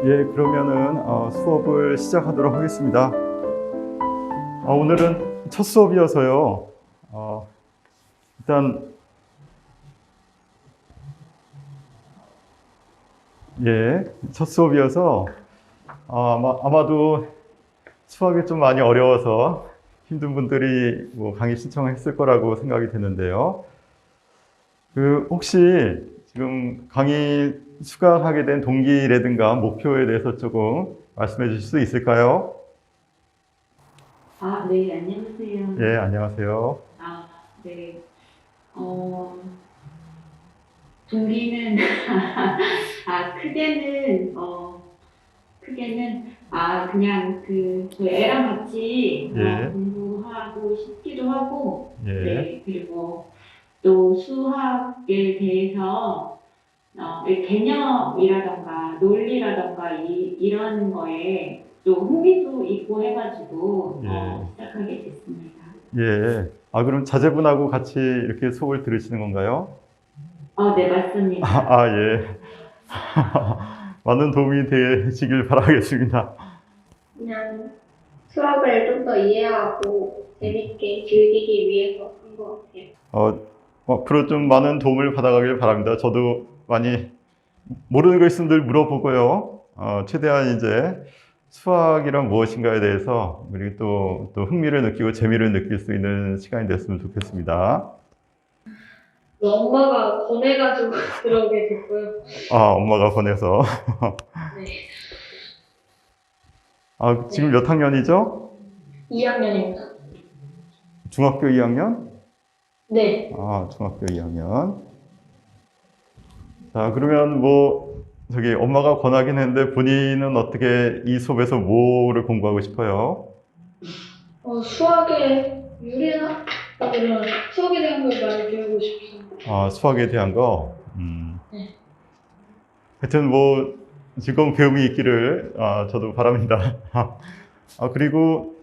예, 그러면은 수업을 시작하도록 하겠습니다. 오늘은 첫 수업이어서요. 일단 첫 수업이어서 아마도 수학이 좀 많이 어려워서 힘든 분들이 강의 신청했을 거라고 생각이 되는데요. 혹시 지금 강의 수강하게 된 동기라든가 목표에 대해서 조금 말씀해 주실 수 있을까요? 네, 안녕하세요. 예, 안녕하세요. 네. 동기는, 크게는, 그냥 애랑 같이, 예, 공부하고 싶기도 하고, 예, 네, 그리고 또 수학에 대해서, 이 개념이라던가, 논리라던가, 이런 거에 또 흥미도 있고 해가지고, 예, 시작하게 됐습니다. 예. 그럼 자제분하고 같이 이렇게 수업을 들으시는 건가요? 네, 맞습니다. 예. 많은 도움이 되시길 바라겠습니다. 그냥 수학을 좀 더 이해하고 재밌게 즐기기 위해서 한 것 같아요. 앞으로 좀 많은 도움을 받아가길 바랍니다. 저도 많이 모르는 거 있으면 늘 물어보고요. 최대한 이제 수학이란 무엇인가에 대해서 우리 또 흥미를 느끼고 재미를 느낄 수 있는 시간이 됐으면 좋겠습니다. 엄마가 권해가지고 들어오게 됐고요. 엄마가 보내서. 네. 지금 몇 학년이죠? 2학년입니다. 중학교 2학년? 네. 중학교 2학년. 자, 그러면 엄마가 권하긴 했는데 본인은 어떻게 이 수업에서 뭐를 공부하고 싶어요? 수학에 유리한 이런 수학에 대한 걸 많이 배우고 싶습니다. 수학에 대한 거. 네. 하여튼 즐거운 배움이 있기를 저도 바랍니다. 그리고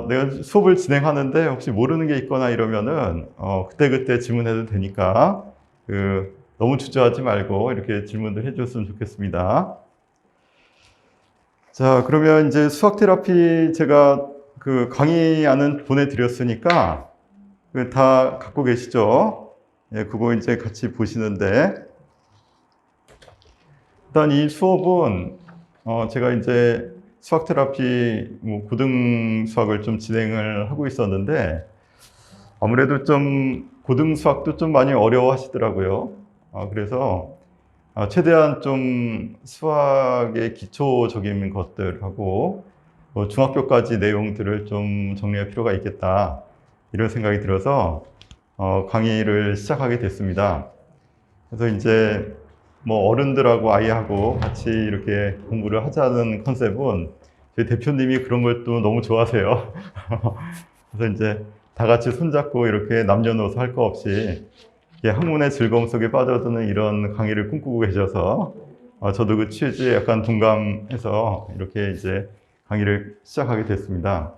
내가 수업을 진행하는데 혹시 모르는 게 있거나 이러면은 그때그때 질문해도 되니까 너무 주저하지 말고 이렇게 질문도 해줬으면 좋겠습니다. 자, 그러면 이제 수학 테라피 제가 강의안은 보내드렸으니까 다 갖고 계시죠? 예, 그거 이제 같이 보시는데 일단 이 수업은 제가 이제 수학 테라피 고등 수학을 좀 진행을 하고 있었는데 아무래도 좀 고등 수학도 좀 많이 어려워하시더라고요. 그래서 최대한 좀 수학의 기초적인 것들하고 중학교까지 내용들을 좀 정리할 필요가 있겠다 이런 생각이 들어서 강의를 시작하게 됐습니다. 그래서 이제 어른들하고 아이하고 같이 이렇게 공부를 하자는 컨셉은 저희 대표님이 그런 걸 또 너무 좋아하세요. 그래서 이제 다 같이 손잡고 이렇게 남녀노소 할 거 없이 학문의 즐거움 속에 빠져드는 이런 강의를 꿈꾸고 계셔서 저도 그 취지에 약간 동감해서 이렇게 이제 강의를 시작하게 됐습니다.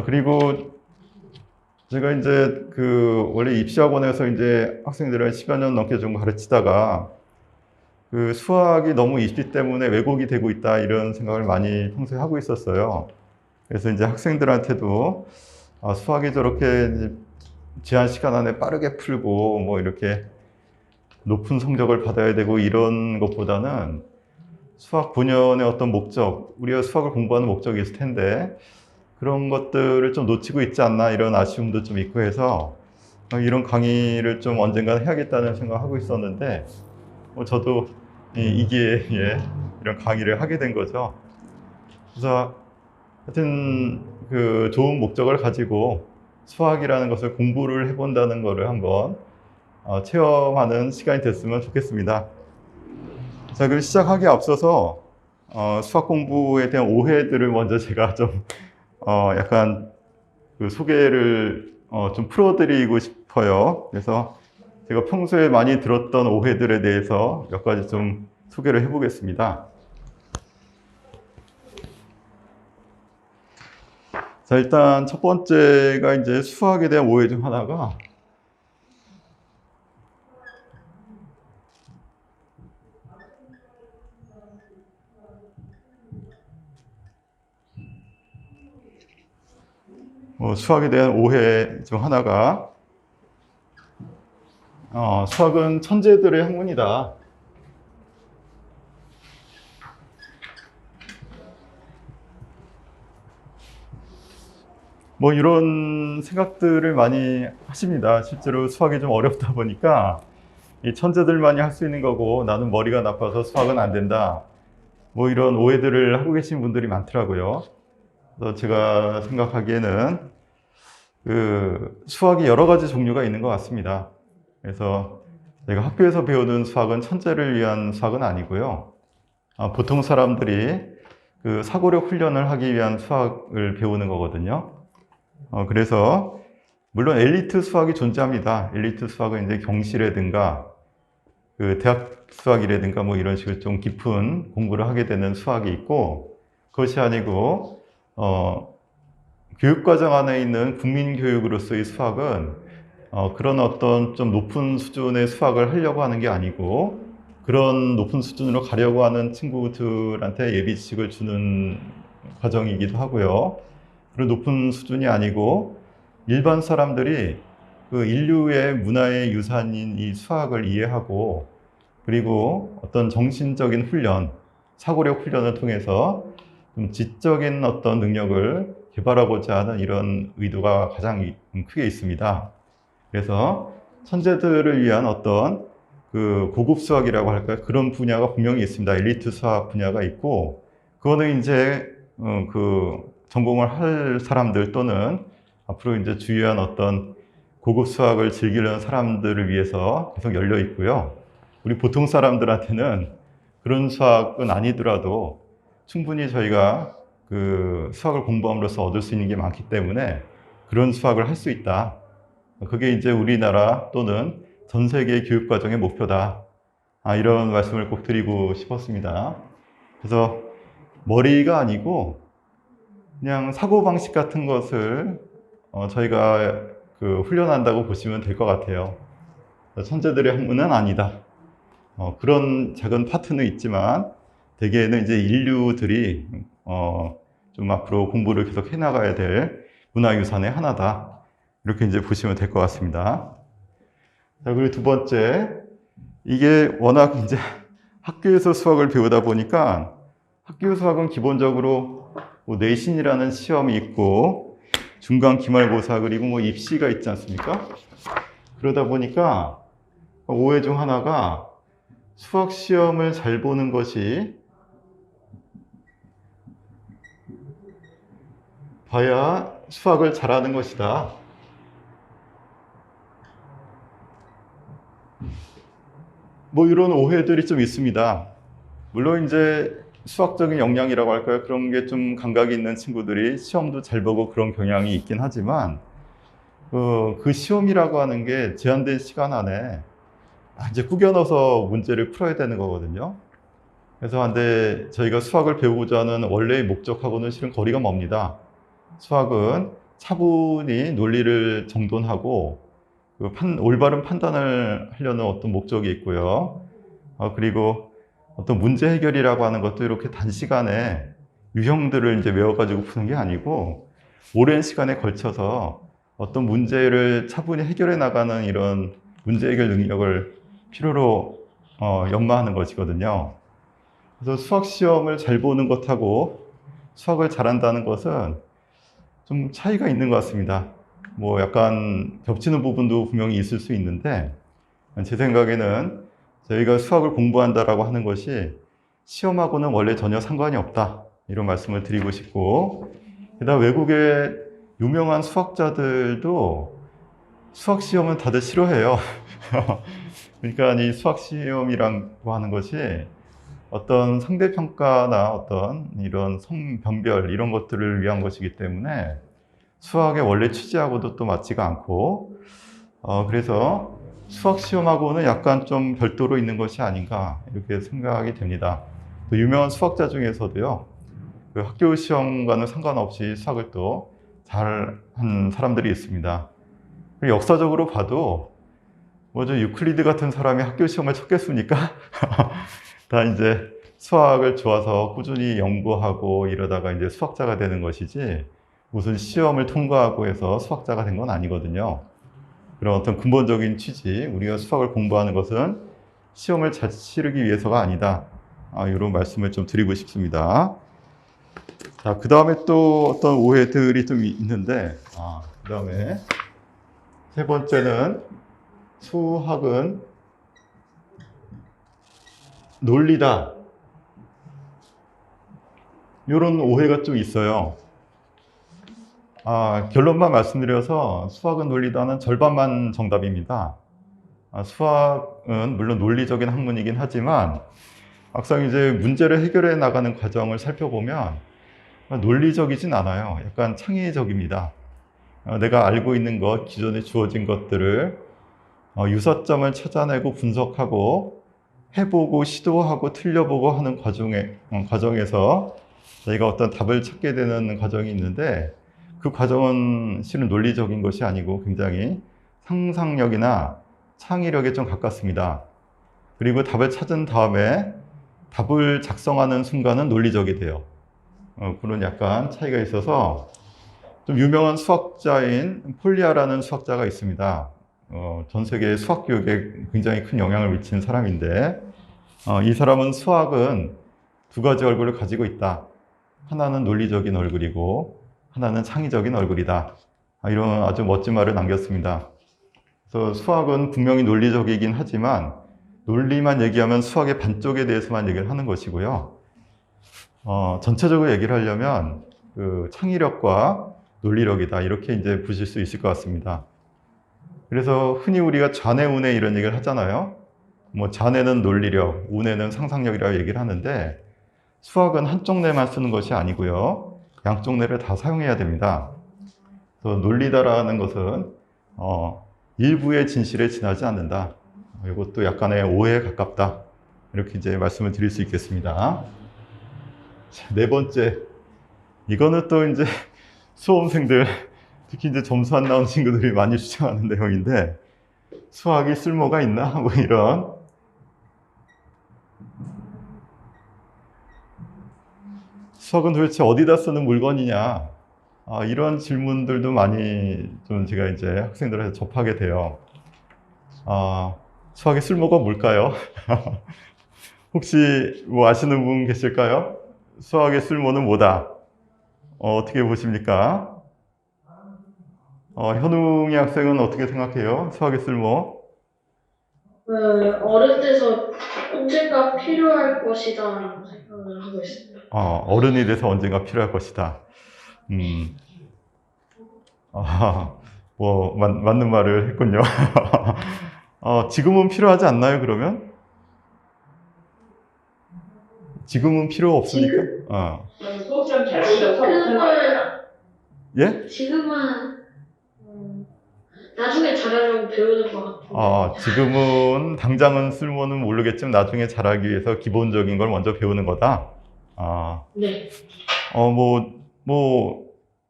그리고 제가 이제 원래 입시학원에서 이제 학생들을 10여 년 넘게 좀 가르치다가 수학이 너무 입시 때문에 왜곡이 되고 있다 이런 생각을 많이 평소에 하고 있었어요. 그래서 이제 학생들한테도 수학이 저렇게 제한 시간 안에 빠르게 풀고 이렇게 높은 성적을 받아야 되고 이런 것보다는 수학 본연의 어떤 목적, 우리가 수학을 공부하는 목적이 있을 텐데 그런 것들을 좀 놓치고 있지 않나 이런 아쉬움도 좀 있고 해서 이런 강의를 좀 언젠가 해야겠다는 생각을 하고 있었는데 저도 이 기회에 이런 강의를 하게 된 거죠. 그래서 하여튼 좋은 목적을 가지고 수학이라는 것을 공부를 해본다는 것을 한번 체험하는 시간이 됐으면 좋겠습니다. 자, 그럼 시작하기에 앞서서 수학 공부에 대한 오해들을 먼저 제가 좀 약간 소개를 좀 풀어드리고 싶어요. 그래서 제가 평소에 많이 들었던 오해들에 대해서 몇 가지 좀 소개를 해보겠습니다. 자, 일단 첫 번째가 이제 수학에 대한 오해 중 하나가 수학에 대한 오해 중 하나가 수학은 천재들의 학문이다. 뭐 이런 생각들을 많이 하십니다. 실제로 수학이 좀 어렵다 보니까 이 천재들만이 할 수 있는 거고 나는 머리가 나빠서 수학은 안 된다. 뭐 이런 오해들을 하고 계신 분들이 많더라고요. 그래서 제가 생각하기에는 수학이 여러 가지 종류가 있는 것 같습니다. 그래서 제가 학교에서 배우는 수학은 천재를 위한 수학은 아니고요. 보통 사람들이 사고력 훈련을 하기 위한 수학을 배우는 거거든요. 그래서 물론 엘리트 수학이 존재합니다. 엘리트 수학은 이제 경시라든가 대학 수학이라든가 뭐 이런 식으로 좀 깊은 공부를 하게 되는 수학이 있고, 그것이 아니고 교육과정 안에 있는 국민교육으로서의 수학은 그런 어떤 좀 높은 수준의 수학을 하려고 하는 게 아니고 그런 높은 수준으로 가려고 하는 친구들한테 예비지식을 주는 과정이기도 하고요. 그런 높은 수준이 아니고 일반 사람들이 인류의 문화의 유산인 이 수학을 이해하고 그리고 어떤 정신적인 훈련, 사고력 훈련을 통해서 좀 지적인 어떤 능력을 개발하고자 하는 이런 의도가 가장 크게 있습니다. 그래서 천재들을 위한 어떤 고급 수학이라고 할까요? 그런 분야가 분명히 있습니다. 엘리트 수학 분야가 있고, 그거는 이제 전공을 할 사람들 또는 앞으로 이제 주요한 어떤 고급 수학을 즐기려는 사람들을 위해서 계속 열려 있고요. 우리 보통 사람들한테는 그런 수학은 아니더라도 충분히 저희가 수학을 공부함으로써 얻을 수 있는 게 많기 때문에 그런 수학을 할 수 있다. 그게 이제 우리나라 또는 전 세계 교육과정의 목표다. 이런 말씀을 꼭 드리고 싶었습니다. 그래서 머리가 아니고 그냥 사고방식 같은 것을 저희가 훈련한다고 보시면 될 것 같아요. 천재들의 학문은 아니다. 그런 작은 파트는 있지만 대개는 이제 인류들이 좀 앞으로 공부를 계속 해나가야 될 문화유산의 하나다. 이렇게 이제 보시면 될 것 같습니다. 자, 그리고 두 번째, 이게 워낙 이제 학교에서 수학을 배우다 보니까 학교 수학은 기본적으로 뭐 내신이라는 시험이 있고 중간 기말고사 그리고 뭐 입시가 있지 않습니까? 그러다 보니까 오해 중 하나가 수학 시험을 잘 보는 것이 봐야 수학을 잘하는 것이다. 뭐 이런 오해들이 좀 있습니다. 물론 이제 수학적인 역량이라고 할까요? 그런 게 좀 감각이 있는 친구들이 시험도 잘 보고 그런 경향이 있긴 하지만 그 시험이라고 하는 게 제한된 시간 안에 이제 꾸겨 넣어서 문제를 풀어야 되는 거거든요. 그래서 근데 저희가 수학을 배우고자 하는 원래의 목적하고는 실은 거리가 멉니다. 수학은 차분히 논리를 정돈하고 올바른 판단을 하려는 어떤 목적이 있고요. 그리고 어떤 문제 해결이라고 하는 것도 이렇게 단시간에 유형들을 이제 외워가지고 푸는 게 아니고 오랜 시간에 걸쳐서 어떤 문제를 차분히 해결해 나가는 이런 문제 해결 능력을 필요로 연마하는 것이거든요. 그래서 수학 시험을 잘 보는 것하고 수학을 잘한다는 것은 좀 차이가 있는 것 같습니다. 뭐 약간 겹치는 부분도 분명히 있을 수 있는데 제 생각에는 저희가 수학을 공부한다라고 하는 것이 시험하고는 원래 전혀 상관이 없다. 이런 말씀을 드리고 싶고, 게다가 외국의 유명한 수학자들도 수학 시험은 다들 싫어해요. 그러니까 이 수학 시험이라고 하는 것이 어떤 상대평가나 어떤 이런 성변별 이런 것들을 위한 것이기 때문에 수학의 원래 취지하고도 또 맞지가 않고, 그래서 수학 시험하고는 약간 좀 별도로 있는 것이 아닌가 이렇게 생각이 됩니다. 또 유명한 수학자 중에서도요, 그 학교 시험과는 상관없이 수학을 또 잘한 사람들이 있습니다. 그리고 역사적으로 봐도 뭐죠, 유클리드 같은 사람이 학교 시험을 쳤겠습니까? 다 이제 수학을 좋아서 꾸준히 연구하고 이러다가 이제 수학자가 되는 것이지, 무슨 시험을 통과하고 해서 수학자가 된 건 아니거든요. 그런 어떤 근본적인 취지, 우리가 수학을 공부하는 것은 시험을 잘 치르기 위해서가 아니다. 이런 말씀을 좀 드리고 싶습니다. 자, 그 다음에 또 어떤 오해들이 좀 있는데, 그 다음에 세 번째는 수학은 논리다. 이런 오해가 좀 있어요. 결론만 말씀드려서 수학은 논리다는 절반만 정답입니다. 수학은 물론 논리적인 학문이긴 하지만 막상 이제 문제를 해결해 나가는 과정을 살펴보면 논리적이진 않아요. 약간 창의적입니다. 내가 알고 있는 것, 기존에 주어진 것들을 유사점을 찾아내고 분석하고 해보고 시도하고 틀려보고 하는 과정에서 저희가 어떤 답을 찾게 되는 과정이 있는데 그 과정은 실은 논리적인 것이 아니고 굉장히 상상력이나 창의력에 좀 가깝습니다. 그리고 답을 찾은 다음에 답을 작성하는 순간은 논리적이 돼요. 그런 약간 차이가 있어서 좀 유명한 수학자인 폴리아라는 수학자가 있습니다. 전 세계 수학 교육에 굉장히 큰 영향을 미친 사람인데 이 사람은 수학은 두 가지 얼굴을 가지고 있다. 하나는 논리적인 얼굴이고 하나는 창의적인 얼굴이다. 이런 아주 멋진 말을 남겼습니다. 그래서 수학은 분명히 논리적이긴 하지만 논리만 얘기하면 수학의 반쪽에 대해서만 얘기를 하는 것이고요. 전체적으로 얘기를 하려면 그 창의력과 논리력이다. 이렇게 이제 보실 수 있을 것 같습니다. 그래서 흔히 우리가 좌뇌, 우뇌 이런 얘기를 하잖아요. 뭐 좌뇌는 논리력, 우뇌는 상상력이라고 얘기를 하는데 수학은 한쪽 뇌만 쓰는 것이 아니고요. 양쪽 뇌를 다 사용해야 됩니다. 그래서 논리다라는 것은 일부의 진실에 지나지 않는다. 이것도 약간의 오해에 가깝다. 이렇게 이제 말씀을 드릴 수 있겠습니다. 자, 네 번째. 이거는 또 이제 수험생들, 특히 이제 점수 안 나온 친구들이 많이 주장하는 내용인데, 수학이 쓸모가 있나? 뭐 이런. 수학은 도대체 어디다 쓰는 물건이냐? 이런 질문들도 많이 좀 제가 이제 학생들한테 접하게 돼요. 수학의 쓸모가 뭘까요? 혹시 뭐 아시는 분 계실까요? 수학의 쓸모는 뭐다? 어떻게 보십니까? 현웅이 학생은 어떻게 생각해요? 수학의 쓸모? 어른 돼서 언젠가 필요할 것이다라고 생각을 하고 있습니다. 어른이 돼서 언젠가 필요할 것이다. 뭐 맞는 말을 했군요. 지금은 필요하지 않나요, 그러면? 지금은 필요 없습니까? 예? 지금은 나중에 잘하려고 배우는 것 같아요. 지금은 당장은 쓸모는 모르겠지만 나중에 잘하기 위해서 기본적인 걸 먼저 배우는 거다. 네.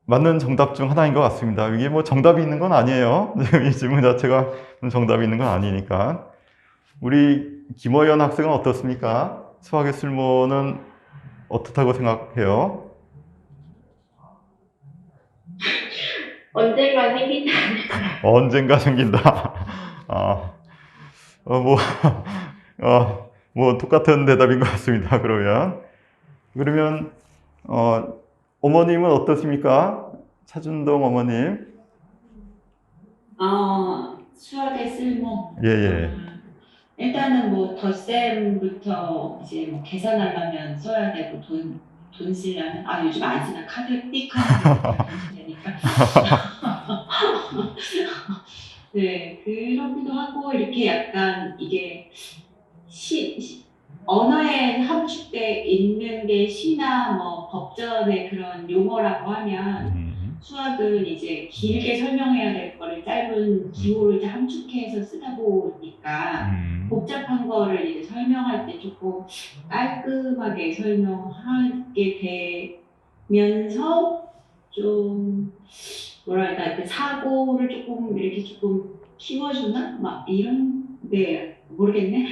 맞는 정답 중 하나인 것 같습니다. 이게 뭐 정답이 있는 건 아니에요. 이 질문 자체가 정답이 있는 건 아니니까. 우리 김어연 학생은 어떻습니까? 수학의 쓸모는 어떻다고 생각해요? 언젠가 생긴다. 언젠가 생긴다. 똑같은 대답인 것 같습니다. 그러면, 어머님은 어떠십니까? 차준동 어머님. 수학의 쓸모. 예. 일단은 뭐 덧셈부터 이제 뭐 계산하려면 써야 되고 돈 쓰려면 요즘 안 쓰나 카드 띡하는 되니까. 네, 그러기도 하고 이렇게 약간 이게 언어에 함축돼 있는 게 시나 뭐 법전의 그런 용어라고 하면 수학은 이제 길게 설명해야 될 거를 짧은 기호를 이제 함축해서 쓰다 보니까 복잡한 거를 이제 설명할 때 조금 깔끔하게 설명하게 되면서 좀 뭐랄까 그 사고를 조금 이렇게 조금 키워주나 막 이런 모르겠네.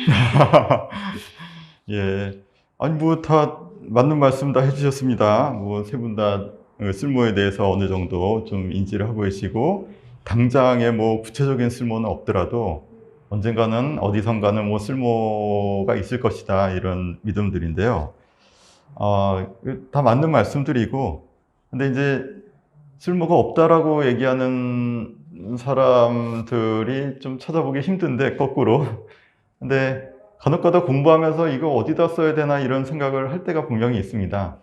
예. 아니 뭐 다 맞는 말씀 다 해주셨습니다. 뭐 세 분 다 쓸모에 대해서 어느 정도 좀 인지를 하고 계시고, 당장에 뭐 구체적인 쓸모는 없더라도 언젠가는 어디선가는 뭐 쓸모가 있을 것이다, 이런 믿음들인데요. 다 맞는 말씀들이고, 근데 이제 쓸모가 없다라고 얘기하는 사람들이 좀 찾아보기 힘든데, 거꾸로. 근데 간혹가다 공부하면서 이거 어디다 써야 되나 이런 생각을 할 때가 분명히 있습니다.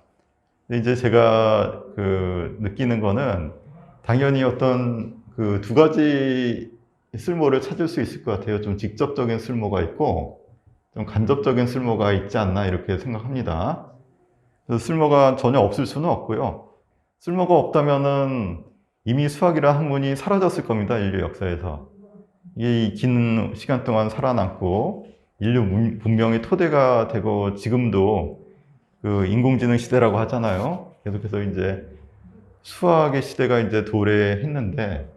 근데 이제 제가 느끼는 거는 당연히 어떤 그 두 가지 쓸모를 찾을 수 있을 것 같아요. 좀 직접적인 쓸모가 있고, 좀 간접적인 쓸모가 있지 않나 이렇게 생각합니다. 그래서 쓸모가 전혀 없을 수는 없고요. 쓸모가 없다면은 이미 수학이라는 학문이 사라졌을 겁니다. 인류 역사에서. 이게 긴 시간 동안 살아남고 인류 문명의 토대가 되고, 지금도 그 인공지능 시대라고 하잖아요. 계속해서 이제 수학의 시대가 이제 도래했는데,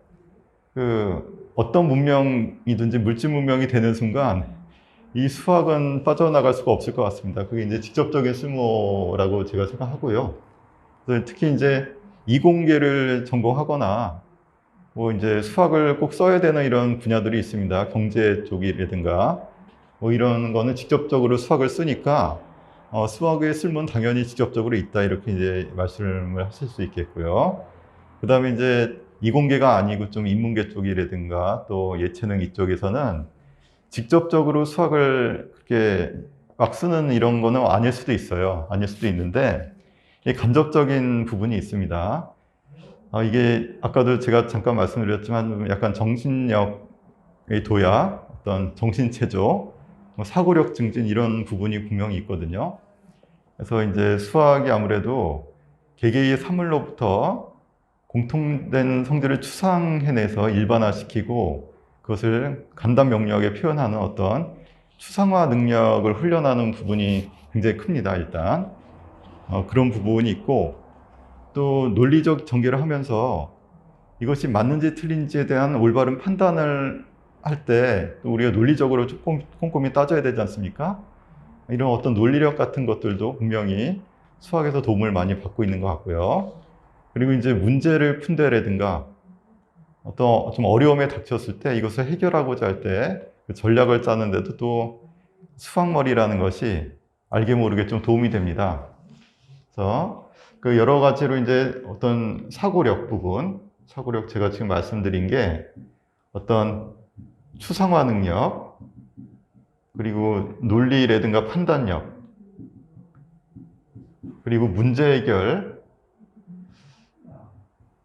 어떤 문명이든지 물질 문명이 되는 순간 이 수학은 빠져나갈 수가 없을 것 같습니다. 그게 이제 직접적인 쓸모라고 제가 생각하고요. 그래서 특히 이제 이공계를 전공하거나 뭐 이제 수학을 꼭 써야 되는 이런 분야들이 있습니다. 경제 쪽이라든가 뭐 이런 거는 직접적으로 수학을 쓰니까 수학의 쓸모는 당연히 직접적으로 있다, 이렇게 이제 말씀을 하실 수 있겠고요. 그 다음에 이제 이공계가 아니고 좀 인문계 쪽이라든가 또 예체능 이쪽에서는 직접적으로 수학을 그렇게 막 쓰는 이런 거는 아닐 수도 있어요. 아닐 수도 있는데, 이게 간접적인 부분이 있습니다. 이게 아까도 제가 잠깐 말씀드렸지만 약간 정신력의 도약, 어떤 정신체조, 뭐 사고력 증진, 이런 부분이 분명히 있거든요. 그래서 이제 수학이 아무래도 개개의 사물로부터 공통된 성질을 추상해내서 일반화시키고 그것을 간단 명료하게 표현하는 어떤 추상화 능력을 훈련하는 부분이 굉장히 큽니다. 일단 그런 부분이 있고, 또 논리적 전개를 하면서 이것이 맞는지 틀린지에 대한 올바른 판단을 할 때 우리가 논리적으로 조금 꼼꼼히 따져야 되지 않습니까? 이런 어떤 논리력 같은 것들도 분명히 수학에서 도움을 많이 받고 있는 것 같고요. 그리고 이제 문제를 푼다라든가 어떤 좀 어려움에 닥쳤을 때 이것을 해결하고자 할 때 그 전략을 짜는데도 또 수학머리라는 것이 알게 모르게 좀 도움이 됩니다. 그래서 그 여러 가지로 이제 어떤 사고력 부분, 사고력 제가 지금 말씀드린 게 어떤 추상화 능력, 그리고 논리라든가 판단력, 그리고 문제 해결.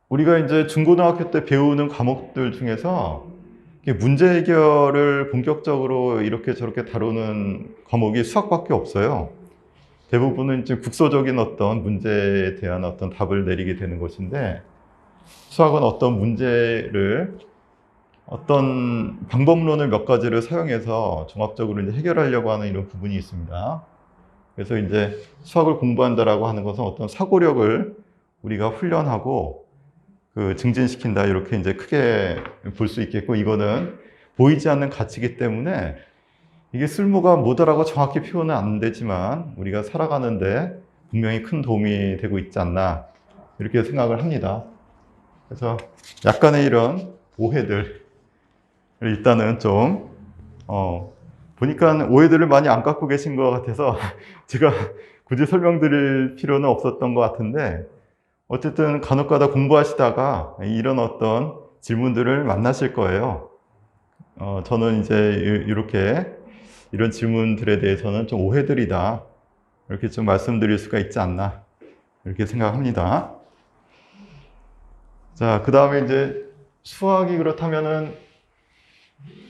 우리가 이제 중고등학교 때 배우는 과목들 중에서 문제 해결을 본격적으로 이렇게 저렇게 다루는 과목이 수학밖에 없어요. 대부분은 이제 국소적인 어떤 문제에 대한 어떤 답을 내리게 되는 것인데, 수학은 어떤 문제를 어떤 방법론을 몇 가지를 사용해서 종합적으로 이제 해결하려고 하는 이런 부분이 있습니다. 그래서 이제 수학을 공부한다라고 하는 것은 어떤 사고력을 우리가 훈련하고 증진시킨다, 이렇게 이제 크게 볼 수 있겠고, 이거는 보이지 않는 가치이기 때문에 이게 쓸모가 뭐다라고 정확히 표현은 안 되지만 우리가 살아가는데 분명히 큰 도움이 되고 있지 않나, 이렇게 생각을 합니다. 그래서 약간의 이런 오해들 일단은 좀 보니까 오해들을 많이 안 갖고 계신 것 같아서 제가 굳이 설명드릴 필요는 없었던 것 같은데, 어쨌든 간혹가다 공부하시다가 이런 어떤 질문들을 만나실 거예요. 저는 이제 이렇게 이런 질문들에 대해서는 좀 오해들이다, 이렇게 좀 말씀드릴 수가 있지 않나, 이렇게 생각합니다. 자, 그 다음에 이제 수학이 그렇다면은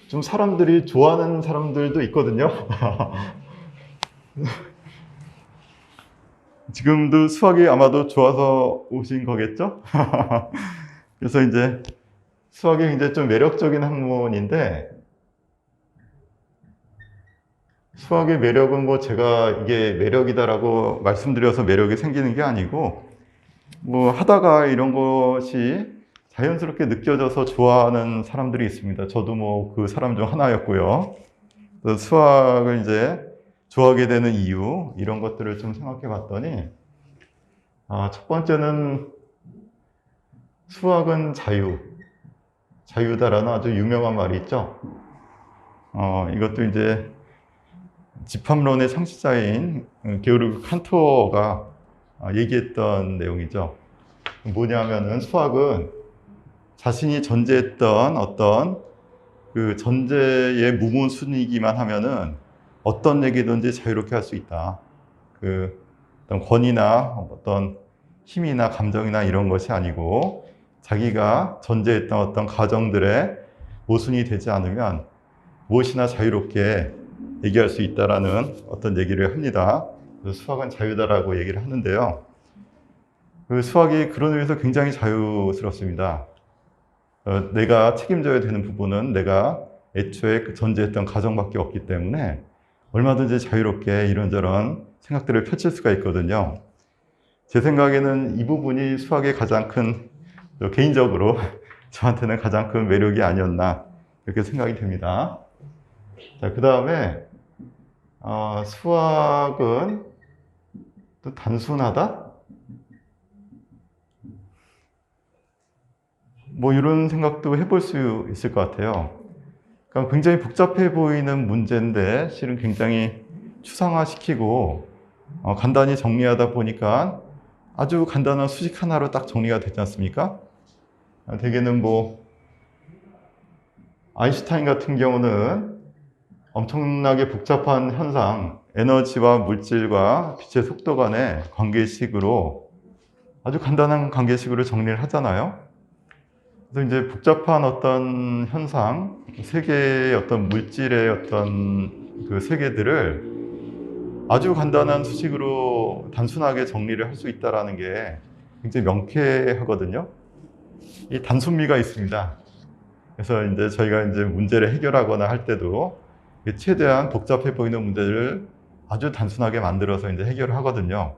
좀 사람들이 좋아하는 사람들도 있거든요. 지금도 수학이 아마도 좋아서 오신 거겠죠? 그래서 이제 수학이 굉장히 좀 매력적인 학문인데, 수학의 매력은 뭐 제가 이게 매력이다라고 말씀드려서 매력이 생기는 게 아니고, 뭐 하다가 이런 것이 자연스럽게 느껴져서 좋아하는 사람들이 있습니다. 저도 뭐 그 사람 중 하나였고요. 그래서 수학을 이제 좋아하게 되는 이유, 이런 것들을 좀 생각해 봤더니, 첫 번째는 수학은 자유다라는 아주 유명한 말이 있죠. 이것도 이제 집합론의 창시자인 게오르그 칸토어가 얘기했던 내용이죠. 뭐냐면은 수학은 자신이 전제했던 어떤 그 전제의 무모순이기만 하면은 어떤 얘기든지 자유롭게 할 수 있다. 그 어떤 권위나 어떤 힘이나 감정이나 이런 것이 아니고 자기가 전제했던 어떤 가정들의 모순이 되지 않으면 무엇이나 자유롭게 얘기할 수 있다라는 어떤 얘기를 합니다. 그래서 수학은 자유다라고 얘기를 하는데요. 그 수학이 그런 의미에서 굉장히 자유스럽습니다. 내가 책임져야 되는 부분은 내가 애초에 전제했던 가정밖에 없기 때문에 얼마든지 자유롭게 이런저런 생각들을 펼칠 수가 있거든요. 제 생각에는 이 부분이 수학의 가장 큰, 개인적으로 저한테는 가장 큰 매력이 아니었나 이렇게 생각이 됩니다. 자, 그 다음에 수학은 또 단순하다? 뭐 이런 생각도 해볼 수 있을 것 같아요. 그러니까 굉장히 복잡해 보이는 문제인데 실은 굉장히 추상화시키고 간단히 정리하다 보니까 아주 간단한 수식 하나로 딱 정리가 되지 않습니까? 대개는 뭐 아인슈타인 같은 경우는 엄청나게 복잡한 현상, 에너지와 물질과 빛의 속도 간의 관계식으로 아주 간단한 관계식으로 정리를 하잖아요. 그래서 이제 복잡한 어떤 현상, 세계의 어떤 물질의 어떤 그 세계들을 아주 간단한 수식으로 단순하게 정리를 할 수 있다는 게 굉장히 명쾌하거든요. 이 단순미가 있습니다. 그래서 이제 저희가 이제 문제를 해결하거나 할 때도 최대한 복잡해 보이는 문제를 아주 단순하게 만들어서 이제 해결을 하거든요.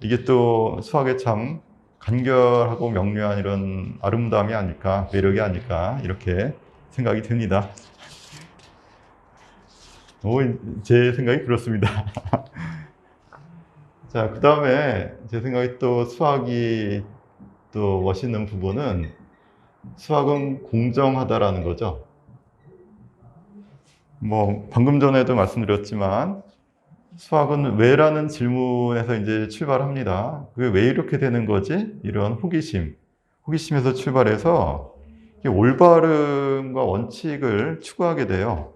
이게 또 수학의 참 간결하고 명료한 이런 아름다움이 아닐까, 매력이 아닐까 이렇게 생각이 듭니다. 제 생각이 그렇습니다. 자, 그 다음에 제 생각에 또 수학이 또 멋있는 부분은 수학은 공정하다라는 거죠. 뭐 방금 전에도 말씀드렸지만 수학은 왜라는 질문에서 이제 출발합니다. 그게 왜 이렇게 되는 거지? 이런 호기심에서 출발해서 올바름과 원칙을 추구하게 돼요.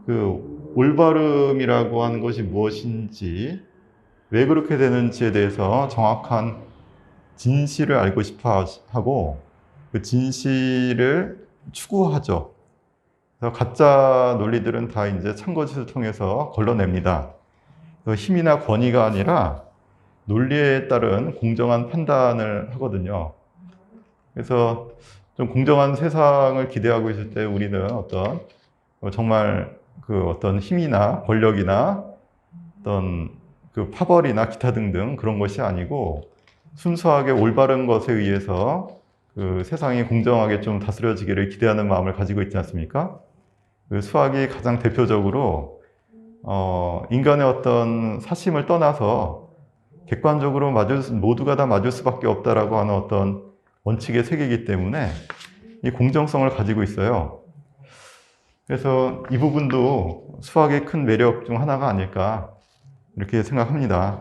그 올바름이라고 하는 것이 무엇인지, 왜 그렇게 되는지에 대해서 정확한 진실을 알고 싶어 하고 그 진실을 추구하죠. 그래서 가짜 논리들은 다 이제 참고짓을 통해서 걸러냅니다. 힘이나 권위가 아니라 논리에 따른 공정한 판단을 하거든요. 그래서 좀 공정한 세상을 기대하고 있을 때 우리는 어떤 정말 그 어떤 힘이나 권력이나 어떤 그 파벌이나 기타 등등 그런 것이 아니고 순수하게 올바른 것에 의해서 그 세상이 공정하게 좀 다스려지기를 기대하는 마음을 가지고 있지 않습니까? 그 수학이 가장 대표적으로 인간의 어떤 사심을 떠나서 객관적으로 모두가 다 맞을 수밖에 없다라고 하는 어떤 원칙의 세계이기 때문에 이 공정성을 가지고 있어요. 그래서 이 부분도 수학의 큰 매력 중 하나가 아닐까 이렇게 생각합니다.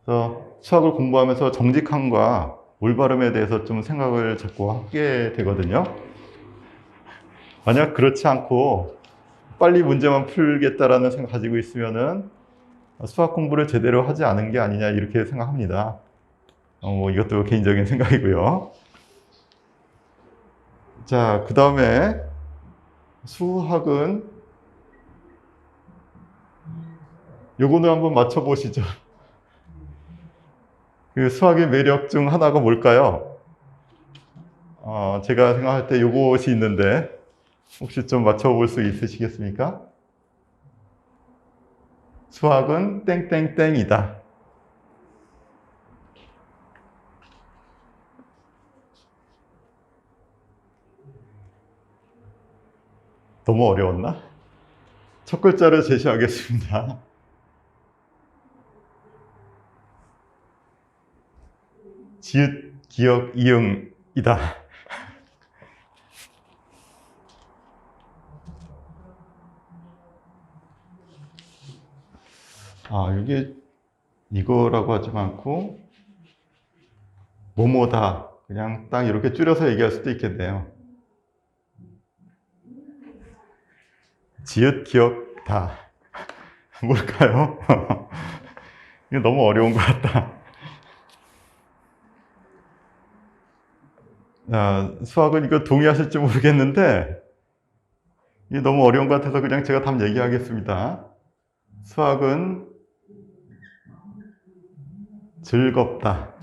그래서 수학을 공부하면서 정직함과 올바름에 대해서 좀 생각을 자꾸 하게 되거든요. 만약 그렇지 않고 빨리 문제만 풀겠다라는 생각 가지고 있으면은 수학 공부를 제대로 하지 않은 게 아니냐 이렇게 생각합니다. 뭐 이것도 개인적인 생각이고요. 자, 그 다음에 수학은 요거는 한번 맞춰보시죠. 그 수학의 매력 중 하나가 뭘까요? 제가 생각할 때 요것이 있는데 혹시 좀 맞춰볼 수 있으시겠습니까? 수학은 땡땡땡이다. 너무 어려웠나? 첫 글자를 제시하겠습니다. 지읒 기억 이응이다. 이게 이거라고 하지 않고 뭐뭐다. 그냥 딱 이렇게 줄여서 얘기할 수도 있겠네요. 지읒, 기억, 다. 뭘까요? 이거 너무 어려운 것 같다. 수학은 이거 동의하실지 모르겠는데, 이게 너무 어려운 것 같아서 그냥 제가 답 얘기하겠습니다. 수학은 즐겁다.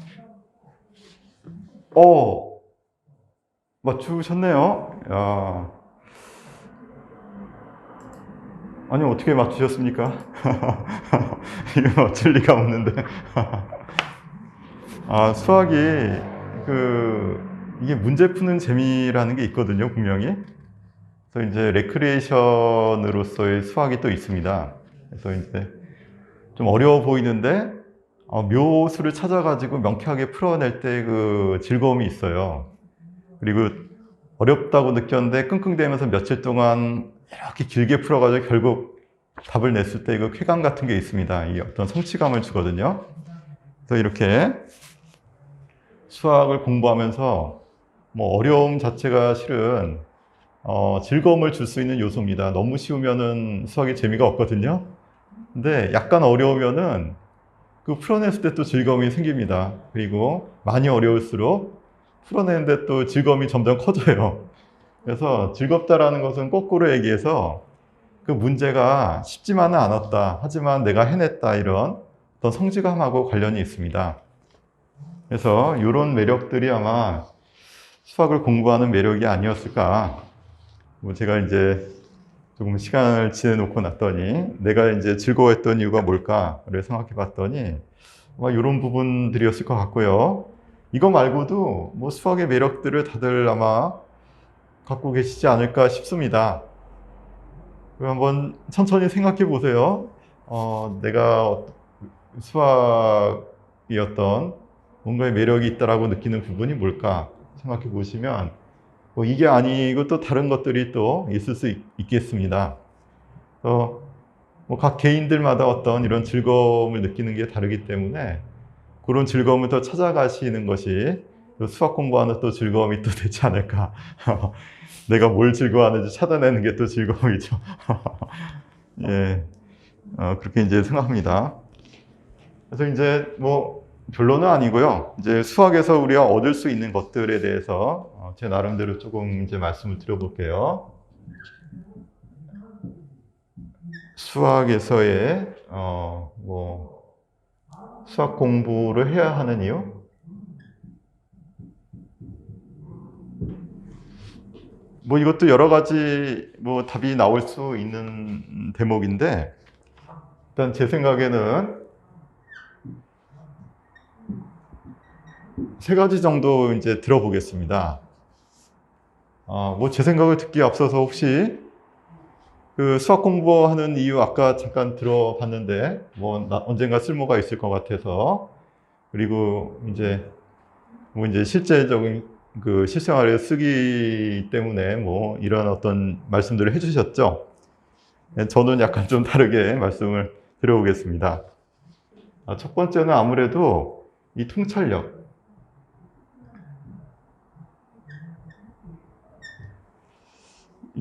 맞추셨네요. 야. 아니, 어떻게 맞추셨습니까? 이거 맞출 리가 없는데. 수학이, 이게 문제 푸는 재미라는 게 있거든요, 분명히. 그래서 이제 레크리에이션으로서의 수학이 또 있습니다. 그래서 이제 좀 어려워 보이는데, 묘수를 찾아가지고 명쾌하게 풀어낼 때 그 즐거움이 있어요. 그리고 어렵다고 느꼈는데 끙끙대면서 며칠 동안 이렇게 길게 풀어가지고 결국 답을 냈을 때 그 쾌감 같은 게 있습니다. 이게 어떤 성취감을 주거든요. 그래서 이렇게 수학을 공부하면서 뭐 어려움 자체가 실은 즐거움을 줄 수 있는 요소입니다. 너무 쉬우면은 수학에 재미가 없거든요. 근데 약간 어려우면은 그 풀어냈을 때 또 즐거움이 생깁니다. 그리고 많이 어려울수록 풀어내는데 또 즐거움이 점점 커져요. 그래서 즐겁다라는 것은 거꾸로 얘기해서 그 문제가 쉽지만은 않았다. 하지만 내가 해냈다. 이런 어떤 성취감하고 관련이 있습니다. 그래서 이런 매력들이 아마 수학을 공부하는 매력이 아니었을까. 제가 이제 조금 시간을 지내놓고 났더니 내가 이제 즐거워했던 이유가 뭘까를 생각해 봤더니 아마 이런 부분들이었을 것 같고요. 이거 말고도 뭐 수학의 매력들을 다들 아마 갖고 계시지 않을까 싶습니다. 한번 천천히 생각해 보세요. 내가 수학이 어떤 뭔가의 매력이 있다라고 느끼는 부분이 뭘까 생각해 보시면 뭐 이게 아니고 또 다른 것들이 또 있을 수 있겠습니다. 뭐 각 개인들마다 어떤 이런 즐거움을 느끼는 게 다르기 때문에 그런 즐거움을 더 찾아가시는 것이 수학 공부하는 또 즐거움이 또 되지 않을까. 내가 뭘 즐거워하는지 찾아내는 게 또 즐거움이죠. 예, 그렇게 이제 생각합니다. 그래서 이제 뭐 결론은 아니고요. 이제 수학에서 우리가 얻을 수 있는 것들에 대해서 제 나름대로 조금 이제 말씀을 드려볼게요. 수학에서의 뭐 수학 공부를 해야 하는 이유? 뭐 이것도 여러 가지 뭐 답이 나올 수 있는 대목인데 일단 제 생각에는 세 가지 정도 이제 들어보겠습니다. 뭐 제 생각을 듣기에 앞서서 혹시 그 수학 공부하는 이유 아까 잠깐 들어봤는데 뭐 언젠가 쓸모가 있을 것 같아서 그리고 이제 뭐 이제 실제적인 그 실생활에 쓰기 때문에 뭐 이런 어떤 말씀들을 해주셨죠. 저는 약간 좀 다르게 말씀을 드려보겠습니다. 첫 번째는 아무래도 이 통찰력.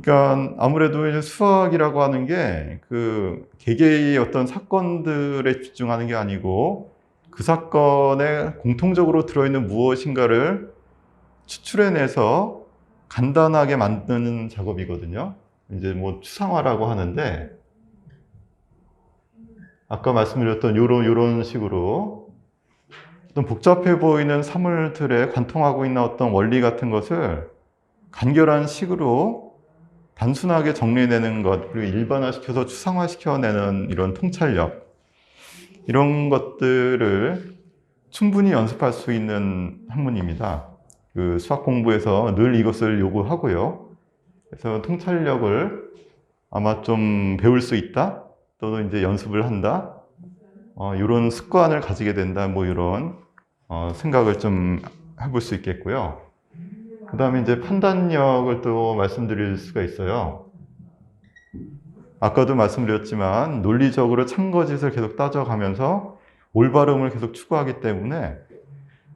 그러니까 아무래도 수학이라고 하는 게 그 개개의 어떤 사건들에 집중하는 게 아니고 그 사건에 공통적으로 들어있는 무엇인가를 추출해내서 간단하게 만드는 작업이거든요. 이제 뭐 추상화라고 하는데 아까 말씀드렸던 요런 식으로 어떤 복잡해 보이는 사물들에 관통하고 있는 어떤 원리 같은 것을 간결한 식으로 단순하게 정리해내는 것, 그리고 일반화시켜서 추상화시켜내는 이런 통찰력, 이런 것들을 충분히 연습할 수 있는 학문입니다. 그 수학 공부에서 늘 이것을 요구하고요. 그래서 통찰력을 아마 좀 배울 수 있다, 또는 이제 연습을 한다, 이런 습관을 가지게 된다, 뭐 이런 생각을 좀 해볼 수 있겠고요. 그 다음에 이제 판단력을 또 말씀드릴 수가 있어요. 아까도 말씀드렸지만 논리적으로 참거짓을 계속 따져가면서 올바름을 계속 추구하기 때문에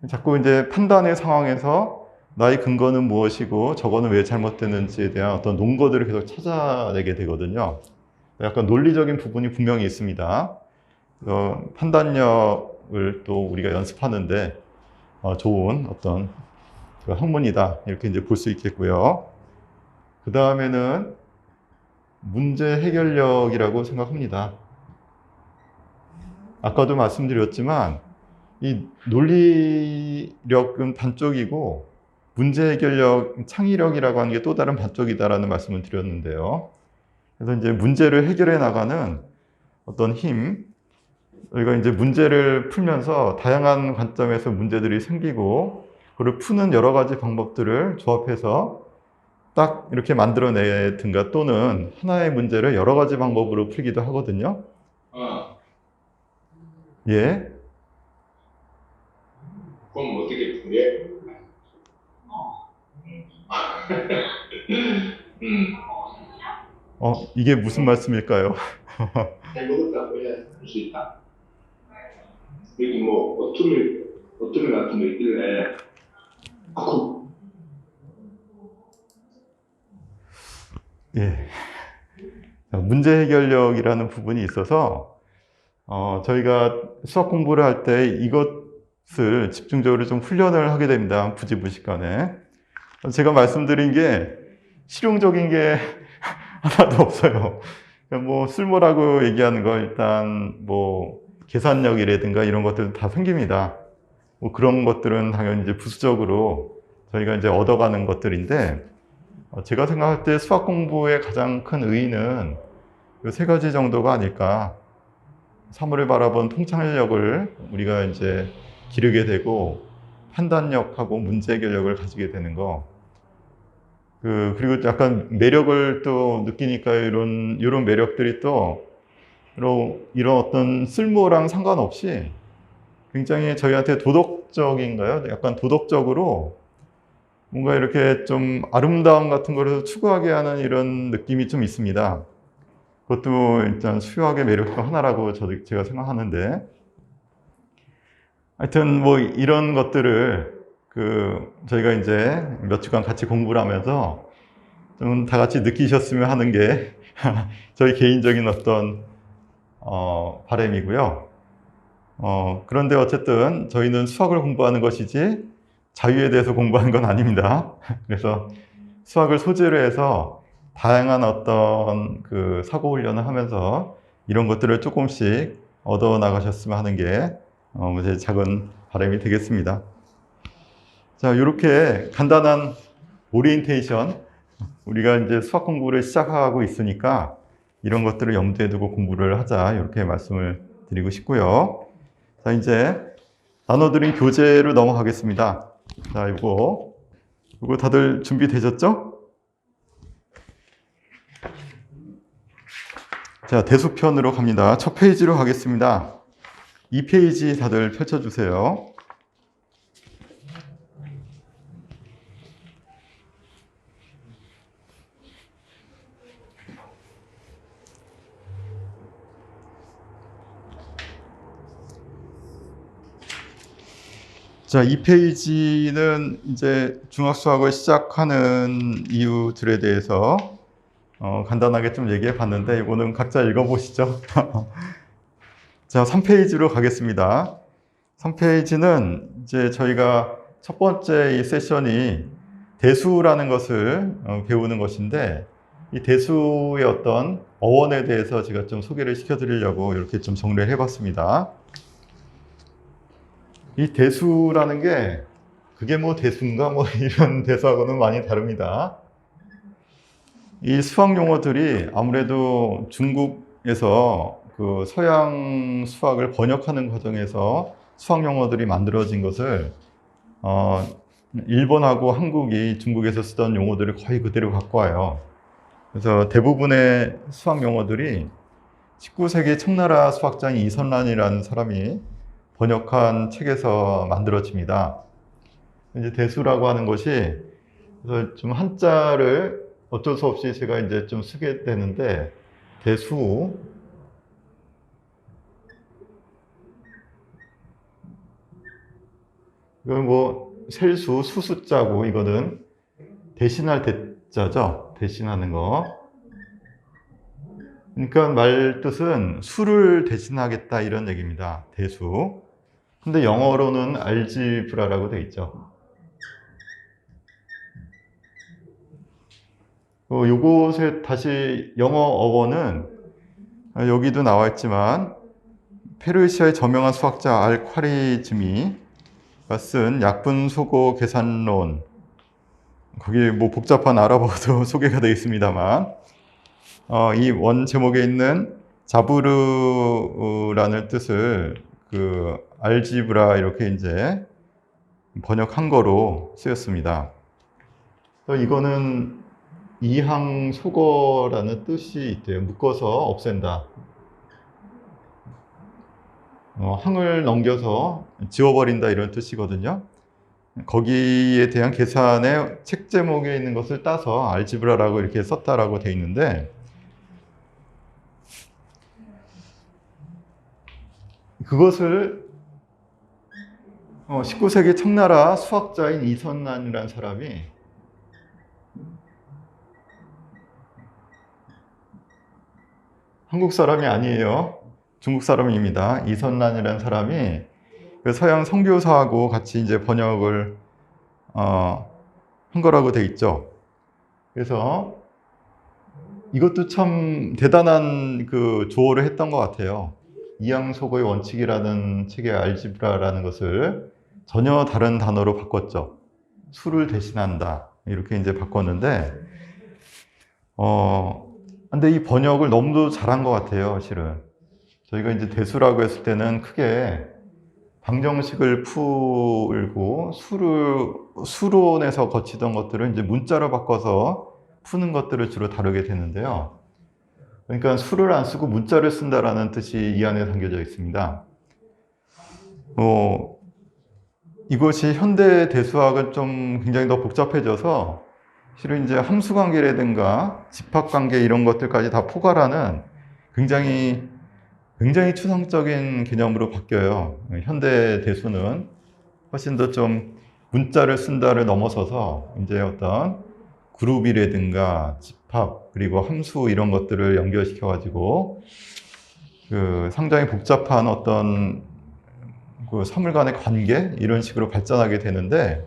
자꾸 이제 판단의 상황에서 나의 근거는 무엇이고 저거는 왜 잘못됐는지에 대한 어떤 논거들을 계속 찾아내게 되거든요. 약간 논리적인 부분이 분명히 있습니다. 판단력을 또 우리가 연습하는데 좋은 어떤 그 학문이다 이렇게 이제 볼 수 있겠고요. 그 다음에는 문제 해결력이라고 생각합니다. 아까도 말씀드렸지만 이 논리력은 반쪽이고 문제 해결력, 창의력이라고 하는 게 또 다른 반쪽이다라는 말씀을 드렸는데요. 그래서 이제 문제를 해결해 나가는 어떤 힘, 저희가 이제 문제를 풀면서 다양한 관점에서 문제들이 생기고 그걸 푸는 여러 가지 방법들을 조합해서 딱 이렇게 만들어내든가 또는 하나의 문제를 여러 가지 방법으로 풀기도 하거든요. 예. 그럼 어떻게 풀게? 이게 무슨 말씀일까요? 해먹었다고 해야 할 수 있다. 여기 뭐 어투미 같은 거 있길래 예. 문제 해결력이라는 부분이 있어서 저희가 수학 공부를 할 때 이것을 집중적으로 좀 훈련을 하게 됩니다. 부지불식간에. 제가 말씀드린 게 실용적인 게 하나도 없어요. 뭐 쓸모라고 얘기하는 거 일단 뭐 계산력이라든가 이런 것들은 다 생깁니다. 뭐 그런 것들은 당연히 이제 부수적으로 저희가 이제 얻어가는 것들인데 제가 생각할 때 수학 공부의 가장 큰 의의는 이 세 가지 정도가 아닐까. 사물을 바라본 통찰력을 우리가 이제 기르게 되고 판단력하고 문제 해결력을 가지게 되는 거. 그리고 약간 매력을 또 느끼니까 이런 매력들이 또 이런 어떤 쓸모랑 상관없이 굉장히 저희한테 도덕적인가요? 약간 도덕적으로 뭔가 이렇게 좀 아름다움 같은 거를 추구하게 하는 이런 느낌이 좀 있습니다. 그것도 일단 수학의 매력 중 하나라고 제가 생각하는데 하여튼 뭐 이런 것들을 저희가 이제 몇 주간 같이 공부를 하면서 좀 다 같이 느끼셨으면 하는 게 저희 개인적인 어떤 바람이고요. 그런데 어쨌든 저희는 수학을 공부하는 것이지 자유에 대해서 공부하는 건 아닙니다. 그래서 수학을 소재로 해서 다양한 어떤 사고 훈련을 하면서 이런 것들을 조금씩 얻어 나가셨으면 하는 게 제 작은 바람이 되겠습니다. 자, 이렇게 간단한 오리엔테이션, 우리가 이제 수학 공부를 시작하고 있으니까 이런 것들을 염두에 두고 공부를 하자 이렇게 말씀을 드리고 싶고요. 자, 이제 나눠드린 교재로 넘어가겠습니다. 자, 이거 다들 준비되셨죠? 자, 대수편으로 갑니다. 첫 페이지로 가겠습니다. 2페이지 다들 펼쳐주세요. 자, 2페이지는 이제 중학수학을 시작하는 이유들에 대해서 간단하게 좀 얘기해 봤는데 이거는 각자 읽어보시죠. 자, 3페이지로 가겠습니다. 3페이지는 이제 저희가 첫 번째 이 세션이 대수라는 것을 배우는 것인데 이 대수의 어떤 어원에 대해서 제가 좀 소개를 시켜드리려고 이렇게 좀 정리를 해봤습니다. 이 대수라는 게 그게 뭐 대수인가 뭐 이런 대수하고는 많이 다릅니다. 이 수학 용어들이 아무래도 중국에서 서양 수학을 번역하는 과정에서 수학 용어들이 만들어진 것을 일본하고 한국이 중국에서 쓰던 용어들을 거의 그대로 갖고 와요. 그래서 대부분의 수학 용어들이 19세기 청나라 수학자인 이선란이라는 사람이 번역한 책에서 만들어집니다. 이제 대수라고 하는 것이, 그래서 좀 한자를 어쩔 수 없이 제가 이제 좀 쓰게 되는데, 대수. 이건 뭐, 셀수, 수수자고, 이거는 대신할 대자죠. 대신하는 거. 그러니까 말 뜻은 수를 대신하겠다 이런 얘기입니다. 대수. 근데 영어로는 알지브라라고 되어 있죠. 요것에 다시 영어 어원은 여기도 나와 있지만 페르시아의 저명한 수학자 알콰리즘이가 쓴 약분소거 계산론, 거기 뭐 복잡한 아랍어도 소개가 되어 있습니다만 이 원 제목에 있는 자부르라는 뜻을 그 알지브라 이렇게 이제 번역한 거로 쓰였습니다. 이거는 이항 소거라는 뜻이 있대요. 묶어서 없앤다. 항을 넘겨서 지워버린다 이런 뜻이거든요. 거기에 대한 계산의 책 제목에 있는 것을 따서 알지브라라고 이렇게 썼다라고 돼 있는데, 그것을 19세기 청나라 수학자인 이선난이라는 사람이 한국 사람이 아니에요. 중국 사람입니다. 이선난이라는 사람이 그 서양 선교사하고 같이 이제 번역을 한 거라고 돼 있죠. 그래서 이것도 참 대단한 그 조어를 했던 것 같아요. 이항소거의 원칙이라는 책의 알지브라라는 것을 전혀 다른 단어로 바꿨죠. 수를 대신한다. 이렇게 이제 바꿨는데, 근데 이 번역을 너무도 잘한 것 같아요, 실은. 저희가 이제 대수라고 했을 때는 크게 방정식을 풀고 수론에서 거치던 것들을 이제 문자로 바꿔서 푸는 것들을 주로 다루게 되는데요. 그러니까 수를 안 쓰고 문자를 쓴다라는 뜻이 이 안에 담겨져 있습니다. 이것이 현대 대수학은 좀 굉장히 더 복잡해져서 실은 이제 함수 관계라든가 집합 관계 이런 것들까지 다 포괄하는 굉장히 추상적인 개념으로 바뀌어요. 현대 대수는 훨씬 더 좀 문자를 쓴다를 넘어서서 이제 어떤 그룹이라든가 집합 그리고 함수 이런 것들을 연결시켜 가지고 그 상당히 복잡한 어떤 그 사물 간의 관계 이런 식으로 발전하게 되는데,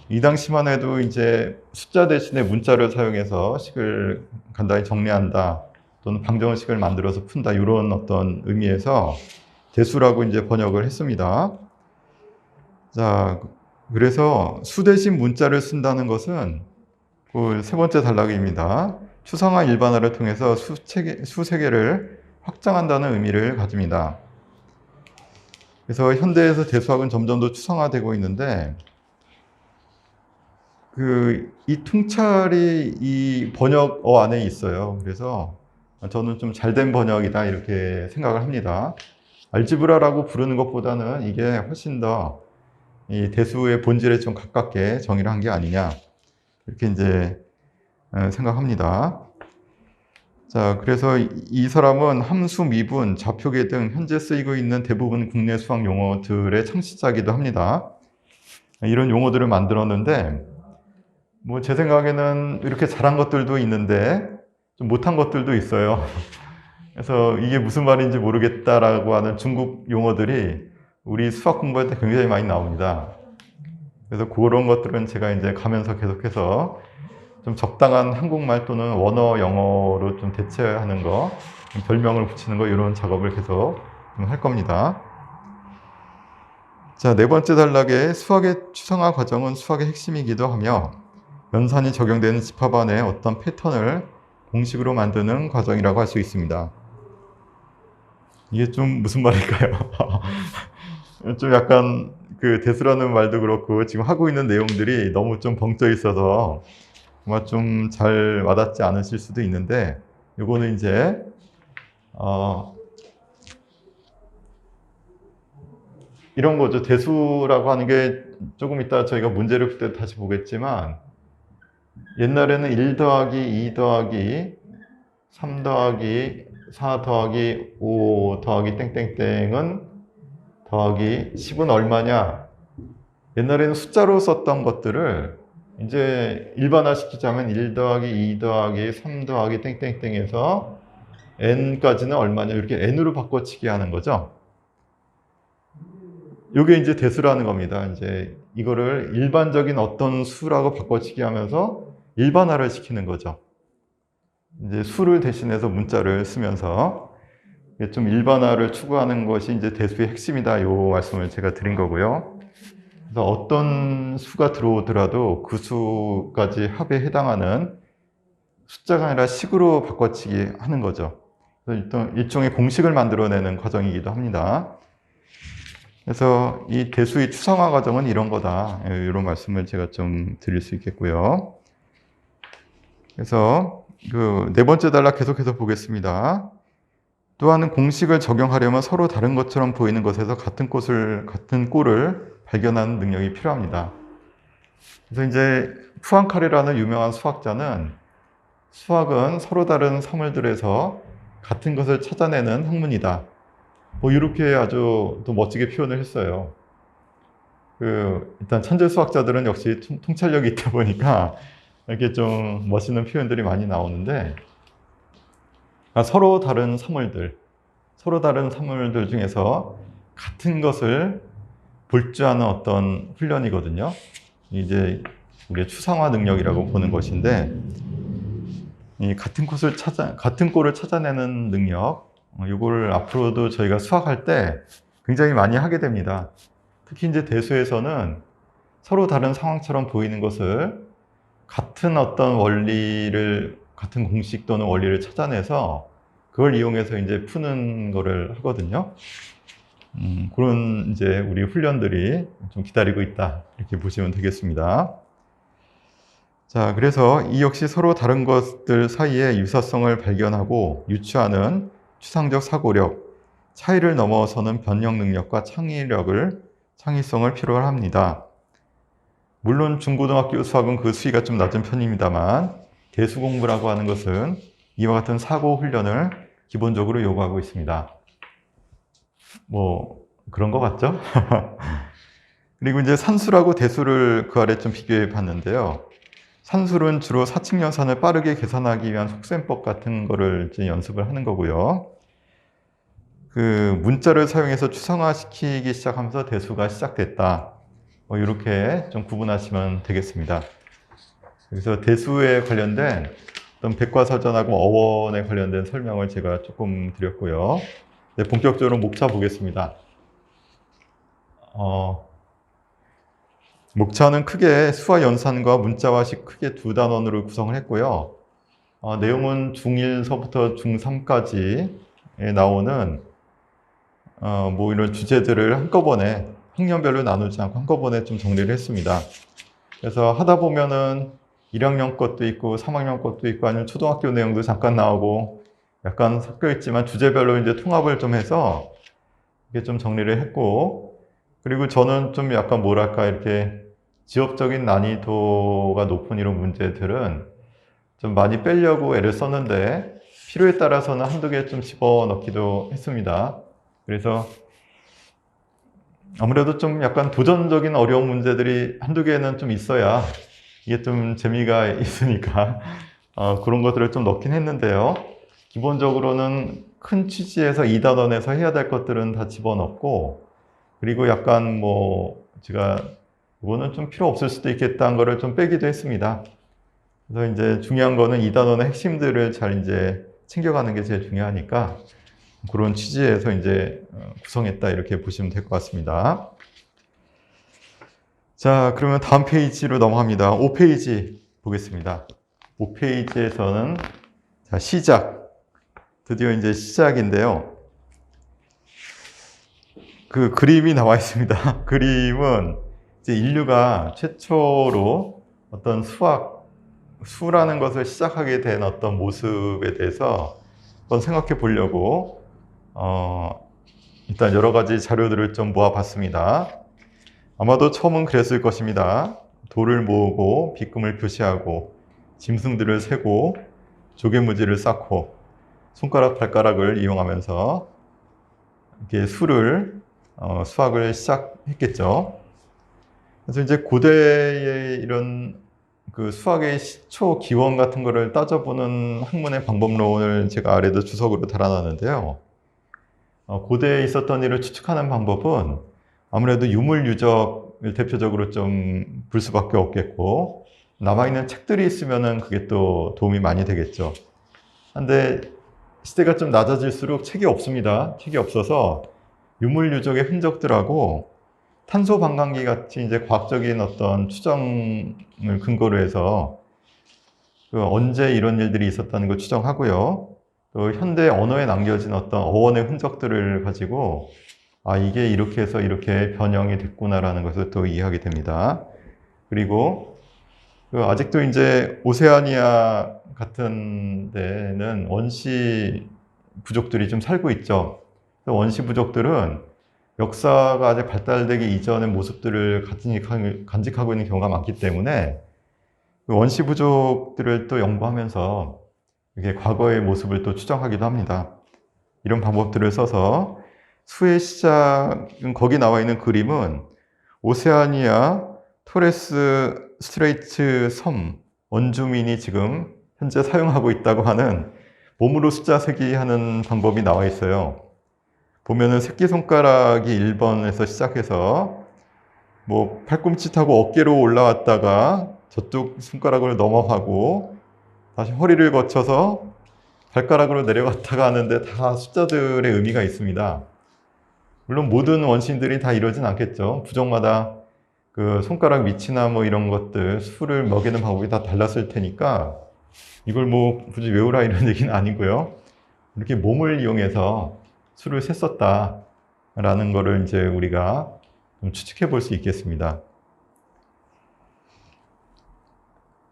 이 당시만 해도 이제 숫자 대신에 문자를 사용해서 식을 간단히 정리한다 또는 방정식을 만들어서 푼다 이런 어떤 의미에서 대수라고 이제 번역을 했습니다. 자, 그래서 수 대신 문자를 쓴다는 것은 그 세 번째 단락입니다. 추상화 일반화를 통해서 수 세계를 확장한다는 의미를 가집니다. 그래서 현대에서 대수학은 점점 더 추상화되고 있는데, 이 통찰이 이 번역어 안에 있어요. 그래서 저는 좀 잘된 번역이다 이렇게 생각을 합니다. 알지브라라고 부르는 것보다는 이게 훨씬 더 이 대수의 본질에 좀 가깝게 정의를 한 게 아니냐 이렇게 이제 생각합니다. 자, 그래서 이 사람은 함수, 미분, 좌표계 등 현재 쓰이고 있는 대부분 국내 수학 용어들의 창시자이기도 합니다. 이런 용어들을 만들었는데, 뭐 제 생각에는 이렇게 잘한 것들도 있는데 좀 못한 것들도 있어요. 그래서 이게 무슨 말인지 모르겠다라고 하는 중국 용어들이 우리 수학 공부할 때 굉장히 많이 나옵니다. 그래서 그런 것들은 제가 이제 가면서 계속해서 좀 적당한 한국말 또는 원어 영어로 좀 대체하는 거, 별명을 붙이는 거 이런 작업을 계속 좀 할 겁니다. 자, 네 번째 단락에 수학의 추상화 과정은 수학의 핵심이기도 하며 연산이 적용되는 집합 안에 어떤 패턴을 공식으로 만드는 과정이라고 할 수 있습니다. 이게 좀 무슨 말일까요? 좀 약간 그 대수라는 말도 그렇고 지금 하고 있는 내용들이 너무 좀 벙쪄 있어서 아마 좀 잘 와닿지 않으실 수도 있는데, 요거는 이제 이런 거죠. 대수라고 하는 게 조금 이따 저희가 문제를 풀 때 다시 보겠지만 옛날에는 1 더하기 2 더하기 3 더하기 4 더하기 5 더하기 땡땡땡은 더하기 10은 얼마냐? 옛날에는 숫자로 썼던 것들을 이제 일반화시키자면 1 더하기 2 더하기 3 더하기 땡땡땡에서 n까지는 얼마냐? 이렇게 n으로 바꿔치기 하는 거죠. 이게 이제 대수라는 겁니다. 이제 이거를 일반적인 어떤 수라고 바꿔치기 하면서 일반화를 시키는 거죠. 이제 수를 대신해서 문자를 쓰면서 좀 일반화를 추구하는 것이 이제 대수의 핵심이다. 요 말씀을 제가 드린 거고요. 그래서 어떤 수가 들어오더라도 그 수까지 합에 해당하는 숫자가 아니라 식으로 바꿔치기 하는 거죠. 그래서 일단 일종의 공식을 만들어내는 과정이기도 합니다. 그래서 이 대수의 추상화 과정은 이런 거다. 이런 말씀을 제가 좀 드릴 수 있겠고요. 그래서 그 네 번째 단락 계속해서 보겠습니다. 또한 공식을 적용하려면 서로 다른 것처럼 보이는 것에서 같은 꼴을 발견하는 능력이 필요합니다. 그래서 이제 푸앙카레라는 유명한 수학자는 수학은 서로 다른 사물들에서 같은 것을 찾아내는 학문이다. 뭐 이렇게 아주 또 멋지게 표현을 했어요. 일단 천재 수학자들은 역시 통찰력이 있다 보니까 이렇게 좀 멋있는 표현들이 많이 나오는데, 서로 다른 사물들 중에서 같은 것을 볼 줄 아는 어떤 훈련이거든요. 이제 우리의 추상화 능력이라고 보는 것인데, 이 같은 꼴을 찾아내는 능력, 이걸 앞으로도 저희가 수학할 때 굉장히 많이 하게 됩니다. 특히 이제 대수에서는 서로 다른 상황처럼 보이는 것을 같은 어떤 같은 공식 또는 원리를 찾아내서 그걸 이용해서 이제 푸는 거를 하거든요. 그런 이제 우리 훈련들이 좀 기다리고 있다. 이렇게 보시면 되겠습니다. 자, 그래서 이 역시 서로 다른 것들 사이에 유사성을 발견하고 유추하는 추상적 사고력, 차이를 넘어서는 변형 능력과 창의성을 필요로 합니다. 물론 중고등학교 수학은 그 수위가 좀 낮은 편입니다만 대수 공부라고 하는 것은 이와 같은 사고 훈련을 기본적으로 요구하고 있습니다. 뭐 그런 것 같죠? 그리고 이제 산수라고 대수를 그 아래 좀 비교해 봤는데요. 산술은 주로 사칙 연산을 빠르게 계산하기 위한 속셈법 같은 거를 이제 연습을 하는 거고요. 그 문자를 사용해서 추상화시키기 시작하면서 대수가 시작됐다. 뭐 이렇게 좀 구분하시면 되겠습니다. 그래서 대수에 관련된 어떤 백과사전하고 어원에 관련된 설명을 제가 조금 드렸고요. 네, 본격적으로 목차 보겠습니다. 목차는 크게 수와 연산과 문자와식 크게 두 단원으로 구성을 했고요. 내용은 중1서부터 중3까지에 나오는 뭐 이런 주제들을 한꺼번에 학년별로 나누지 않고 한꺼번에 좀 정리를 했습니다. 그래서 하다 보면은 1학년 것도 있고 3학년 것도 있고 아니면 초등학교 내용도 잠깐 나오고 약간 섞여 있지만 주제별로 이제 통합을 좀 해서 이렇게 좀 정리를 했고, 그리고 저는 좀 약간 뭐랄까 이렇게 지역적인 난이도가 높은 이런 문제들은 좀 많이 빼려고 애를 썼는데 필요에 따라서는 한두 개 좀 집어넣기도 했습니다. 그래서 아무래도 좀 약간 도전적인 어려운 문제들이 한두 개는 좀 있어야 이게 좀 재미가 있으니까 그런 것들을 좀 넣긴 했는데요. 기본적으로는 큰 취지에서 2단원에서 해야 될 것들은 다 집어넣고, 그리고 약간 뭐 제가 이거는 좀 필요 없을 수도 있겠다는 거를 좀 빼기도 했습니다. 그래서 이제 중요한 거는 2단원의 핵심들을 잘 이제 챙겨가는 게 제일 중요하니까 그런 취지에서 이제 구성했다 이렇게 보시면 될 것 같습니다. 자, 그러면 다음 페이지로 넘어갑니다. 5페이지 보겠습니다. 5페이지에서는 자, 시작. 드디어 이제 시작인데요. 그 그림이 나와 있습니다. 그림은 이제 인류가 최초로 어떤 수라는 것을 시작하게 된 어떤 모습에 대해서 한번 생각해 보려고 일단 여러 가지 자료들을 좀 모아봤습니다. 아마도 처음은 그랬을 것입니다. 돌을 모으고 빗금을 표시하고 짐승들을 세고 조개무지를 쌓고 손가락 발가락을 이용하면서 이렇게 수학을 시작했겠죠. 그래서 이제 고대의 이런 그 수학의 시초 기원 같은 거를 따져보는 학문의 방법론을 제가 아래도 주석으로 달아놨는데요. 고대에 있었던 일을 추측하는 방법은 아무래도 유물유적을 대표적으로 좀 볼 수밖에 없겠고, 남아있는 책들이 있으면은 그게 또 도움이 많이 되겠죠. 근데 시대가 좀 낮아질수록 책이 없습니다. 책이 없어서 유물유적의 흔적들하고 탄소 반감기 같이 이제 과학적인 어떤 추정을 근거로 해서 그 언제 이런 일들이 있었다는 걸 추정하고요. 또 현대 언어에 남겨진 어떤 어원의 흔적들을 가지고 이게 이렇게 해서 이렇게 변형이 됐구나라는 것을 또 이해하게 됩니다. 그리고 아직도 이제 오세아니아 같은 데는 원시 부족들이 좀 살고 있죠. 원시 부족들은 역사가 아직 발달되기 이전의 모습들을 간직하고 있는 경우가 많기 때문에 원시 부족들을 또 연구하면서 이게 과거의 모습을 또 추정하기도 합니다. 이런 방법들을 써서 수의 시작은 거기 나와 있는 그림은 오세아니아 토레스 스트레이트 섬 원주민이 지금 현재 사용하고 있다고 하는 몸으로 숫자 세기 하는 방법이 나와 있어요. 보면은 새끼손가락이 1번에서 시작해서 뭐 팔꿈치 타고 어깨로 올라왔다가 저쪽 손가락을 넘어가고 다시 허리를 거쳐서 발가락으로 내려갔다가 하는데 다 숫자들의 의미가 있습니다. 물론 모든 원시인들이 다 이러진 않겠죠. 부족마다 그 손가락 위치나 뭐 이런 것들, 수를 먹이는 방법이 다 달랐을 테니까 이걸 뭐 굳이 외우라 이런 얘기는 아니고요. 이렇게 몸을 이용해서 수를 셌었다라는 거를 이제 우리가 좀 추측해 볼 수 있겠습니다.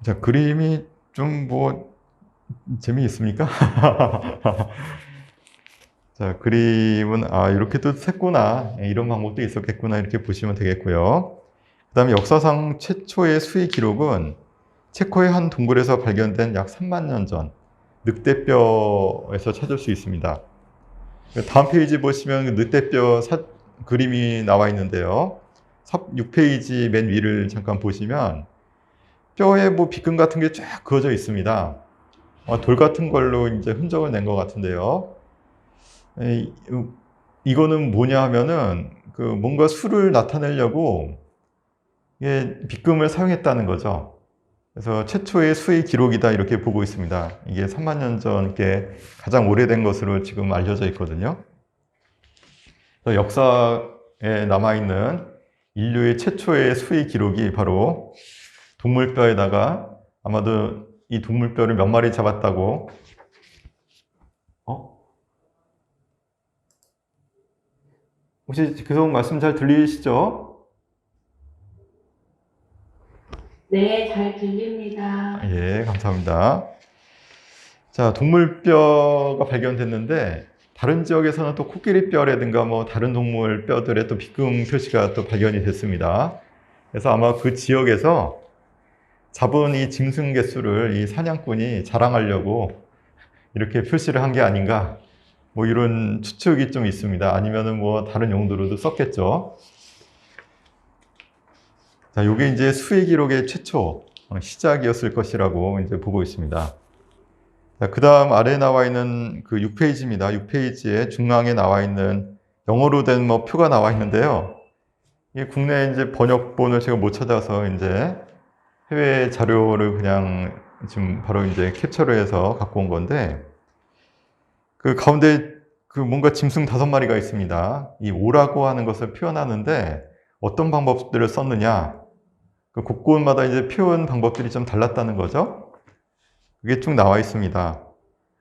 자, 그림이 좀 뭐 재미있습니까? 자, 그림은 이렇게 또 셌구나, 이런 방법도 있었겠구나 이렇게 보시면 되겠고요. 그 다음에 역사상 최초의 수의 기록은 체코의 한 동굴에서 발견된 약 3만 년 전 늑대뼈에서 찾을 수 있습니다. 다음 페이지 보시면 늑대뼈 그림이 나와 있는데요. 6페이지 맨 위를 잠깐 보시면 뼈에 뭐 빗금 같은 게 쫙 그어져 있습니다. 돌 같은 걸로 이제 흔적을 낸 것 같은데요. 이거는 뭐냐 하면은 그 뭔가 수를 나타내려고 이게 빗금을 사용했다는 거죠. 그래서 최초의 수의 기록이다 이렇게 보고 있습니다. 이게 3만 년 전께 가장 오래된 것으로 지금 알려져 있거든요. 역사에 남아있는 인류의 최초의 수의 기록이 바로 동물뼈에다가 아마도 이 동물뼈를 몇 마리 잡았다고 혹시 계속 말씀 잘 들리시죠? 네, 잘 들립니다. 예, 감사합니다. 자, 동물뼈가 발견됐는데 다른 지역에서는 또 코끼리 뼈라든가 뭐 다른 동물 뼈들의 또 빗금 표시가 또 발견이 됐습니다. 그래서 아마 그 지역에서 잡은 이 짐승 개수를 이 사냥꾼이 자랑하려고 이렇게 표시를 한 게 아닌가, 뭐 이런 추측이 좀 있습니다. 아니면은 뭐 다른 용도로도 썼겠죠. 자, 요게 이제 수의 기록의 최초 시작이었을 것이라고 이제 보고 있습니다. 자, 그 다음 아래에 나와 있는 그 6페이지입니다. 6페이지에 중앙에 나와 있는 영어로 된 뭐 표가 나와 있는데요. 이 국내 이제 번역본을 제가 못 찾아서 이제 해외 자료를 그냥 지금 바로 이제 캡처를 해서 갖고 온 건데, 그 가운데 그 뭔가 짐승 5마리가 있습니다. 이 오라고 하는 것을 표현하는데 어떤 방법들을 썼느냐, 그 곳곳마다 이제 표현 방법들이 좀 달랐다는 거죠. 그게 쭉 나와 있습니다.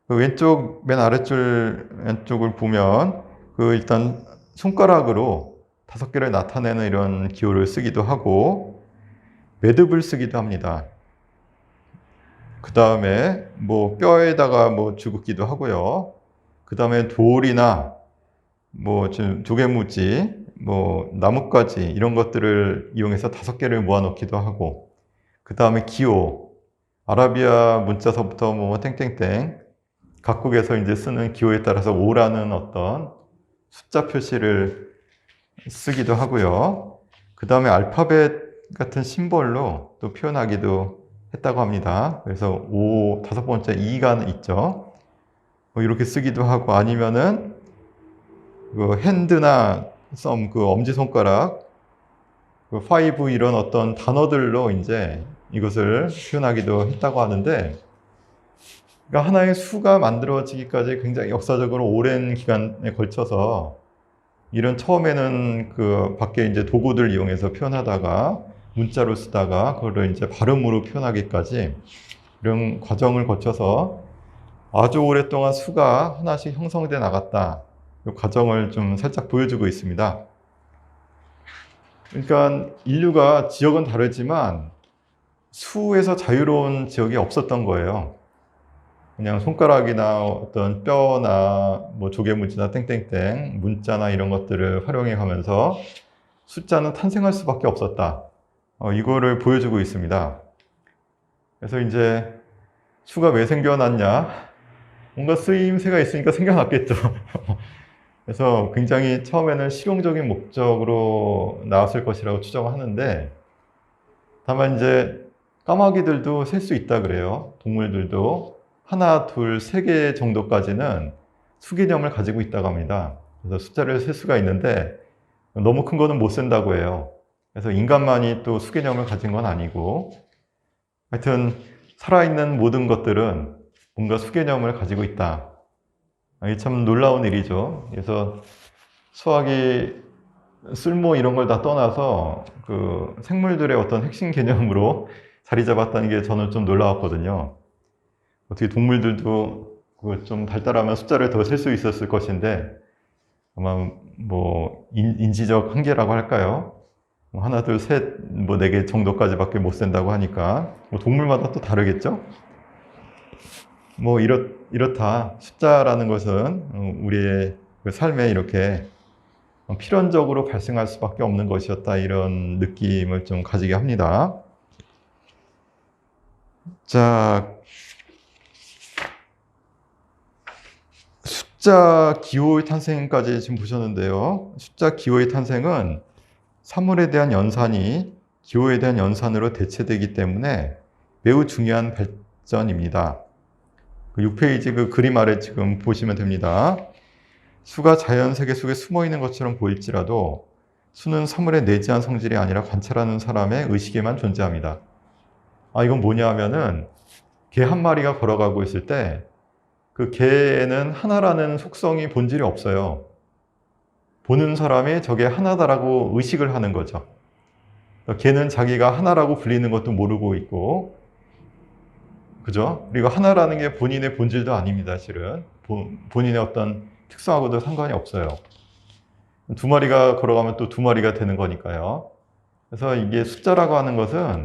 그 왼쪽 맨 아래줄 왼쪽을 보면 그 일단 손가락으로 5개를 나타내는 이런 기호를 쓰기도 하고 매듭을 쓰기도 합니다. 그 다음에 뭐 뼈에다가 뭐 주긋기도 하고요. 그 다음에 돌이나 뭐 좀 조개무지 뭐 나뭇가지 이런 것들을 이용해서 5개를 모아놓기도 하고, 그 다음에 기호, 아라비아 문자서부터 뭐 땡땡땡, 각국에서 이제 쓰는 기호에 따라서 5라는 어떤 숫자 표시를 쓰기도 하고요. 그 다음에 알파벳 같은 심볼로 또 표현하기도 했다고 합니다. 그래서 5번째 2가 있죠. 뭐 이렇게 쓰기도 하고, 아니면은 그 핸드나 썸, 그 엄지손가락, 그 파이브 이런 어떤 단어들로 이제 이것을 표현하기도 했다고 하는데, 그러니까 하나의 수가 만들어지기까지 굉장히 역사적으로 오랜 기간에 걸쳐서 이런 처음에는 그 밖에 이제 도구들 이용해서 표현하다가 문자로 쓰다가 그걸 이제 발음으로 표현하기까지 이런 과정을 거쳐서 아주 오랫동안 수가 하나씩 형성돼 나갔다. 이 과정을 좀 살짝 보여주고 있습니다. 그러니까 인류가 지역은 다르지만 수에서 자유로운 지역이 없었던 거예요. 그냥 손가락이나 어떤 뼈나 뭐 조개문자나 땡땡땡, 문자나 이런 것들을 활용해 가면서 숫자는 탄생할 수밖에 없었다. 이거를 보여주고 있습니다. 그래서 이제 수가 왜 생겨났냐? 뭔가 쓰임새가 있으니까 생겨났겠죠. 그래서 굉장히 처음에는 실용적인 목적으로 나왔을 것이라고 추정하는데, 다만 이제 까마귀들도 셀 수 있다 그래요. 동물들도 하나, 둘, 3개 정도까지는 수 개념을 가지고 있다고 합니다. 그래서 숫자를 셀 수가 있는데 너무 큰 거는 못 센다고 해요. 그래서 인간만이 또 수 개념을 가진 건 아니고, 하여튼 살아있는 모든 것들은 뭔가 수 개념을 가지고 있다. 이게 참 놀라운 일이죠. 그래서 수학이 쓸모 이런 걸 다 떠나서 그 생물들의 어떤 핵심 개념으로 자리 잡았다는 게 저는 좀 놀라웠거든요. 어떻게 동물들도 좀 발달하면 숫자를 더 셀 수 있었을 것인데, 아마 뭐 인지적 한계라고 할까요? 뭐 하나, 둘, 셋, 뭐 4개 정도까지밖에 못 센다고 하니까 뭐 동물마다 또 다르겠죠? 뭐 이렇다. 숫자라는 것은 우리의 그 삶에 이렇게 필연적으로 발생할 수밖에 없는 것이었다. 이런 느낌을 좀 가지게 합니다. 자, 숫자 기호의 탄생까지 지금 보셨는데요. 숫자 기호의 탄생은 사물에 대한 연산이 기호에 대한 연산으로 대체되기 때문에 매우 중요한 발전입니다. 6페이지 그 그림 아래 지금 보시면 됩니다. 수가 자연 세계 속에 숨어 있는 것처럼 보일지라도 수는 사물의 내재한 성질이 아니라 관찰하는 사람의 의식에만 존재합니다. 이건 뭐냐 하면은 개 한 마리가 걸어가고 있을 때 그 개에는 하나라는 속성이 본질이 없어요. 보는 사람이 저게 하나다라고 의식을 하는 거죠. 개는 자기가 하나라고 불리는 것도 모르고 있고, 그죠? 그리고 하나라는 게 본인의 본질도 아닙니다, 실은. 본인의 어떤 특성하고도 상관이 없어요. 2마리가 걸어가면 또 2마리가 되는 거니까요. 그래서 이게 숫자라고 하는 것은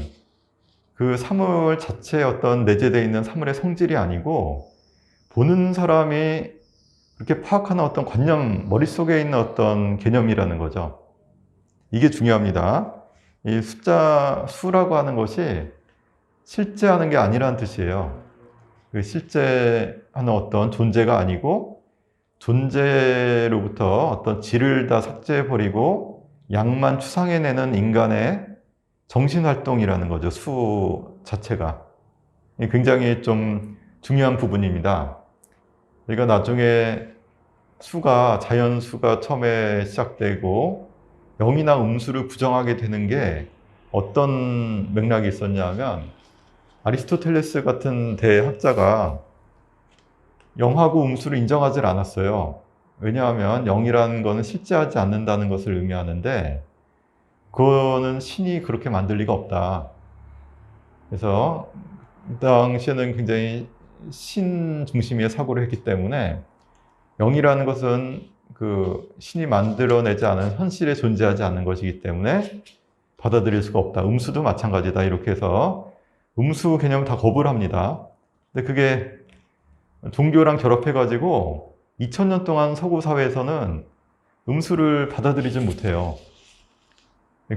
그 사물 자체에 어떤 내재되어 있는 사물의 성질이 아니고, 보는 사람이 그렇게 파악하는 어떤 관념, 머릿속에 있는 어떤 개념이라는 거죠. 이게 중요합니다. 이 숫자, 수라고 하는 것이 실제하는 게 아니라는 뜻이에요. 그 실제하는 어떤 존재가 아니고, 존재로부터 어떤 질을 다 삭제해버리고 양만 추상해내는 인간의 정신활동이라는 거죠. 수 자체가. 굉장히 좀 중요한 부분입니다. 그러니까 나중에 수가, 자연수가 처음에 시작되고 0이나 음수를 부정하게 되는 게 어떤 맥락이 있었냐면, 아리스토텔레스 같은 대학자가 0하고 음수를 인정하지 않았어요. 왜냐하면 0이라는 것은 실제하지 않는다는 것을 의미하는데, 그거는 신이 그렇게 만들 리가 없다. 그래서 그 당시에는 굉장히 신 중심의 사고를 했기 때문에 0이라는 것은 그 신이 만들어내지 않은 현실에 존재하지 않는 것이기 때문에 받아들일 수가 없다. 음수도 마찬가지다. 이렇게 해서 음수 개념을 다 거부를 합니다. 근데 그게 종교랑 결합해가지고 2000년 동안 서구 사회에서는 음수를 받아들이지 못해요.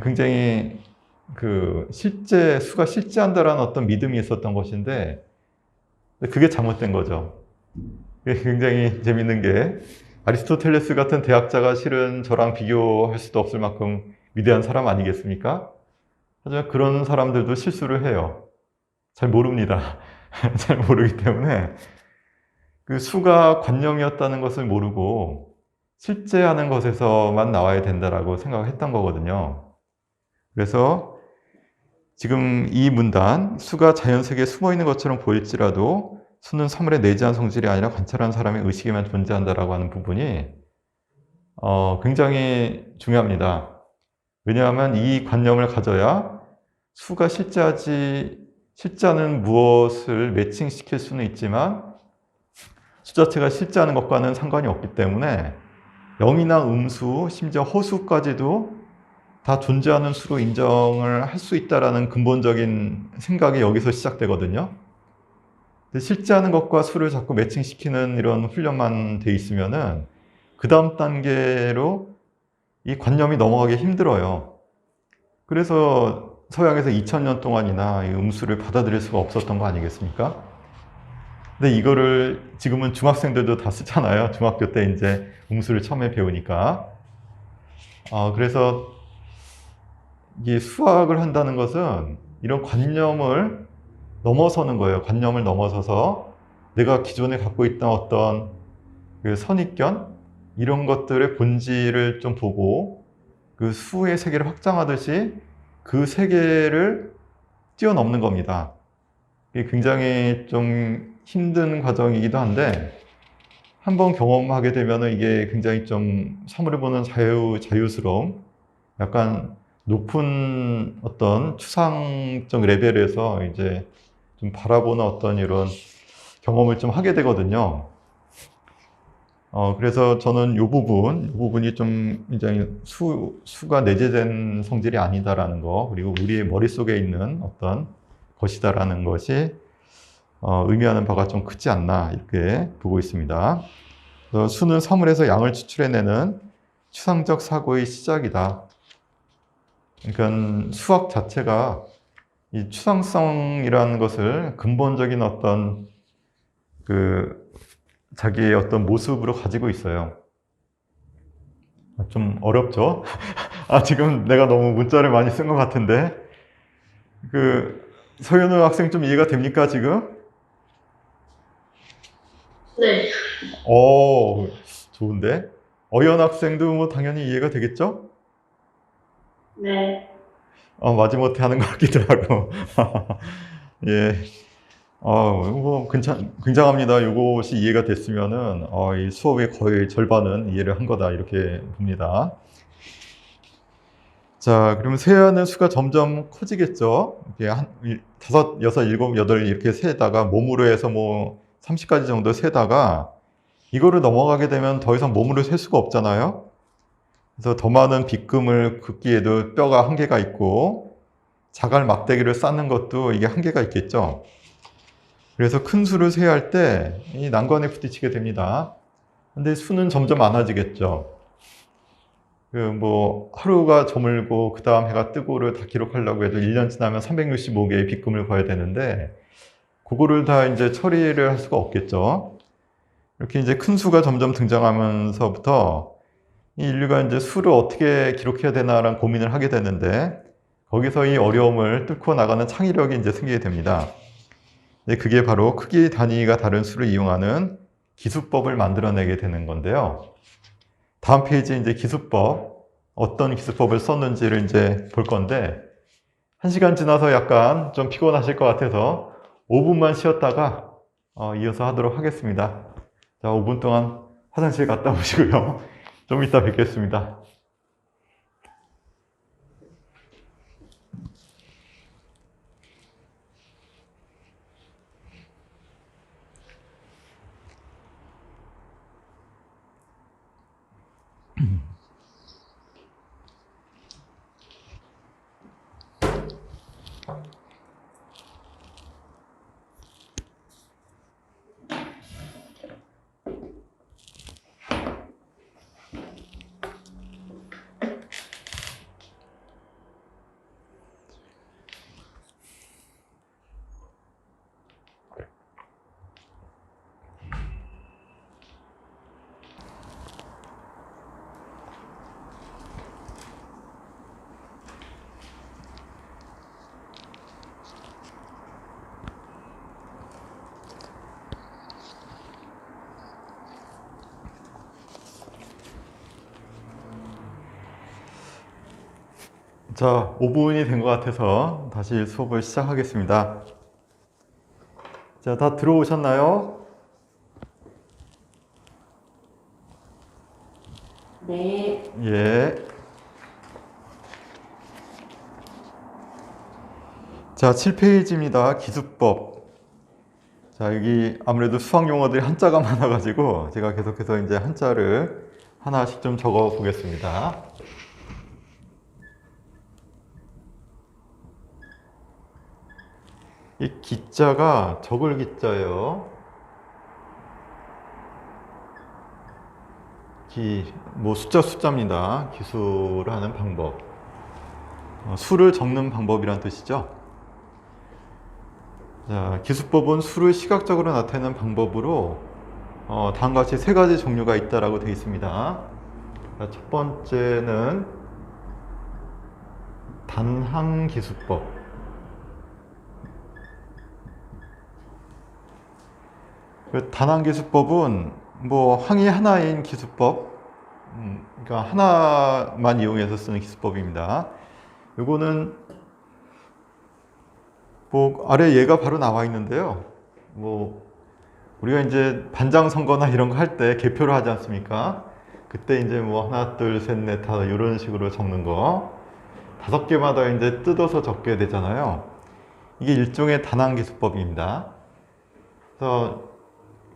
굉장히 수가 실제한다라는 어떤 믿음이 있었던 것인데, 그게 잘못된 거죠. 그게 굉장히 재밌는 게, 아리스토텔레스 같은 대학자가 실은 저랑 비교할 수도 없을 만큼 위대한 사람 아니겠습니까? 하지만 그런 사람들도 실수를 해요. 잘 모릅니다. 잘 모르기 때문에 그 수가 관념이었다는 것을 모르고 실제하는 것에서만 나와야 된다라고 생각했던 거거든요. 그래서 지금 이 문단, 수가 자연 세계에 숨어 있는 것처럼 보일지라도 수는 사물의 내재한 성질이 아니라 관찰하는 사람의 의식에만 존재한다라고 하는 부분이 굉장히 중요합니다. 왜냐하면 이 관념을 가져야 수가 실제하는 무엇을 매칭시킬 수는 있지만 수 자체가 실제하는 것과는 상관이 없기 때문에 영이나 음수, 심지어 허수까지도 다 존재하는 수로 인정을 할 수 있다는 근본적인 생각이 여기서 시작되거든요. 근데 실제하는 것과 수를 자꾸 매칭시키는 이런 훈련만 돼 있으면은 그 다음 단계로 이 관념이 넘어가기 힘들어요. 그래서 서양에서 2000년 동안이나 이 음수를 받아들일 수가 없었던 거 아니겠습니까? 근데 이거를 지금은 중학생들도 다 쓰잖아요. 중학교 때 이제 음수를 처음에 배우니까. 그래서 이 수학을 한다는 것은 이런 관념을 넘어서는 거예요. 관념을 넘어서서 내가 기존에 갖고 있던 어떤 그 선입견 이런 것들의 본질을 좀 보고 그 수의 세계를 확장하듯이 그 세계를 뛰어넘는 겁니다. 이게 굉장히 좀 힘든 과정이기도 한데 한번 경험하게 되면 이게 굉장히 좀 사물을 보는 자유스러움, 약간 높은 어떤 추상적 레벨에서 이제 좀 바라보는 어떤 이런 경험을 좀 하게 되거든요. 그래서 저는 이 부분이 좀 굉장히 수가 내재된 성질이 아니다라는 거, 그리고 우리의 머릿속에 있는 어떤 것이다라는 것이 의미하는 바가 좀 크지 않나 이렇게 보고 있습니다. 그래서 수는 사물에서 양을 추출해내는 추상적 사고의 시작이다. 그러니까 수학 자체가 이 추상성이라는 것을 근본적인 어떤 자기의 어떤 모습으로 가지고 있어요. 좀 어렵죠? 지금 내가 너무 문자를 많이 쓴 것 같은데. 서현우 학생 좀 이해가 됩니까, 지금? 네. 좋은데? 어연 학생도 뭐 당연히 이해가 되겠죠? 네. 마지못해 하는 것 같기도 하고. 예. 굉장합니다. 이것이 이해가 됐으면은, 이 수업의 거의 절반은 이해를 한 거다, 이렇게 봅니다. 자, 그러면 세하는 수가 점점 커지겠죠? 이게 한, 5, 6, 7, 8 이렇게 세다가 몸으로 해서 뭐 30가지 정도 세다가 이거를 넘어가게 되면 더 이상 몸으로 셀 수가 없잖아요? 그래서 더 많은 빗금을 긋기에도 뼈가 한계가 있고 자갈 막대기를 쌓는 것도 이게 한계가 있겠죠? 그래서 큰 수를 세할 때 이 난관에 부딪히게 됩니다. 근데 수는 점점 많아지겠죠. 하루가 저물고 그 다음 해가 뜨고를 다 기록하려고 해도 1년 지나면 365개의 빗금을 거야 되는데 그거를 다 이제 처리를 할 수가 없겠죠. 이렇게 이제 큰 수가 점점 등장하면서부터 이 인류가 이제 수를 어떻게 기록해야 되나라는 고민을 하게 되는데 거기서 이 어려움을 뚫고 나가는 창의력이 이제 생기게 됩니다. 그게 바로 크기 단위가 다른 수를 이용하는 기수법을 만들어내게 되는 건데요. 다음 페이지에 이제 기수법, 어떤 기수법을 썼는지를 이제 볼 건데, 1시간 지나서 약간 좀 피곤하실 것 같아서 5분만 쉬었다가 이어서 하도록 하겠습니다. 자, 5분 동안 화장실 갔다 오시고요. 좀 이따 뵙겠습니다. 자, 5분이 된 것 같아서 다시 수업을 시작하겠습니다. 자, 다 들어오셨나요? 네. 예. 자, 7페이지입니다. 기수법. 자, 여기 아무래도 수학 용어들이 한자가 많아가지고 제가 계속해서 이제 한자를 하나씩 좀 적어 보겠습니다. 이 기자가 적을 기자예요. 뭐 숫자입니다. 기수를 하는 방법. 수를 적는 방법이란 뜻이죠. 자, 기수법은 수를 시각적으로 나타내는 방법으로 다음과 같이 세 가지 종류가 있다라고 되어 있습니다. 자, 첫 번째는 단항기수법. 그 단항기수법은 뭐 항이 하나인 기수법, 그러니까 하나만 이용해서 쓰는 기수법입니다. 요거는 뭐 아래 얘가 바로 나와 있는데요. 뭐 우리가 이제 반장 선거나 이런 거 할 때 개표를 하지 않습니까? 그때 이제 뭐 하나, 둘, 셋, 넷, 다섯 이런 식으로 적는 거 5개마다 이제 뜯어서 적게 되잖아요. 이게 일종의 단항기수법입니다. 그래서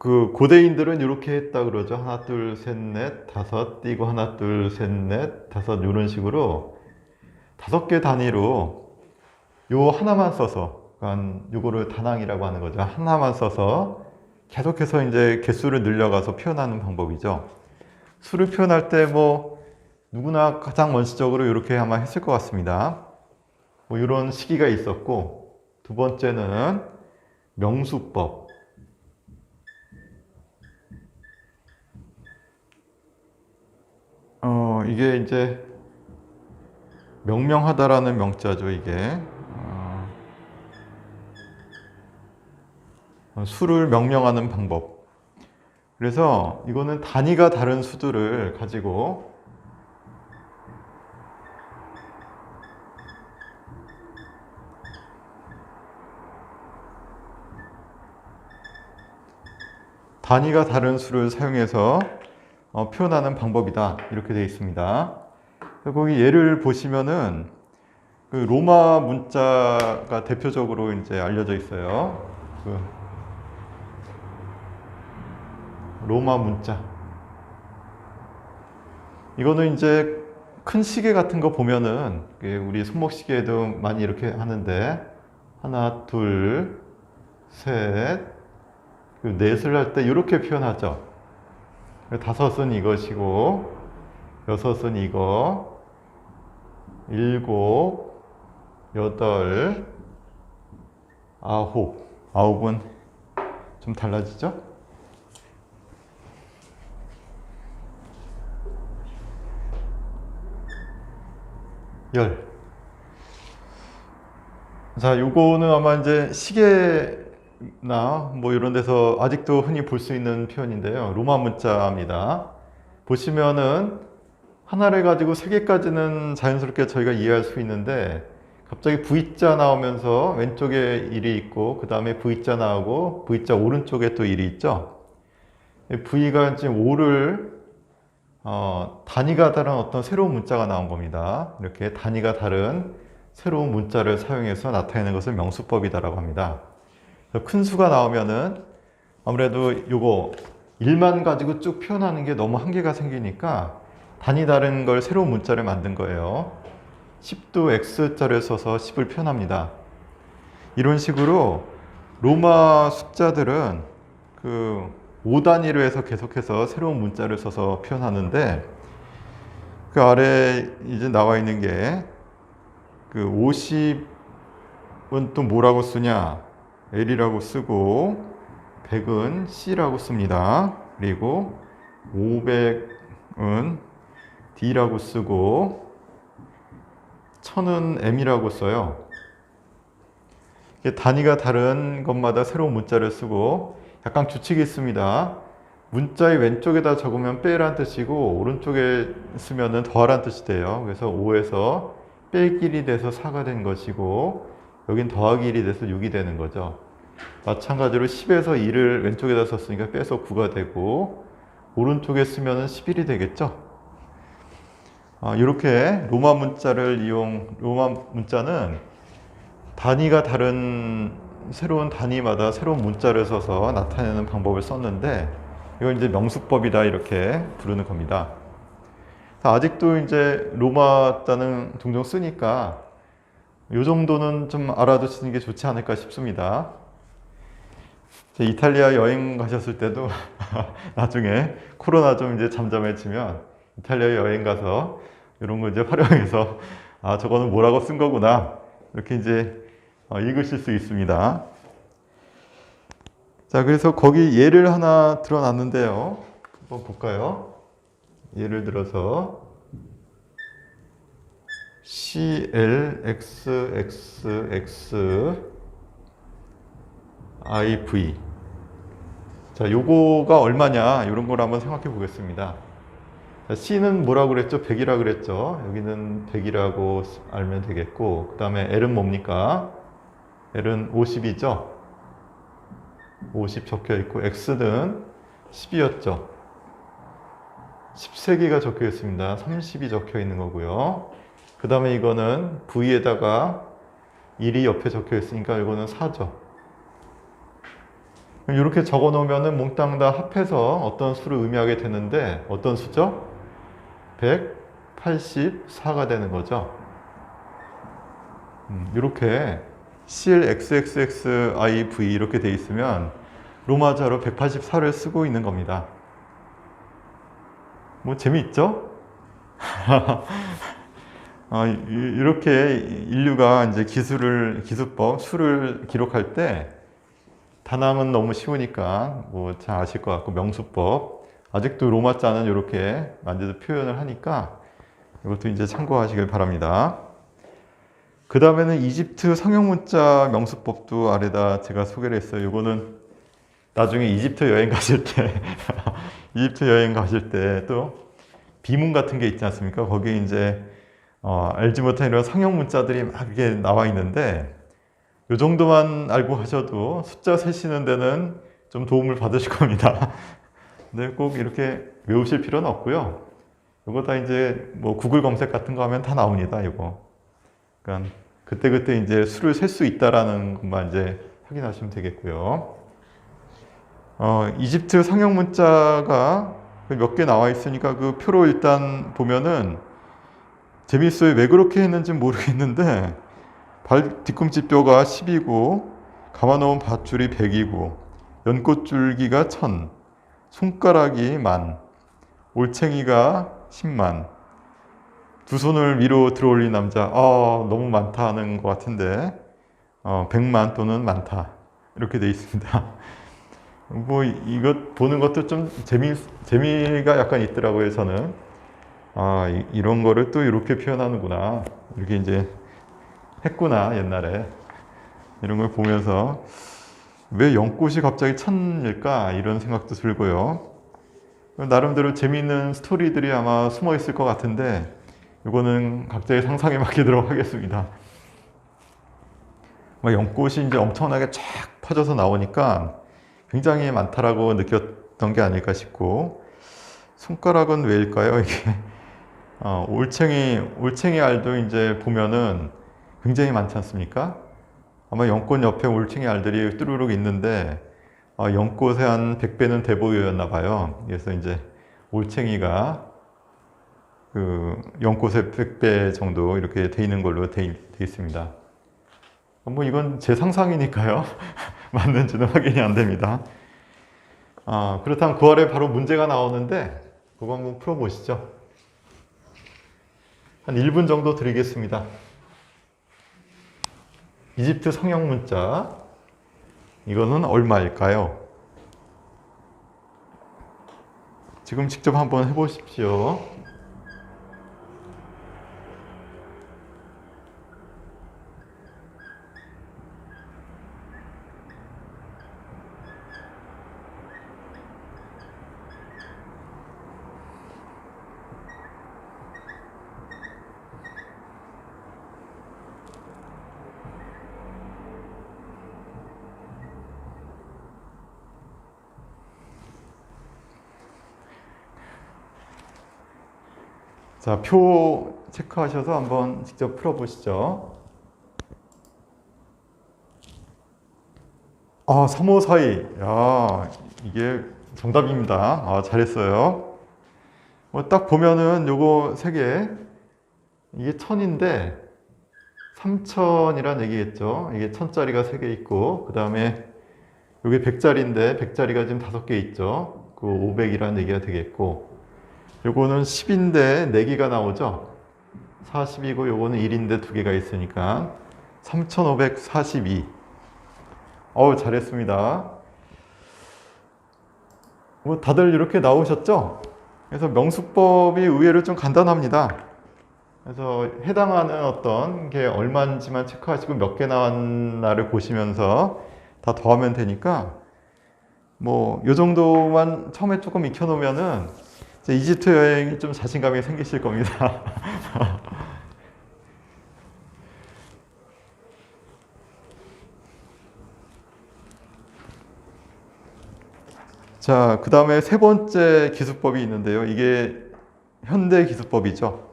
그 고대인들은 이렇게 했다 그러죠. 하나, 둘, 셋, 넷, 다섯 띄고 하나, 둘, 셋, 넷, 다섯 이런 식으로 5개 단위로 요 하나만 써서, 그러니까 요거를 단항이라고 하는 거죠. 하나만 써서 계속해서 이제 개수를 늘려가서 표현하는 방법이죠. 수를 표현할 때 뭐 누구나 가장 원시적으로 이렇게 아마 했을 것 같습니다. 뭐 이런 시기가 있었고, 두 번째는 명수법. 이게 이제 명명하다라는 명자죠, 이게. 수를 명명하는 방법. 그래서 이거는 단위가 다른 수들을 가지고 단위가 다른 수를 사용해서 표현하는 방법이다. 이렇게 되어 있습니다. 거기 예를 보시면은 그 로마 문자가 대표적으로 이제 알려져 있어요. 그 로마 문자. 이거는 이제 큰 시계 같은 거 보면은 우리 손목 시계에도 많이 이렇게 하는데 하나, 둘, 셋, 넷을 할 때 이렇게 표현하죠. 5은 이것이고 6은 이거, 7, 8, 9. 9은 좀 달라지죠? 열. 자, 요거는 아마 이제 시계나 뭐 이런 데서 아직도 흔히 볼 수 있는 표현인데요. 로마 문자입니다. 보시면은 하나를 가지고 3개까지는 자연스럽게 저희가 이해할 수 있는데 갑자기 V자 나오면서 왼쪽에 1이 있고 그 다음에 V자 나오고 V자 오른쪽에 또 1이 있죠. V가 지금 5를 단위가 다른 어떤 새로운 문자가 나온 겁니다. 이렇게 단위가 다른 새로운 문자를 사용해서 나타내는 것을 명수법이다라고 합니다. 큰 수가 나오면은 아무래도 요거 1만 가지고 쭉 표현하는 게 너무 한계가 생기니까 단위 다른 걸 새로운 문자를 만든 거예요. 10도 X자를 써서 10을 표현합니다. 이런 식으로 로마 숫자들은 그 5단위로 해서 계속해서 새로운 문자를 써서 표현하는데 그 아래 이제 나와 있는 게 그 50은 또 뭐라고 쓰냐? L이라고 쓰고 100은 C라고 씁니다. 그리고 500은 D라고 쓰고 1000은 M이라고 써요. 단위가 다른 것마다 새로운 문자를 쓰고 약간 규칙이 있습니다. 문자의 왼쪽에다 적으면 빼라는 뜻이고 오른쪽에 쓰면 더하라는 뜻이 돼요. 그래서 5에서 빼기 1이 돼서 4가 된 것이고 여긴 더하기 1이 돼서 6이 되는 거죠. 마찬가지로 10에서 2를 왼쪽에다 썼으니까 빼서 9가 되고 오른쪽에 쓰면 11이 되겠죠. 이렇게 로마 문자는 단위가 다른 새로운 단위마다 새로운 문자를 써서 나타내는 방법을 썼는데 이걸 이제 명수법이다 이렇게 부르는 겁니다. 아직도 이제 로마 자는 종종 쓰니까 이 정도는 좀 알아두시는 게 좋지 않을까 싶습니다. 이탈리아 여행 가셨을 때도 나중에 코로나 좀 이제 잠잠해지면 이탈리아 여행 가서 이런 거 이제 활용해서 저거는 뭐라고 쓴 거구나 이렇게 이제 읽으실 수 있습니다. 자, 그래서 거기 예를 하나 들어놨는데요. 한번 볼까요? 예를 들어서 CLXXXIV. 자, 요거가 얼마냐 이런 걸 한번 생각해 보겠습니다. 자, C는 뭐라고 그랬죠? 100이라고 그랬죠. 여기는 100이라고 알면 되겠고 그 다음에 L은 뭡니까? L은 50이죠. 50 적혀 있고 X는 10이었죠. 13개가 적혀 있습니다. 30이 적혀 있는 거고요. 그 다음에 이거는 V에다가 1이 옆에 적혀 있으니까 이거는 4죠. 이렇게 적어 놓으면 몽땅 다 합해서 어떤 수를 의미하게 되는데 어떤 수죠? 184가 되는 거죠. 이렇게 CLXXXIV 이렇게 돼 있으면 로마자로 184를 쓰고 있는 겁니다. 뭐 재미있죠? 이렇게 인류가 이제 기술법, 수를 기록할 때 단항은 너무 쉬우니까 뭐 잘 아실 것 같고 명수법 아직도 로마자는 이렇게 만져서 표현을 하니까 이것도 이제 참고하시길 바랍니다. 그 다음에는 이집트 성형문자 명수법도 아래다 제가 소개를 했어요. 이거는 나중에 이집트 여행 가실 때 또 비문 같은 게 있지 않습니까? 거기에 이제 알지 못한 이런 성형문자들이 막 이렇게 나와 있는데 이 정도만 알고 하셔도 숫자 세시는 데는 좀 도움을 받으실 겁니다. 근데 꼭 이렇게 외우실 필요는 없고요. 이거 다 이제 뭐 구글 검색 같은 거 하면 다 나옵니다. 이거. 그러니까 그때 이제 수를 셀 수 있다라는 것만 이제 확인하시면 되겠고요. 이집트 상형 문자가 몇 개 나와 있으니까 그 표로 일단 보면은 재밌어요. 왜 그렇게 했는지 모르겠는데 발 뒤꿈치 뼈가 10이고 감아놓은 밧줄이 100이고 연꽃줄기가 1000, 손가락이 10,000, 올챙이가 100,000, 두 손을 위로 들어올린 남자 너무 많다는 것 같은데 100만 또는 많다 이렇게 되어 있습니다. 뭐 이것 보는 것도 좀 재미가 약간 있더라고요. 저는 이런 거를 또 이렇게 표현하는구나 이렇게 이제 했구나 옛날에 이런 걸 보면서 왜 연꽃이 갑자기 1000일까 이런 생각도 들고요. 나름대로 재미있는 스토리들이 아마 숨어 있을 것 같은데 이거는 각자의 상상에 맡기도록 하겠습니다. 연꽃이 이제 엄청나게 쫙 퍼져서 나오니까 굉장히 많다라고 느꼈던 게 아닐까 싶고 손가락은 왜일까요? 이게 올챙이 알도 이제 보면은 굉장히 많지 않습니까? 아마 연꽃 옆에 올챙이 알들이 뚜루룩 있는데 연꽃의 한 100배는 돼 보였나 봐요. 그래서 이제 올챙이가 그 연꽃의 100배 정도 이렇게 돼 있는 걸로 돼 있습니다. 뭐 이건 제 상상이니까요. 맞는지는 확인이 안 됩니다. 그렇다면 그 아래 바로 문제가 나오는데 그거 한번 풀어보시죠. 한 1분 정도 드리겠습니다. 이집트 성형 문자 이거는 얼마일까요? 지금 직접 한번 해보십시오. 자, 표 체크하셔서 한번 직접 풀어보시죠. 3542. 야, 이게 정답입니다. 잘했어요. 딱 보면은 요거 세 개, 이게 1000인데 3000이란 얘기겠죠. 이게 1000짜리가 3개 있고, 그 다음에 요게 100짜리인데 100짜리가 지금 5개 있죠. 그 500이란 얘기가 되겠고, 요거는 10인데 4개가 나오죠. 40이고 요거는 1인데 2개가 있으니까 3542. 잘했습니다. 뭐 다들 이렇게 나오셨죠? 그래서 명수법이 의외로 좀 간단합니다. 그래서 해당하는 어떤 게 얼마인지만 체크하시고 몇 개 나왔나를 보시면서 다 더하면 되니까, 뭐 요 정도만 처음에 조금 익혀놓으면은 이제 이집트 여행이 좀 자신감이 생기실 겁니다. 자, 그 다음에 세 번째 기수법이 있는데요. 이게 현대 기수법이죠.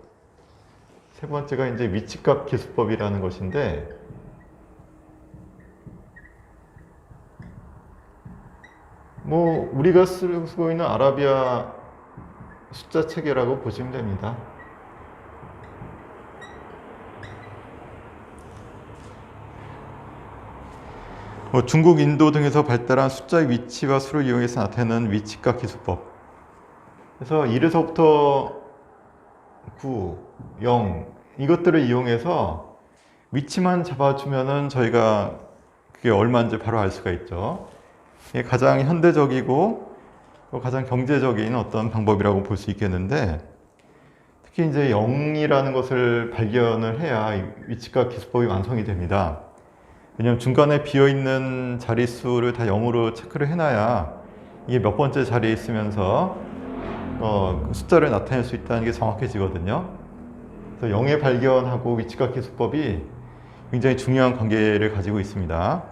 세 번째가 이제 위치값 기수법이라는 것인데, 뭐 우리가 쓰고 있는 아라비아 숫자 체계라고 보시면 됩니다. 중국, 인도 등에서 발달한 숫자의 위치와 수를 이용해서 나타내는 위치값 기수법. 그래서 1에서부터 9, 0 이것들을 이용해서 위치만 잡아주면은 저희가 그게 얼마인지 바로 알 수가 있죠. 이게 가장 현대적이고 가장 경제적인 어떤 방법이라고 볼 수 있겠는데, 특히 이제 0이라는 것을 발견을 해야 위치값 기수법이 완성이 됩니다. 왜냐하면 중간에 비어있는 자릿수를 다 0으로 체크를 해놔야 이게 몇 번째 자리에 있으면서 그 숫자를 나타낼 수 있다는 게 정확해지거든요. 그래서 0의 발견하고 위치값 기수법이 굉장히 중요한 관계를 가지고 있습니다.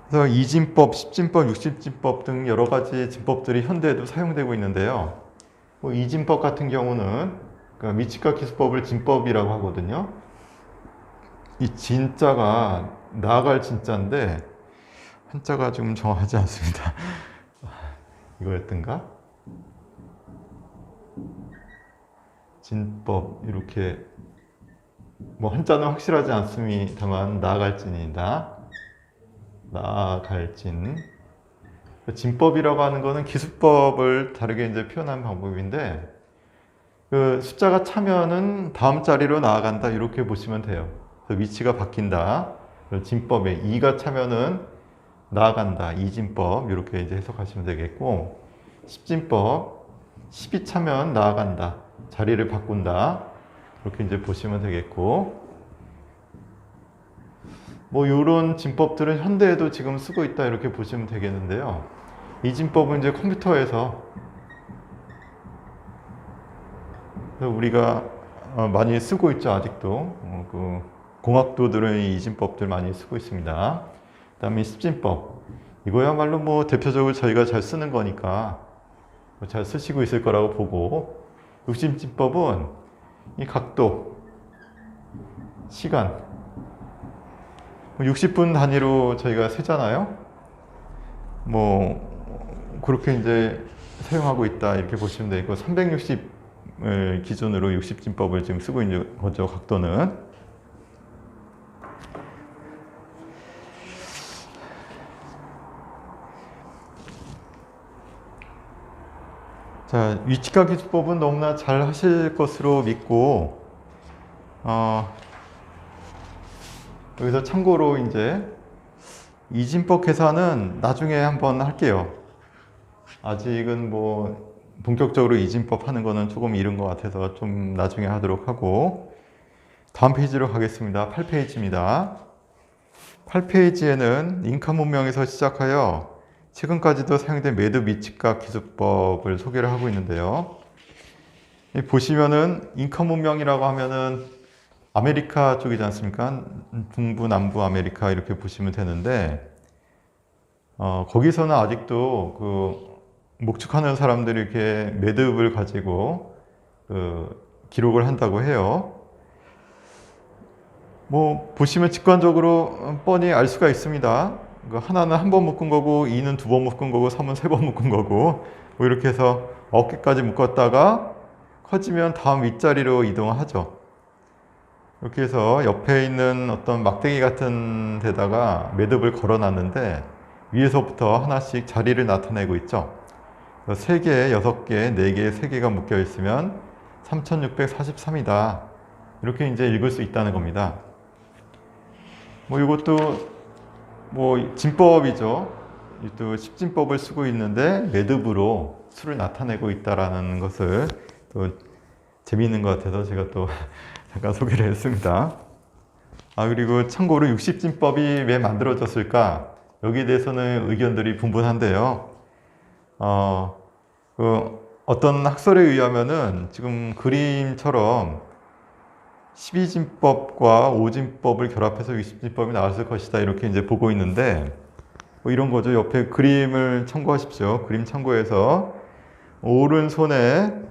그래서 이진법, 십진법, 육십진법 등 여러 가지 진법들이 현대에도 사용되고 있는데요. 이진법 같은 경우는 그러니까 위치값 기수법을 진법이라고 하거든요. 이 진자가 나아갈 진자인데 한자가 좀 정확하지 않습니다. 이거였던가? 진법 이렇게 뭐 한자는 확실하지 않습니다만 나아갈 진이다. 나아갈 진. 진법이라고 하는 거는 기수법을 다르게 이제 표현한 방법인데, 그 숫자가 차면은 다음 자리로 나아간다 이렇게 보시면 돼요. 그래서 위치가 바뀐다. 진법에 2가 차면은 나아간다. 이진법 이렇게 이제 해석하시면 되겠고, 십진법 10이 차면 나아간다. 자리를 바꾼다. 이렇게 이제 보시면 되겠고, 뭐 이런 진법들은 현대에도 지금 쓰고 있다 이렇게 보시면 되겠는데요. 이 진법은 이제 컴퓨터에서 우리가 많이 쓰고 있죠. 아직도 그 공학도들은 이 진법들 많이 쓰고 있습니다. 그다음에 십진법, 이거야말로 뭐 대표적으로 저희가 잘 쓰는 거니까 잘 쓰시고 있을 거라고 보고, 육십진법은 이 각도, 시간 60분 단위로 저희가 세잖아요. 뭐 그렇게 이제 사용하고 있다 이렇게 보시면 되고, 360을 기준으로 60진법을 지금 쓰고 있는 거죠. 각도는. 자, 위치값 기수법은 너무나 잘 하실 것으로 믿고, 여기서 참고로 이제 이진법 계산은 나중에 한번 할게요. 아직은 뭐 본격적으로 이진법 하는 거는 조금 이른 것 같아서 좀 나중에 하도록 하고, 다음 페이지로 가겠습니다. 8페이지입니다. 8페이지에는 인카 문명에서 시작하여 최근까지도 사용된 매듭 위치값 기수법을 소개를 하고 있는데요. 보시면은 인카 문명이라고 하면은 아메리카 쪽이지 않습니까? 중부, 남부 아메리카 이렇게 보시면 되는데, 거기서는 아직도 그 목축하는 사람들이 이렇게 매듭을 가지고 기록을 한다고 해요. 뭐 보시면 직관적으로 뻔히 알 수가 있습니다. 하나는 한 번 묶은 거고, 2는 2번 묶은 거고, 3은 3번 묶은 거고, 뭐 이렇게 해서 어깨까지 묶었다가 커지면 다음 윗자리로 이동하죠. 이렇게 해서 옆에 있는 어떤 막대기 같은 데다가 매듭을 걸어 놨는데 위에서부터 하나씩 자리를 나타내고 있죠. 3개, 6개, 4개, 3개가 묶여 있으면 3643이다. 이렇게 이제 읽을 수 있다는 겁니다. 뭐 이것도 뭐 진법이죠. 또 십진법을 쓰고 있는데 매듭으로 수를 나타내고 있다라는 것을 또 재미있는 것 같아서 제가 또 잠깐 소개를 했습니다. 그리고 참고로 60진법이 왜 만들어졌을까? 여기에 대해서는 의견들이 분분한데요. 어떤 학설에 의하면은 지금 그림처럼 12진법과 5진법을 결합해서 60진법이 나왔을 것이다. 이렇게 이제 보고 있는데, 뭐 이런 거죠. 옆에 그림을 참고하십시오. 그림 참고해서 오른손에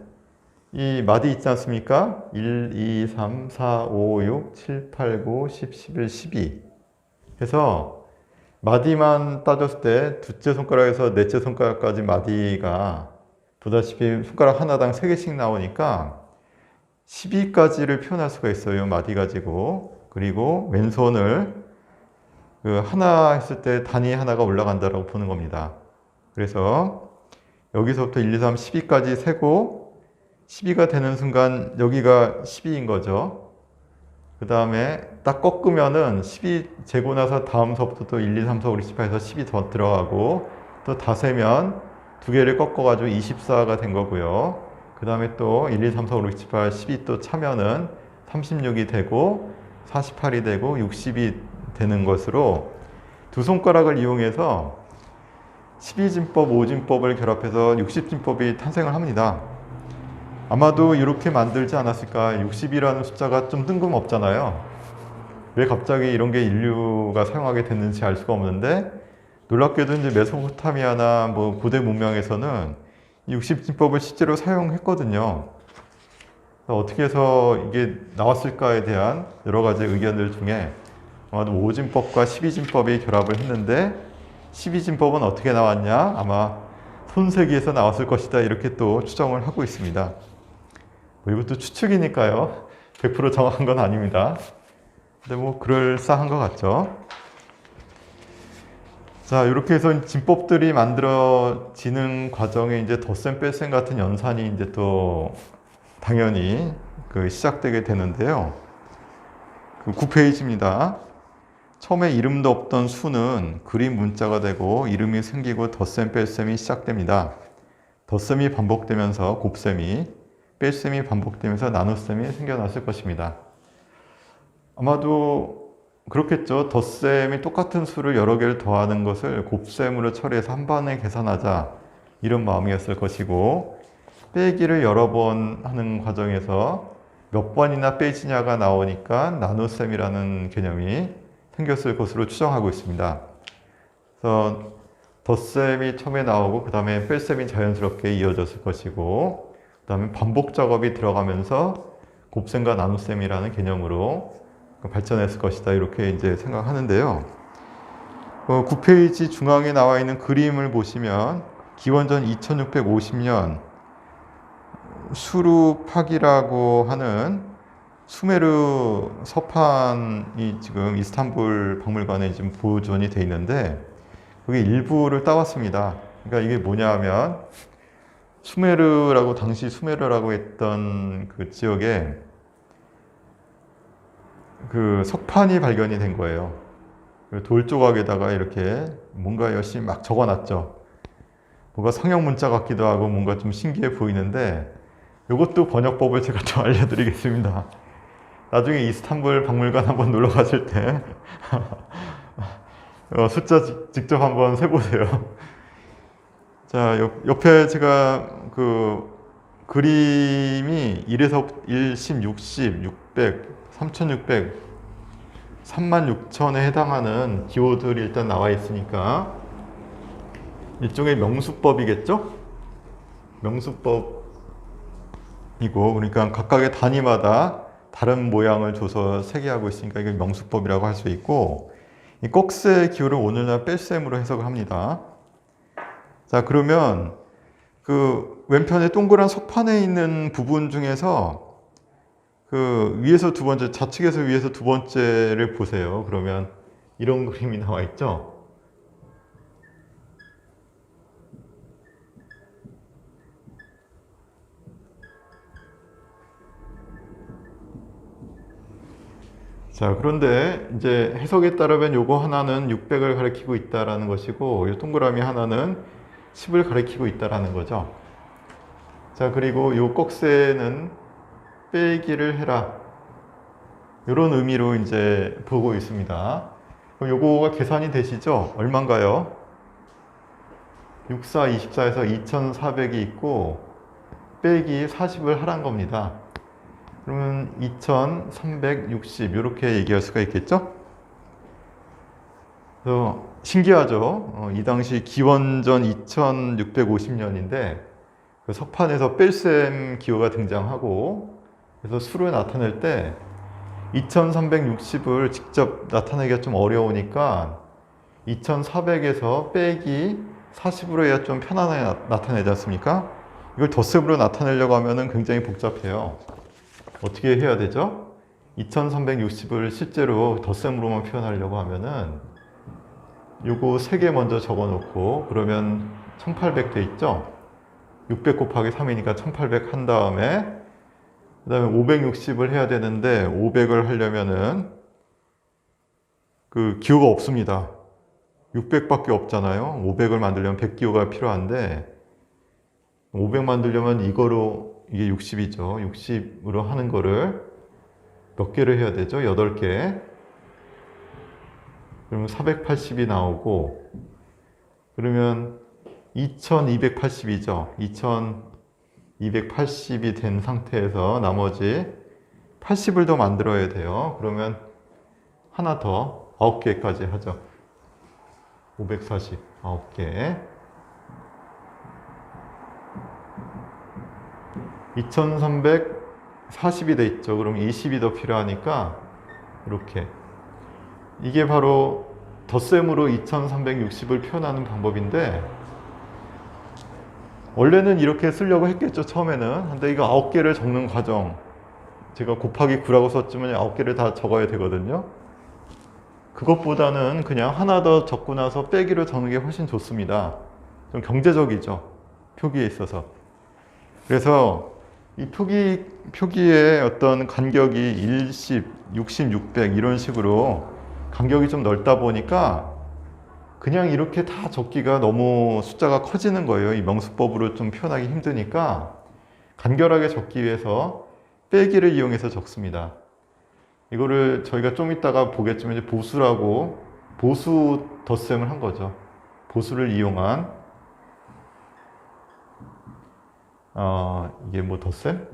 이 마디 있지 않습니까? 1, 2, 3, 4, 5, 6, 7, 8, 9, 10, 11, 12 해서 마디만 따졌을 때 둘째 손가락에서 넷째 손가락까지 마디가 보다시피 손가락 하나당 3개씩 나오니까 12까지를 표현할 수가 있어요. 마디 가지고. 그리고 왼손을 하나 했을 때 단위 하나가 올라간다라고 보는 겁니다. 그래서 여기서부터 1, 2, 3, 12까지 세고 12가 되는 순간 여기가 12인 거죠. 그 다음에 딱 꺾으면은 12 재고 나서 다음서부터 또 1, 2, 3, 4, 5, 6, 7, 8 해서 10이 더 들어가고 또 다 세면 2개를 꺾어가지고 24가 된 거고요. 그 다음에 또 1, 2, 3, 4, 5, 6, 7, 8, 10이 또 차면은 36이 되고 48이 되고 60이 되는 것으로 두 손가락을 이용해서 12진법, 5진법을 결합해서 60진법이 탄생을 합니다. 아마도 이렇게 만들지 않았을까. 60이라는 숫자가 좀 뜬금없잖아요. 왜 갑자기 이런 게 인류가 사용하게 됐는지 알 수가 없는데, 놀랍게도 이제 메소포타미아나 뭐 고대 문명에서는 60진법을 실제로 사용했거든요. 어떻게 해서 이게 나왔을까에 대한 여러 가지 의견들 중에 아마도 5진법과 12진법이 결합을 했는데 12진법은 어떻게 나왔냐? 아마 손세기에서 나왔을 것이다. 이렇게 또 추정을 하고 있습니다. 뭐 이것도 추측이니까요. 100% 정확한 건 아닙니다. 근데 뭐 그럴싸한 것 같죠. 자, 이렇게 해서 진법들이 만들어지는 과정에 이제 덧셈 뺄셈 같은 연산이 이제 또 당연히 시작되게 되는데요. 9페이지입니다. 처음에 이름도 없던 수는 그림 문자가 되고 이름이 생기고 덧셈 뺄셈이 시작됩니다. 덧셈이 반복되면서 곱셈이, 뺄셈이 반복되면서 나눗셈이 생겨났을 것입니다. 아마도 그렇겠죠. 덧셈이 똑같은 수를 여러 개를 더하는 것을 곱셈으로 처리해서 한 번에 계산하자, 이런 마음이었을 것이고, 빼기를 여러 번 하는 과정에서 몇 번이나 빼지냐가 나오니까 나눗셈이라는 개념이 생겼을 것으로 추정하고 있습니다. 그래서 덧셈이 처음에 나오고 그 다음에 뺄셈이 자연스럽게 이어졌을 것이고, 그 다음에 반복 작업이 들어가면서 곱셈과 나눗셈이라는 개념으로 발전했을 것이다. 이렇게 이제 생각하는데요. 9페이지 중앙에 나와 있는 그림을 보시면 기원전 2650년 수루팍이라고 하는 수메르 서판이 지금 이스탄불 박물관에 지금 보존이 되어 있는데, 그게 일부를 따왔습니다. 그러니까 이게 뭐냐 하면 수메르라고, 당시 수메르라고 했던 그 지역에 그 석판이 발견이 된 거예요. 돌 조각에다가 이렇게 뭔가 열심히 막 적어놨죠. 뭔가 성형 문자 같기도 하고 뭔가 좀 신기해 보이는데, 이것도 번역법을 제가 좀 알려드리겠습니다. 나중에 이스탄불 박물관 한번 놀러 가실 때 숫자 직접 한번 세보세요. 자, 옆에 제가 그림이 1에서 1, 10, 60, 600, 3600, 36,000에 해당하는 기호들이 일단 나와 있으니까 일종의 명수법이겠죠? 명수법 그러니까 각각의 단위마다 다른 모양을 줘서 세개하고 있으니까 이게 명수법이라고 할 수 있고, 이 꺽쇠의 기호를 오늘날 뺄셈으로 해석을 합니다. 자, 그러면 그 왼편에 동그란 석판에 있는 부분 중에서 그 위에서 두 번째, 좌측에서 위에서 두 번째를 보세요. 그러면 이런 그림이 나와 있죠. 자, 그런데 이제 해석에 따르면 요거 하나는 600을 가리키고 있다라는 것이고, 이 동그라미 하나는 10을 가리키고 있다라는 거죠. 자, 그리고 요 꺽쇠는 빼기를 해라. 이런 의미로 이제 보고 있습니다. 그럼 요거가 계산이 되시죠? 얼마인가요? 64, 24에서 2400이 있고, 빼기 40을 하란 겁니다. 그러면 2360 이렇게 얘기할 수가 있겠죠? 그래서 신기하죠? 이 당시 기원전 2650년인데 그 석판에서 뺄셈 기호가 등장하고, 그래서 수를 나타낼 때 2360을 직접 나타내기가 좀 어려우니까 2400에서 빼기 40으로 해야 좀 편안하게 나타내지 않습니까? 이걸 덧셈으로 나타내려고 하면 굉장히 복잡해요. 어떻게 해야 되죠? 2360을 실제로 덧셈으로만 표현하려고 하면은 요거 3개 먼저 적어 놓고, 그러면 1800 돼 있죠? 600 곱하기 3이니까 1800 한 다음에 그 다음에 560을 해야 되는데 500을 하려면은 그 기호가 없습니다. 600밖에 없잖아요. 500을 만들려면 100기호가 필요한데 500 만들려면 이거로 이게 60이죠. 60으로 하는 거를 몇 개를 해야 되죠? 8개. 그러면 480이 나오고, 그러면 2280이죠. 2280이 된 상태에서 나머지 80을 더 만들어야 돼요. 그러면 하나 더 9개까지 하죠. 540, 9개. 2340이 돼 있죠. 그럼 20이 더 필요하니까 이렇게. 이게 바로 덧셈으로 2360을 표현하는 방법인데, 원래는 이렇게 쓰려고 했겠죠, 처음에는. 근데 이거 9개를 적는 과정, 제가 곱하기 9라고 썼지만 9개를 다 적어야 되거든요. 그것보다는 그냥 하나 더 적고 나서 빼기로 적는 게 훨씬 좋습니다. 좀 경제적이죠, 표기에 있어서. 그래서 이 표기의 어떤 간격이 10, 60, 600 이런 식으로 간격이 좀 넓다 보니까 그냥 이렇게 다 적기가 너무 숫자가 커지는 거예요. 이 명수법으로 좀 표현하기 힘드니까 간결하게 적기 위해서 빼기를 이용해서 적습니다. 이거를 저희가 좀 이따가 보겠지만 이제 보수라고, 보수 덧셈을 한 거죠. 보수를 이용한 이게 뭐 덧셈?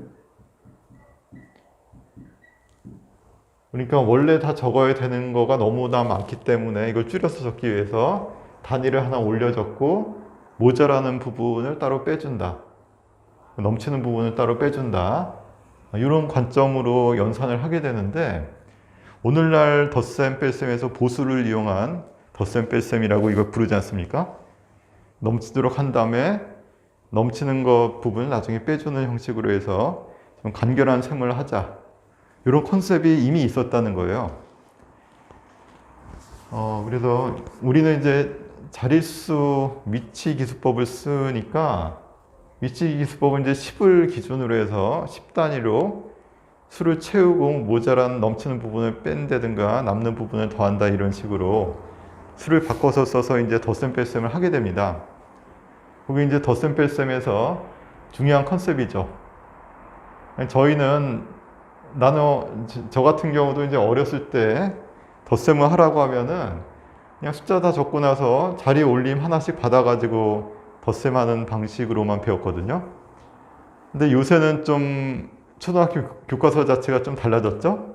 그러니까 원래 다 적어야 되는 거가 너무나 많기 때문에 이걸 줄여서 적기 위해서 단위를 하나 올려 적고 모자라는 부분을 따로 빼준다. 넘치는 부분을 따로 빼준다. 이런 관점으로 연산을 하게 되는데, 오늘날 덧셈 뺄셈에서 보수를 이용한 덧셈 뺄셈이라고 이걸 부르지 않습니까? 넘치도록 한 다음에 넘치는 것 부분을 나중에 빼주는 형식으로 해서 좀 간결한 셈을 하자. 이런 컨셉이 이미 있었다는 거예요. 그래서 우리는 이제 자릿수 미치 기수법을 쓰니까, 미치 기수법은 이제 10을 기준으로 해서 10단위로 수를 채우고 모자란 넘치는 부분을 뺀다든가 남는 부분을 더한다, 이런 식으로 수를 바꿔서 써서 이제 덧셈 뺄셈을 하게 됩니다. 그게 이제 덧셈 뺄셈에서 중요한 컨셉이죠. 저희는 저 같은 경우도 이제 어렸을 때 덧셈을 하라고 하면은 그냥 숫자 다 적고 나서 자리 올림 하나씩 받아가지고 덧셈하는 방식으로만 배웠거든요. 근데 요새는 좀 초등학교 교과서 자체가 좀 달라졌죠?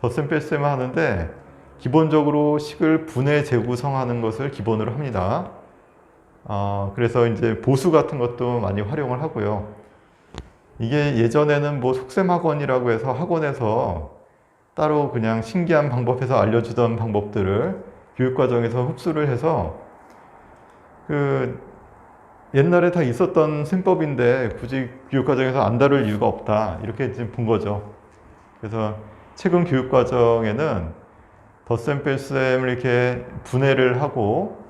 덧셈 뺄셈을 하는데 기본적으로 식을 분해 재구성하는 것을 기본으로 합니다. 그래서 이제 보수 같은 것도 많이 활용을 하고요. 이게 예전에는 뭐 속셈학원이라고 해서 학원에서 따로 그냥 신기한 방법에서 알려주던 방법들을 교육과정에서 흡수를 해서 그 옛날에 다 있었던 셈법인데 굳이 교육과정에서 안 다룰 이유가 없다. 이렇게 지금 본 거죠. 그래서 최근 교육과정에는 덧셈 뺄셈을 이렇게 분해를 하고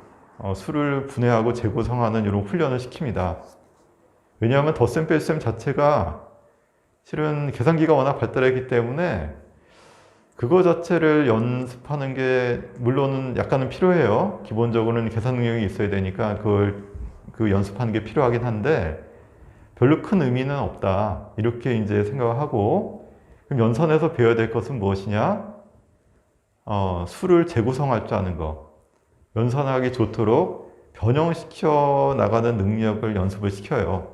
수를 분해하고 재구성하는 이런 훈련을 시킵니다. 왜냐하면 덧셈 뺄셈 자체가 실은 계산기가 워낙 발달했기 때문에 그거 자체를 연습하는 게 물론은 약간은 필요해요. 기본적으로는 계산 능력이 있어야 되니까 그 연습하는 게 필요하긴 한데 별로 큰 의미는 없다. 이렇게 이제 생각을 하고 그럼 연산에서 배워야 될 것은 무엇이냐? 수를 재구성할 줄 아는 거. 연산하기 좋도록 변형시켜 나가는 능력을 연습을 시켜요.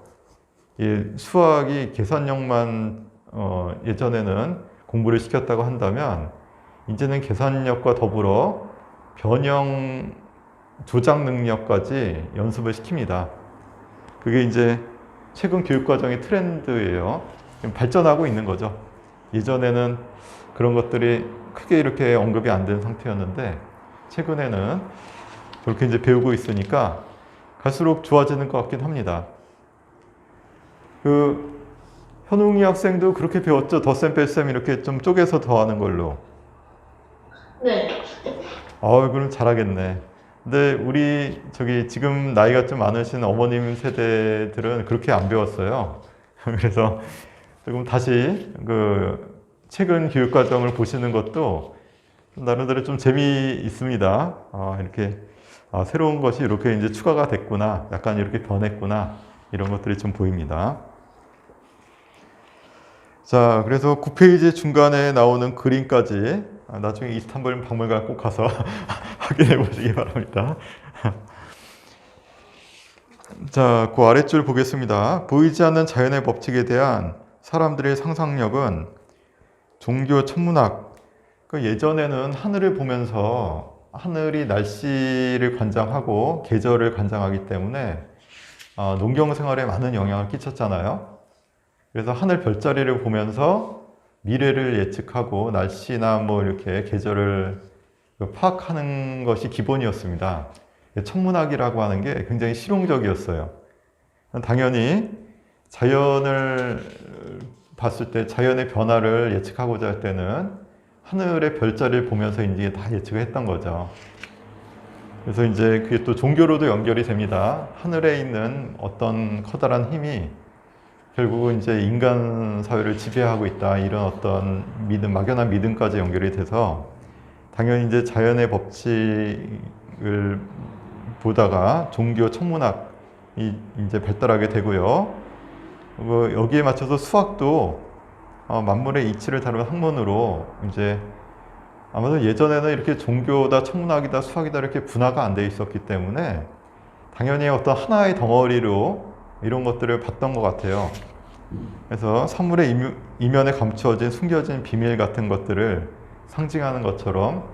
이 수학이 계산력만 예전에는 공부를 시켰다고 한다면 이제는 계산력과 더불어 변형 조작 능력까지 연습을 시킵니다. 그게 이제 최근 교육과정의 트렌드예요. 발전하고 있는 거죠. 예전에는 그런 것들이 크게 이렇게 언급이 안 된 상태였는데 최근에는 그렇게 이제 배우고 있으니까 갈수록 좋아지는 것 같긴 합니다. 현웅이 학생도 그렇게 배웠죠? 덧셈 뺄셈 이렇게 좀 쪼개서 더하는 걸로. 네. 그럼 잘하겠네. 근데 우리 지금 나이가 좀 많으신 어머님 세대들은 그렇게 안 배웠어요. 그래서 조금 다시 최근 교육과정을 보시는 것도 나름대로 좀 재미있습니다. 이렇게 새로운 것이 이렇게 이제 추가가 됐구나, 약간 이렇게 변했구나 이런 것들이 좀 보입니다. 자, 그래서 9페이지 중간에 나오는 그림까지 나중에 이스탄불 박물관 꼭 가서 확인해 보시기 바랍니다. 자, 그 아랫줄 보겠습니다. 보이지 않는 자연의 법칙에 대한 사람들의 상상력은 종교 천문학, 예전에는 하늘을 보면서 하늘이 날씨를 관장하고 계절을 관장하기 때문에 농경 생활에 많은 영향을 끼쳤잖아요. 그래서 하늘 별자리를 보면서 미래를 예측하고 날씨나 뭐 이렇게 계절을 파악하는 것이 기본이었습니다. 천문학이라고 하는 게 굉장히 실용적이었어요. 당연히 자연을 봤을 때 자연의 변화를 예측하고자 할 때는 하늘의 별자리를 보면서 이제 다 예측을 했던 거죠. 그래서 이제 그게 또 종교로도 연결이 됩니다. 하늘에 있는 어떤 커다란 힘이 결국은 이제 인간 사회를 지배하고 있다. 이런 어떤 믿음, 막연한 믿음까지 연결이 돼서 당연히 이제 자연의 법칙을 보다가 종교 천문학이 이제 발달하게 되고요. 여기에 맞춰서 수학도 만물의 이치를 다루는 학문으로 이제 아마도 예전에는 이렇게 종교다, 천문학이다, 수학이다 이렇게 분화가 안 돼 있었기 때문에 당연히 어떤 하나의 덩어리로 이런 것들을 봤던 것 같아요. 그래서 사물의 이면에 감추어진 숨겨진 비밀 같은 것들을 상징하는 것처럼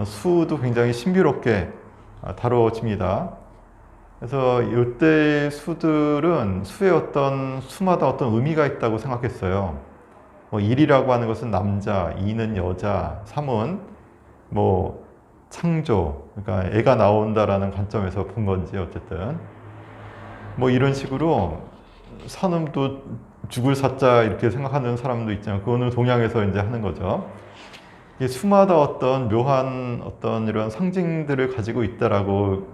수도 굉장히 신비롭게 다루어집니다. 그래서 이때 수들은 수마다 어떤 의미가 있다고 생각했어요. 1이라고 하는 것은 남자, 2는 여자, 3은 창조, 그러니까 애가 나온다라는 관점에서 본 건지 어쨌든 이런 식으로 산음도 죽을 사자 이렇게 생각하는 사람도 있잖아요. 그거는 동양에서 이제 하는 거죠. 이게 수마다 어떤 묘한 어떤 이런 상징들을 가지고 있다라고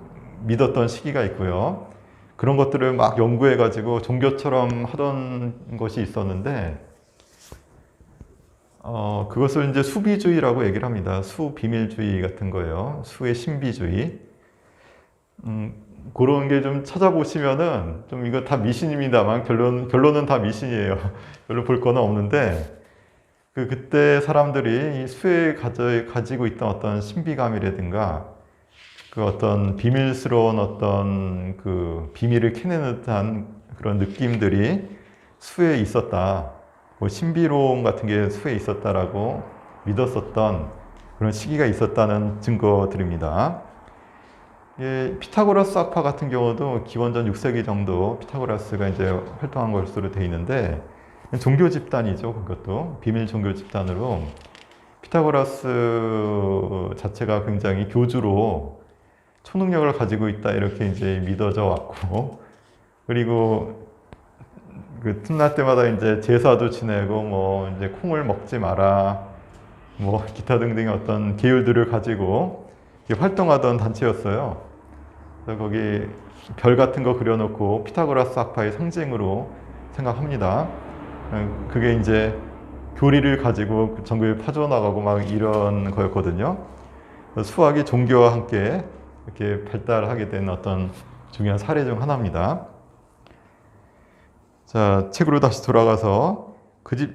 믿었던 시기가 있고요. 그런 것들을 막 연구해가지고 종교처럼 하던 것이 있었는데, 그것을 이제 수비주의라고 얘기를 합니다. 수비밀주의 같은 거예요. 수의 신비주의. 그런 게 좀 찾아보시면은 좀 이거 다 미신입니다만 결론은 다 미신이에요. 별로 볼 거는 없는데 그때 사람들이 이 수에 가지고 있던 어떤 신비감이라든가 그 어떤 비밀스러운 어떤 그 비밀을 캐내는 듯한 그런 느낌들이 수에 있었다. 신비로움 같은 게 수에 있었다라고 믿었었던 그런 시기가 있었다는 증거들입니다. 피타고라스 학파 같은 경우도 기원전 6세기 정도 피타고라스가 이제 활동한 것으로 되어 있는데 종교 집단이죠. 그것도 비밀 종교 집단으로 피타고라스 자체가 굉장히 교주로 초능력을 가지고 있다 이렇게 이제 믿어져 왔고, 그리고 그 틈날 때마다 이제 제사도 지내고 뭐 이제 콩을 먹지 마라 뭐 기타 등등의 어떤 계율들을 가지고 활동하던 단체였어요. 그래서 거기 별 같은 거 그려놓고 피타고라스 학파의 상징으로 생각합니다. 그게 이제 교리를 가지고 전국에 퍼져나가고 막 이런 거였거든요. 수학이 종교와 함께 이렇게 발달하게 된 어떤 중요한 사례 중 하나입니다. 자, 책으로 다시 돌아가서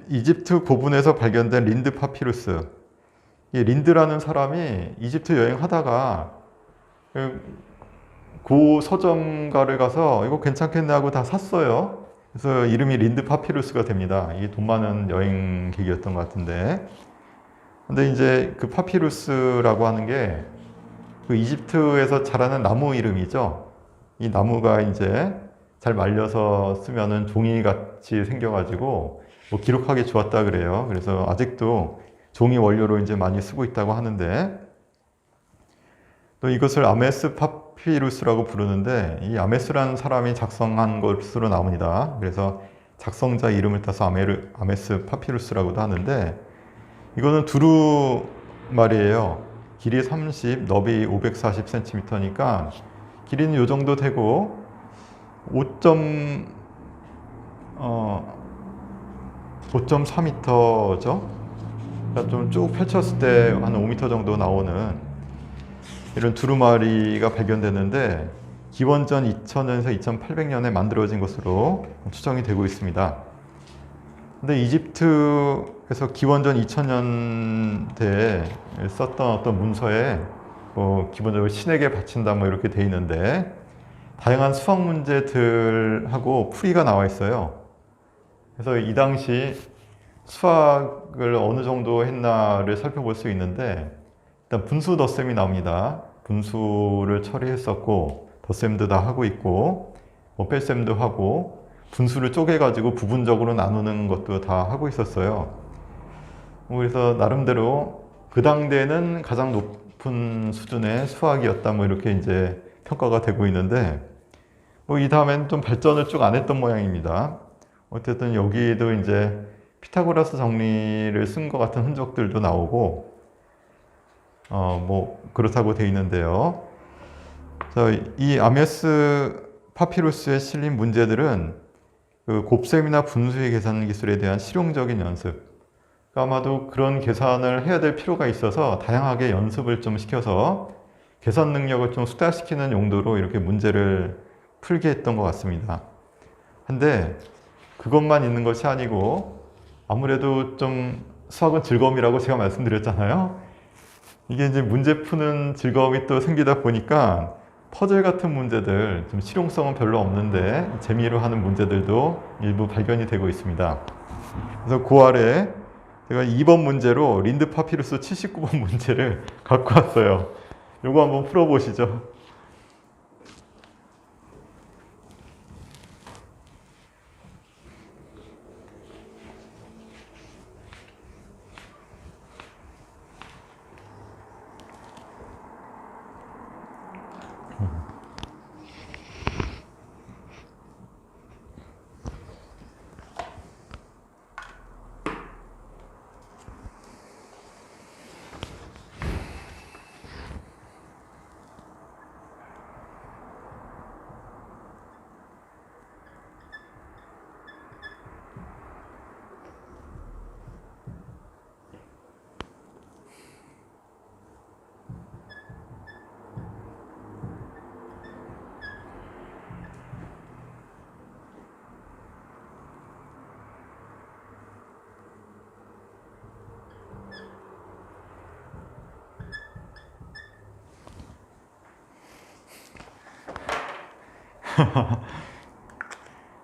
이집트 고분에서 발견된 린드 파피루스. 이 린드라는 사람이 이집트 여행하다가 고 서점가를 가서 이거 괜찮겠네 하고 다 샀어요. 그래서 이름이 린드 파피루스가 됩니다. 이게 돈 많은 여행객이었던 것 같은데. 근데 이제 그 파피루스라고 하는 게 그 이집트에서 자라는 나무 이름이죠. 이 나무가 이제 잘 말려서 쓰면은 종이같이 생겨가지고 뭐 기록하기 좋았다 그래요. 그래서 아직도 종이 원료로 이제 많이 쓰고 있다고 하는데, 또 이것을 아메스 파피루스라고 부르는데 이 아메스라는 사람이 작성한 것으로 나옵니다. 그래서 작성자 이름을 따서 아메스 파피루스라고도 하는데, 이거는 두루 말이에요. 길이 30, 너비 540cm니까 길이는 이 정도 되고 5.4m죠. 그러니까 좀 쭉 펼쳤을 때 한 5m 정도 나오는 이런 두루마리가 발견됐는데 기원전 2000년에서 2800년에 만들어진 것으로 추정이 되고 있습니다. 근데 이집트에서 기원전 2000년대에 썼던 어떤 문서에 기본적으로 신에게 바친다 뭐 이렇게 돼 있는데, 다양한 수학 문제들하고 풀이가 나와 있어요. 그래서 이 당시 수학을 어느 정도 했나를 살펴볼 수 있는데, 일단 분수 덧셈이 나옵니다. 분수를 처리했었고 덧셈도 다 하고 있고 뭐 뺄셈도 하고 분수를 쪼개가지고 부분적으로 나누는 것도 다 하고 있었어요. 그래서 나름대로 그 당대에는 가장 높은 수준의 수학이었다 뭐 이렇게 이제 평가가 되고 있는데, 뭐 이 다음엔 좀 발전을 쭉 안 했던 모양입니다. 어쨌든 여기도 이제 피타고라스 정리를 쓴 것 같은 흔적들도 나오고 뭐 그렇다고 돼 있는데요. 이 아메스 파피루스에 실린 문제들은 그 곱셈이나 분수의 계산 기술에 대한 실용적인 연습, 아마도 그런 계산을 해야 될 필요가 있어서 다양하게 연습을 좀 시켜서 계산 능력을 좀 숙달시키는 용도로 이렇게 문제를 풀게 했던 것 같습니다. 근데 그것만 있는 것이 아니고, 아무래도 좀 수학은 즐거움이라고 제가 말씀드렸잖아요. 이게 이제 문제 푸는 즐거움이 또 생기다 보니까 퍼즐 같은 문제들, 좀 실용성은 별로 없는데 재미로 하는 문제들도 일부 발견이 되고 있습니다. 그래서 그 아래 제가 2번 문제로 린드 파피루스 79번 문제를 갖고 왔어요. 요거 한번 풀어보시죠.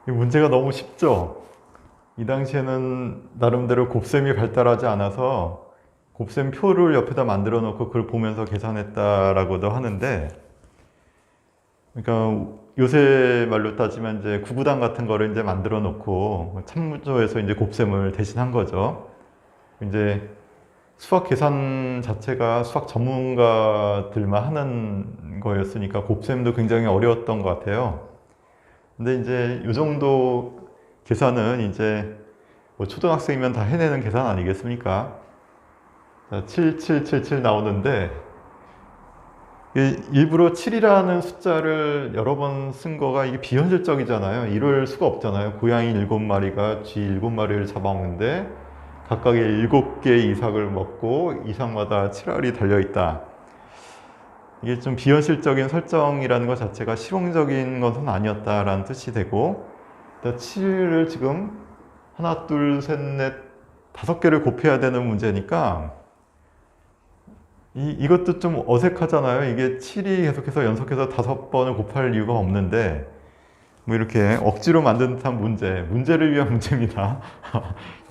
이 문제가 너무 쉽죠? 이 당시에는 나름대로 곱셈이 발달하지 않아서 곱셈 표를 옆에다 만들어 놓고 그걸 보면서 계산했다라고도 하는데, 그러니까 요새 말로 따지면 이제 구구단 같은 거를 이제 만들어 놓고 참조해서 이제 곱셈을 대신한 거죠. 이제 수학 계산 자체가 수학 전문가들만 하는 거였으니까 곱셈도 굉장히 어려웠던 것 같아요. 근데 이제 이 정도 계산은 이제 뭐 초등학생이면 다 해내는 계산 아니겠습니까? 자, 7777 나오는데 일부러 7이라는 숫자를 여러 번 쓴 거가 이게 비현실적이잖아요. 이럴 수가 없잖아요. 고양이 7마리가 쥐 7마리를 잡아먹는데 각각의 7개의 이삭을 먹고 이삭마다 7알이 달려있다. 이게 좀 비현실적인 설정이라는 것 자체가 실용적인 것은 아니었다라는 뜻이 되고 7을 지금 하나, 둘, 셋, 넷, 5개를 곱해야 되는 문제니까 이것도 좀 어색하잖아요. 이게 7이 계속해서 연속해서 5번을 곱할 이유가 없는데 뭐 이렇게 억지로 만든 듯한 문제를 위한 문제입니다.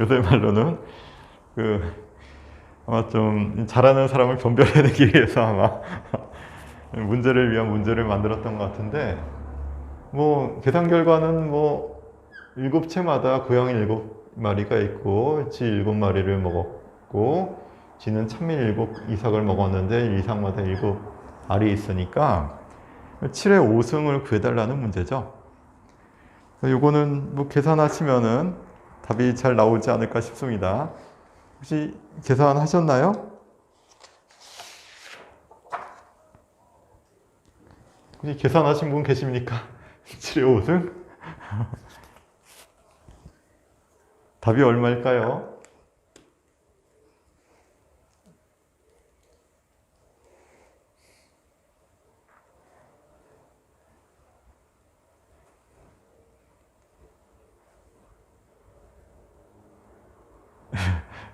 요새 말로는 아마 좀 잘하는 사람을 변별해내기 위해서 아마 문제를 위한 문제를 만들었던 것 같은데 뭐 계산 결과는 뭐 7채마다 고양이 7마리가 있고 쥐 7마리를 먹었고 쥐는 참밀 7이삭을 먹었는데 이삭마다 7알이 있으니까 7의 5승을 구해달라는 문제죠. 요거는 뭐 계산하시면은 답이 잘 나오지 않을까 싶습니다. 혹시 계산하셨나요? 혹시 계산하신 분 계십니까? 7의 5승? 답이 얼마일까요?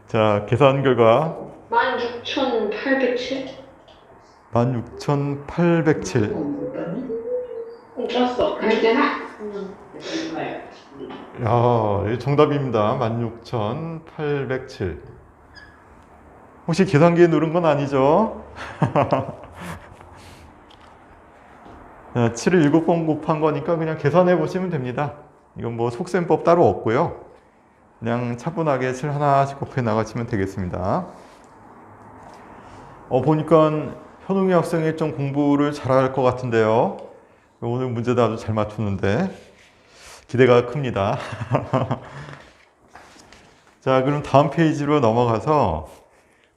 자, 계산 결과 16,807? 16,807. 떴어. 알잖아. 야, 정답입니다. 16,807. 혹시 계산기에 누른 건 아니죠? 7을 7번 곱한 거니까 그냥 계산해 보시면 됩니다. 이건 뭐 속셈법 따로 없고요. 그냥 차분하게 7 하나씩 곱해 나가시면 되겠습니다. 보니까 현웅이 학생이 좀 공부를 잘할 것 같은데요. 오늘 문제도 아주 잘 맞추는데 기대가 큽니다. 자, 그럼 다음 페이지로 넘어가서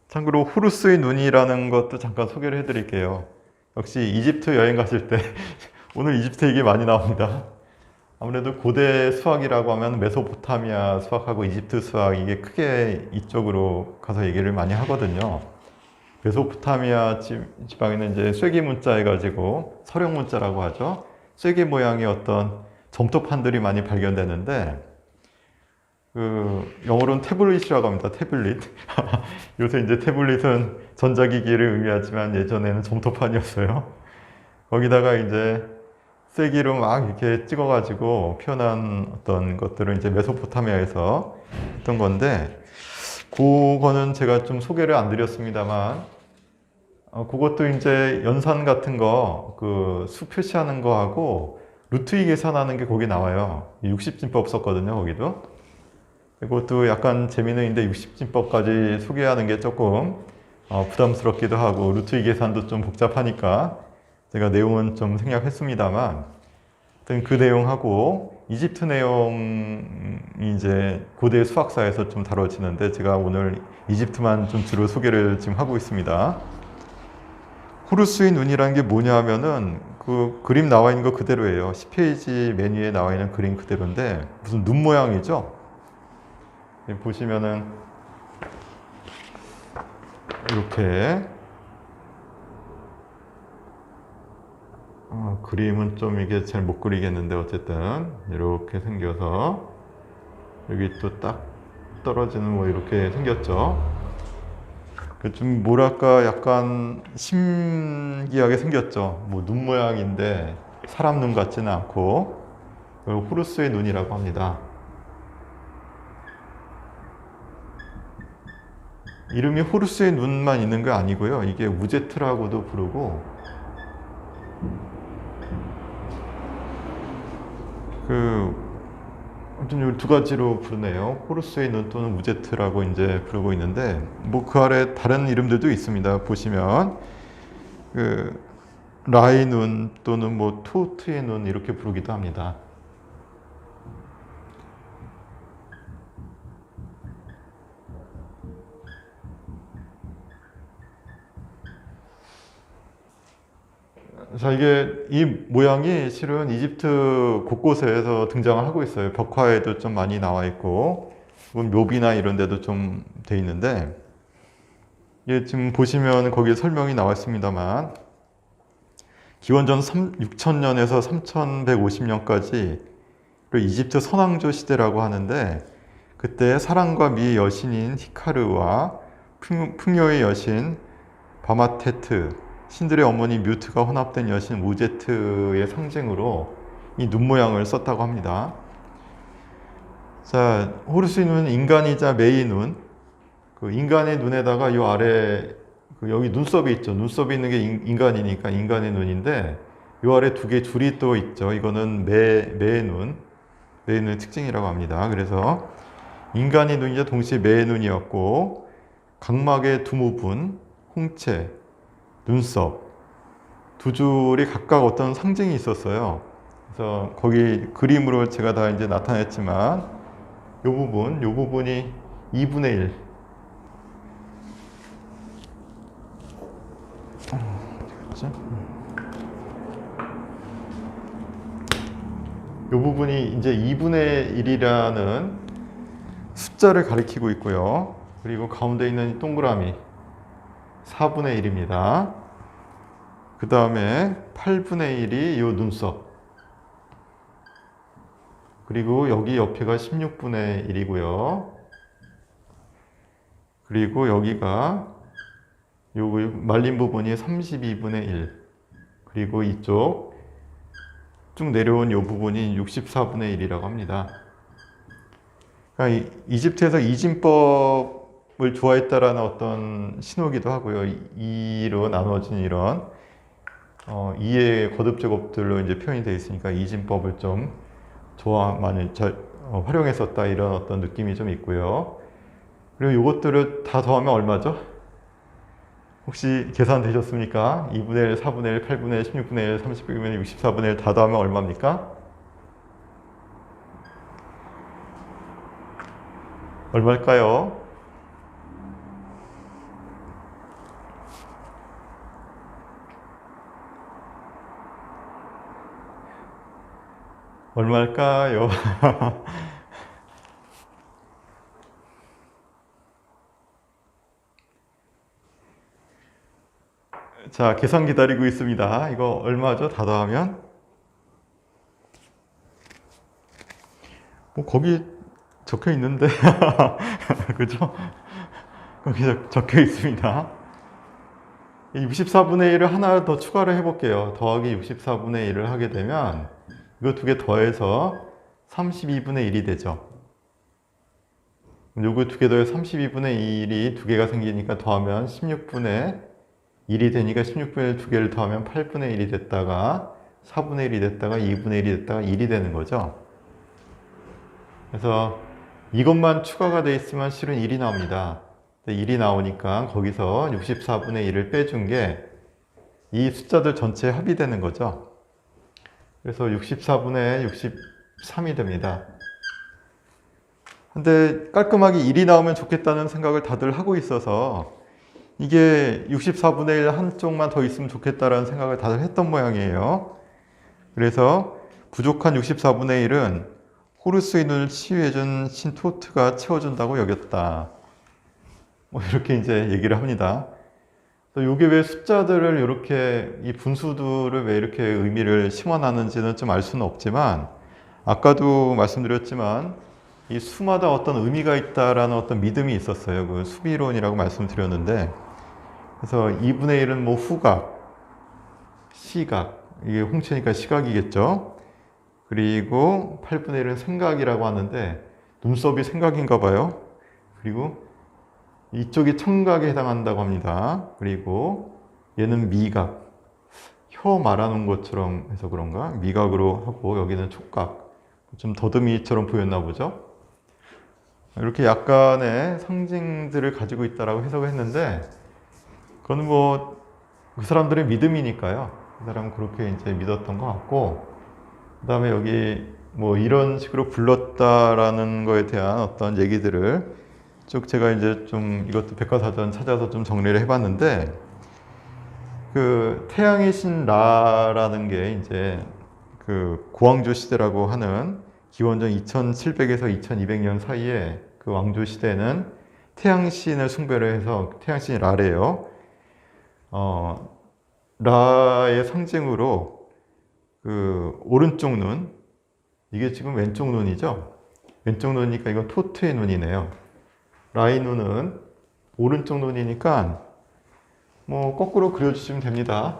참고로 호루스의 눈이라는 것도 잠깐 소개를 해드릴게요. 역시 이집트 여행 가실 때 오늘 이집트 얘기 많이 나옵니다. 아무래도 고대 수학이라고 하면 메소포타미아 수학하고 이집트 수학 이게 크게 이쪽으로 가서 얘기를 많이 하거든요. 메소포타미아 지방에는 이제 쐐기 문자 해가지고 서령 문자라고 하죠. 쐐기 모양의 어떤 점토판들이 많이 발견되는데 영어로는 태블릿이라고 합니다. 태블릿. 요새 이제 태블릿은 전자기기를 의미하지만 예전에는 점토판이었어요. 거기다가 이제 쐐기로 막 이렇게 찍어가지고 표현한 어떤 것들을 이제 메소포타미아에서 했던 건데, 그거는 제가 좀 소개를 안 드렸습니다만, 그것도 이제 연산 같은 거, 수 표시하는 거하고 루트 2 계산하는 게 거기 나와요. 60진법 썼거든요, 거기도. 그것도 약간 재미있는데 60진법까지 소개하는 게 조금 부담스럽기도 하고, 루트 2 계산도 좀 복잡하니까 제가 내용은 좀 생략했습니다만, 하여튼 그 내용하고 이집트 내용이 이제 고대 수학사에서 좀 다뤄지는데, 제가 오늘 이집트만 좀 주로 소개를 지금 하고 있습니다. 호루스의 눈이라는 게 뭐냐 하면은 그 그림 나와 있는 거 그대로예요. 10페이지 메뉴에 나와 있는 그림 그대로인데 무슨 눈 모양이죠? 보시면은 이렇게 그림은 좀 이게 잘 못 그리겠는데 어쨌든 이렇게 생겨서 여기 또 딱 떨어지는 뭐 이렇게 생겼죠. 좀 뭐랄까 약간 신기하게 생겼죠. 뭐 눈 모양인데 사람 눈 같지는 않고, 호루스의 눈이라고 합니다. 이름이 호루스의 눈만 있는 게 아니고요. 이게 우제트라고도 부르고, 좀 두 가지로 부르네요. 호르스의 눈 또는 우제트라고 이제 부르고 있는데, 뭐 그 아래 다른 이름들도 있습니다. 보시면 라의 눈 또는 뭐 토트의 눈 이렇게 부르기도 합니다. 자, 이 모양이 실은 이집트 곳곳에서 등장을 하고 있어요. 벽화에도 좀 많이 나와 있고, 묘비나 이런 데도 좀 돼 있는데, 이게 지금 보시면 거기에 설명이 나와 있습니다만, 기원전 6000년에서 3150년까지 이집트 선왕조 시대라고 하는데, 그때 사랑과 미의 여신인 히카르와 풍요의 여신 바마테트, 신들의 어머니 뮤트가 혼합된 여신 우제트의 상징으로 이 눈 모양을 썼다고 합니다. 자, 호르스의 눈은 인간이자 매의 눈, 인간의 눈에다가 이 아래 여기 눈썹이 있죠. 눈썹이 있는 게 인간이니까 인간의 눈인데 이 아래 두 개 줄이 또 있죠. 이거는 매의 눈의 특징이라고 합니다. 그래서 인간의 눈이자 동시에 매의 눈이었고, 각막의 두무분, 홍채, 눈썹 두 줄이 각각 어떤 상징이 있었어요. 그래서 거기 그림으로 제가 다 이제 나타냈지만 이 부분이 2분의 1. 이 부분이 이제 2분의 1이라는 숫자를 가리키고 있고요. 그리고 가운데 있는 동그라미 4분의 1입니다. 그 다음에 8분의 1이 이 눈썹. 그리고 여기 옆에가 16분의 1이고요. 그리고 여기가 요 말린 부분이 32분의 1. 그리고 이쪽 쭉 내려온 이 부분이 64분의 1이라고 합니다. 그러니까 이집트에서 이진법을 좋아했다라는 어떤 신호기도 하고요. 이로 나눠진 이런 이의 거듭 제곱들로 이제 표현이 되어 있으니까 이진법을 좀 많이 활용했었다 이런 어떤 느낌이 좀 있고요. 그리고 이것들을 다 더하면 얼마죠? 혹시 계산 되셨습니까? 2분의 1, 4분의 1, 8분의 1, 16분의 1, 30분의 1, 64분의 1 다 더하면 얼마입니까? 얼마일까요? 얼마일까요? 자, 계산 기다리고 있습니다. 이거 얼마죠? 다 더하면? 뭐 거기 적혀 있는데 그죠? 거기 적혀 있습니다. 64분의 1을 하나 더 추가를 해볼게요. 더하기 64분의 1을 하게 되면 이거 두 개 더해서 32분의 1이 되죠. 요거 두 개 더해서 32분의 1이 두 개가 생기니까 더하면 16분의 1이 되니까 16분의 1 두 개를 더하면 8분의 1이 됐다가 4분의 1이 됐다가 2분의 1이 됐다가 1이 되는 거죠. 그래서 이것만 추가가 돼 있으면 실은 1이 나옵니다. 1이 나오니까 거기서 64분의 1을 빼준 게 이 숫자들 전체에 합이 되는 거죠. 그래서 64분의 63이 됩니다. 근데 깔끔하게 1이 나오면 좋겠다는 생각을 다들 하고 있어서 이게 64분의 1 한쪽만 더 있으면 좋겠다라는 생각을 다들 했던 모양이에요. 그래서 부족한 64분의 1은 호르스의 눈을 치유해준 신토트가 채워준다고 여겼다. 뭐 이렇게 이제 얘기를 합니다. 이게 왜 숫자들을 이렇게 이 분수들을 왜 이렇게 의미를 심어놨는지는 좀 알 수는 없지만, 아까도 말씀드렸지만 이 수마다 어떤 의미가 있다라는 어떤 믿음이 있었어요. 그 수비론이라고 말씀드렸는데, 그래서 2분의 1은 뭐 후각, 시각, 이게 홍채니까 시각이겠죠. 그리고 8분의 1은 생각이라고 하는데 눈썹이 생각인가 봐요. 그리고 이쪽이 청각에 해당한다고 합니다. 그리고 얘는 미각, 혀 말하는 것처럼 해서 그런가? 미각으로 하고, 여기는 촉각, 좀 더듬이처럼 보였나 보죠. 이렇게 약간의 상징들을 가지고 있다라고 해석을 했는데, 그건 뭐 그 사람들의 믿음이니까요. 그 사람은 그렇게 이제 믿었던 것 같고, 그 다음에 여기 뭐 이런 식으로 불렀다라는 거에 대한 어떤 얘기들을 쭉 제가 이제 좀 이것도 백과사전 찾아서 좀 정리를 해봤는데, 그 태양의 신 라라는 게 이제 그 고왕조 시대라고 하는 기원전 2700에서 2200년 사이에 그 왕조 시대는 태양신을 숭배를 해서 태양신이 라래요. 라의 상징으로 그 오른쪽 눈, 이게 지금 왼쪽 눈이죠. 왼쪽 눈이니까 이건 토트의 눈이네요. 라의 눈은 오른쪽 눈이니까 뭐 거꾸로 그려주시면 됩니다.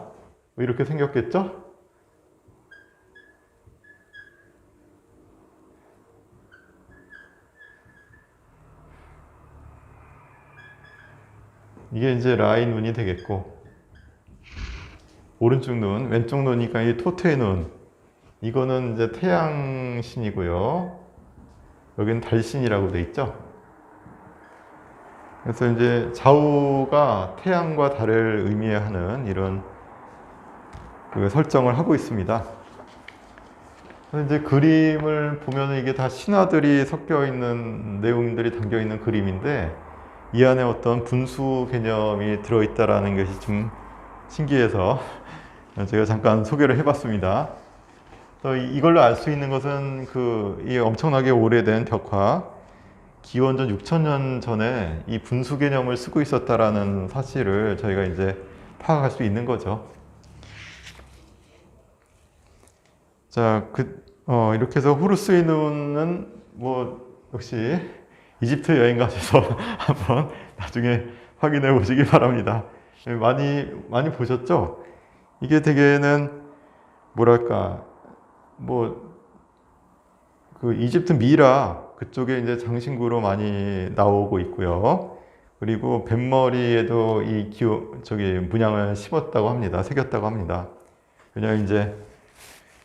뭐 이렇게 생겼겠죠? 이게 이제 라의 눈이 되겠고, 오른쪽 눈, 왼쪽 눈이니까 이 토트의 눈, 이거는 이제 태양신이고요. 여기는 달신이라고 돼 있죠. 그래서 이제 좌우가 태양과 달을 의미하는 이런 그 설정을 하고 있습니다. 그래서 이제 그림을 보면 이게 다 신화들이 섞여 있는 내용들이 담겨 있는 그림인데, 이 안에 어떤 분수 개념이 들어있다라는 것이 좀 신기해서 제가 잠깐 소개를 해봤습니다. 이걸로 알 수 있는 것은 이 엄청나게 오래된 벽화, 기원전 6000년 전에 이 분수 개념을 쓰고 있었다라는 사실을 저희가 이제 파악할 수 있는 거죠. 자, 이렇게 해서 호루스의 눈은 뭐 역시 이집트 여행 가셔서 한번 나중에 확인해 보시기 바랍니다. 많이 보셨죠? 이게 되게는 뭐랄까, 그 이집트 미라 그쪽에 이제 장신구로 많이 나오고 있고요. 그리고 뱃머리에도 문양을 심었다고 합니다. 새겼다고 합니다. 왜냐하면 이제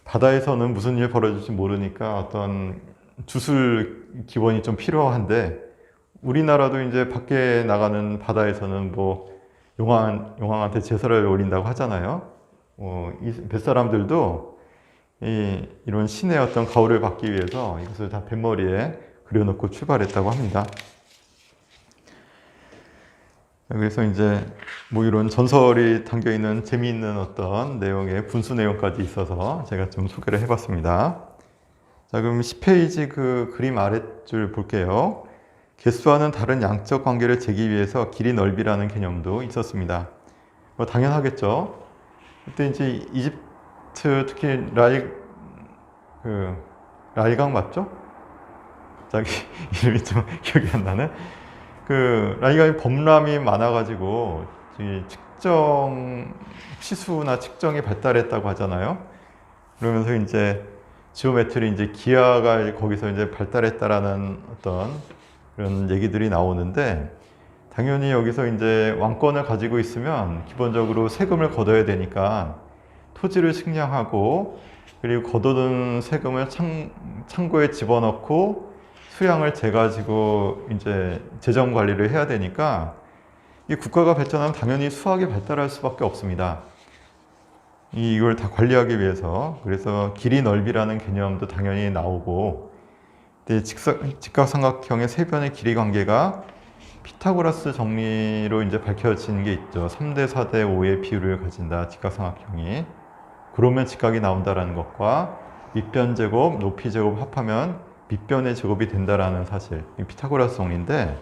바다에서는 무슨 일이 벌어질지 모르니까 어떤 주술 기원이 좀 필요한데, 우리나라도 이제 밖에 나가는 바다에서는 뭐 용왕한테 제사를 올린다고 하잖아요. 이 뱃사람들도 이런 신의 어떤 가호를 받기 위해서 이것을 다 뱃머리에 그려놓고 출발했다고 합니다. 그래서 이제 뭐 이런 전설이 담겨 있는 재미있는 어떤 내용의 분수 내용까지 있어서 제가 좀 소개를 해봤습니다. 자, 그럼 10페이지 그 그림 아랫줄 볼게요. 개수와는 다른 양적 관계를 재기 위해서 길이 넓이라는 개념도 있었습니다. 뭐 당연하겠죠. 그때 이제 이집트 특히 라이강 맞죠? 자기 이름이 좀 기억이 안 나네. 라이강이 범람이 많아가지고 시수나 측정이 발달했다고 하잖아요. 그러면서 이제 지오메트리 이제 기하가 거기서 이제 발달했다라는 어떤 그런 얘기들이 나오는데, 당연히 여기서 이제 왕권을 가지고 있으면 기본적으로 세금을 걷어야 되니까 토지를 측량하고, 그리고 걷어둔 세금을 창고에 집어넣고 수량을 재가지고 이제 재정 관리를 해야 되니까, 이 국가가 발전하면 당연히 수학이 발달할 수밖에 없습니다. 이걸 다 관리하기 위해서. 그래서 길이 넓이라는 개념도 당연히 나오고, 직각삼각형의 세 변의 길이 관계가 피타고라스 정리로 이제 밝혀진 게 있죠. 3대 4대 5의 비율을 가진다, 직각삼각형이. 그러면 직각이 나온다라는 것과 밑변 제곱, 높이 제곱 합하면 밑변의 제곱이 된다라는 사실, 이 피타고라스 정리인데,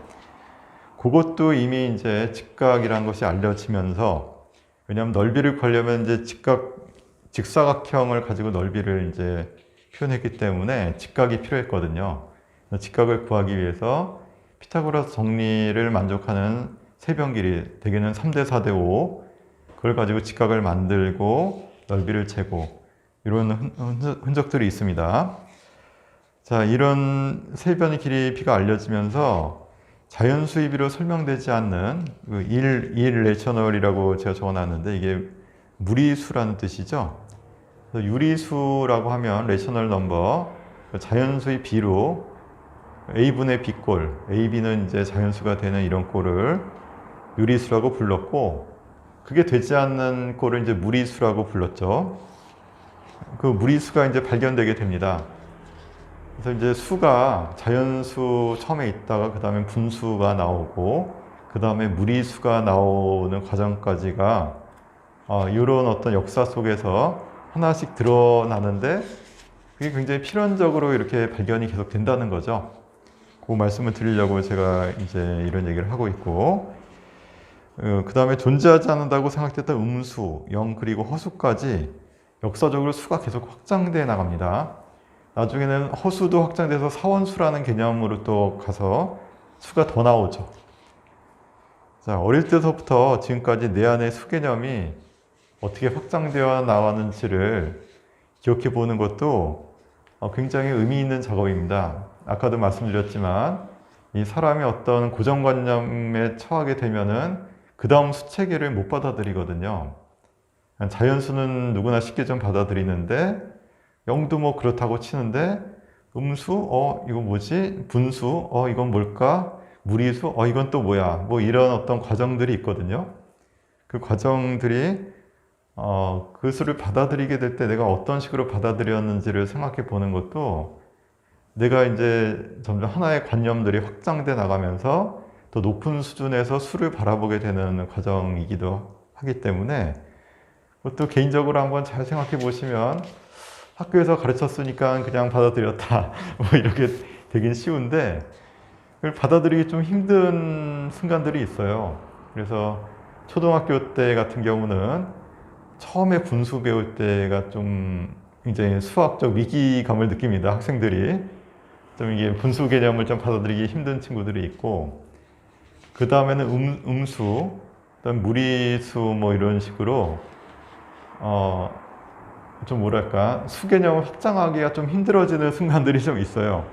그것도 이미 이제 직각이라는 것이 알려지면서, 왜냐하면 넓이를 구하려면 이제 직사각형을 가지고 넓이를 이제 표현했기 때문에 직각이 필요했거든요. 직각을 구하기 위해서 피타고라스 정리를 만족하는 세변 길이, 대개는 3대 4대 5, 그걸 가지고 직각을 만들고 넓이를 재고, 이런 흔적들이 있습니다. 자, 이런 세변의 길이비가 알려지면서 자연 수입으로 설명되지 않는 irrational이라고 제가 적어놨는데, 이게 무리수라는 뜻이죠. 유리수라고 하면 rational number, 그 자연수의 B로 A분의 B꼴, AB는 이제 자연수가 되는 이런 꼴을 유리수라고 불렀고, 그게 되지 않는 꼴을 이제 무리수라고 불렀죠. 그 무리수가 이제 발견되게 됩니다. 그래서 이제 수가 자연수 처음에 있다가 그 다음에 분수가 나오고 그 다음에 무리수가 나오는 과정까지가 이런 어떤 역사 속에서 하나씩 드러나는데 그게 굉장히 필연적으로 이렇게 발견이 계속 된다는 거죠. 그 말씀을 드리려고 제가 이제 이런 얘기를 하고 있고, 그 다음에 존재하지 않는다고 생각됐던 음수, 영 그리고 허수까지 역사적으로 수가 계속 확장되어 나갑니다. 나중에는 허수도 확장돼서 사원수라는 개념으로 또 가서 수가 더 나오죠. 자, 어릴 때서부터 지금까지 내 안의 수 개념이 어떻게 확장되어 나왔는지를 기억해 보는 것도 굉장히 의미 있는 작업입니다. 아까도 말씀드렸지만 이 사람이 어떤 고정관념에 처하게 되면은 그 다음 수체계를 못 받아들이거든요. 자연수는 누구나 쉽게 좀 받아들이는데 영도 뭐 그렇다고 치는데 음수? 이거 뭐지? 분수? 이건 뭘까? 무리수? 이건 또 뭐야? 뭐 이런 어떤 과정들이 있거든요. 그 과정들이 그 수를 받아들이게 될 때 내가 어떤 식으로 받아들였는지를 생각해 보는 것도 내가 이제 점점 하나의 관념들이 확장돼 나가면서 더 높은 수준에서 수를 바라보게 되는 과정이기도 하기 때문에 그것도 개인적으로 한번 잘 생각해 보시면 학교에서 가르쳤으니까 그냥 받아들였다 뭐 이렇게 되긴 쉬운데 그걸 받아들이기 좀 힘든 순간들이 있어요. 그래서 초등학교 때 같은 경우는 처음에 분수 배울 때가 좀 굉장히 수학적 위기감을 느낍니다. 학생들이 좀 이게 분수 개념을 좀 받아들이기 힘든 친구들이 있고, 그 다음에는 음수, 그다음 무리수 뭐 이런 식으로 좀 뭐랄까 수 개념을 확장하기가 좀 힘들어지는 순간들이 좀 있어요.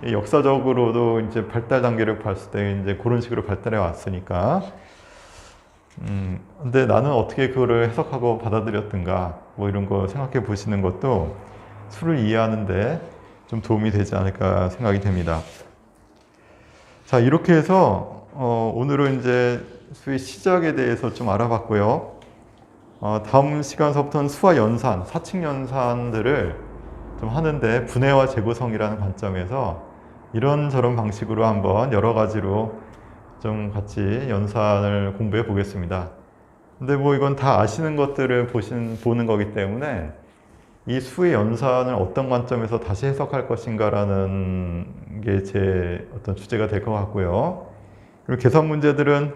역사적으로도 이제 발달 단계를 봤을 때 이제 그런 식으로 발달해 왔으니까. 근데 나는 어떻게 그거를 해석하고 받아들였던가 뭐 이런 거 생각해 보시는 것도 수를 이해하는데 좀 도움이 되지 않을까 생각이 됩니다. 자, 이렇게 해서 오늘은 이제 수의 시작에 대해서 좀 알아봤고요. 다음 시간서부터는 수와 연산, 사칙 연산들을 좀 하는데 분해와 재구성이라는 관점에서 이런저런 방식으로 한번 여러 가지로 좀 같이 연산을 공부해 보겠습니다. 근데 뭐 이건 다 아시는 것들을 보는 거기 때문에 이 수의 연산을 어떤 관점에서 다시 해석할 것인가라는 게 제 어떤 주제가 될 것 같고요. 그리고 계산 문제들은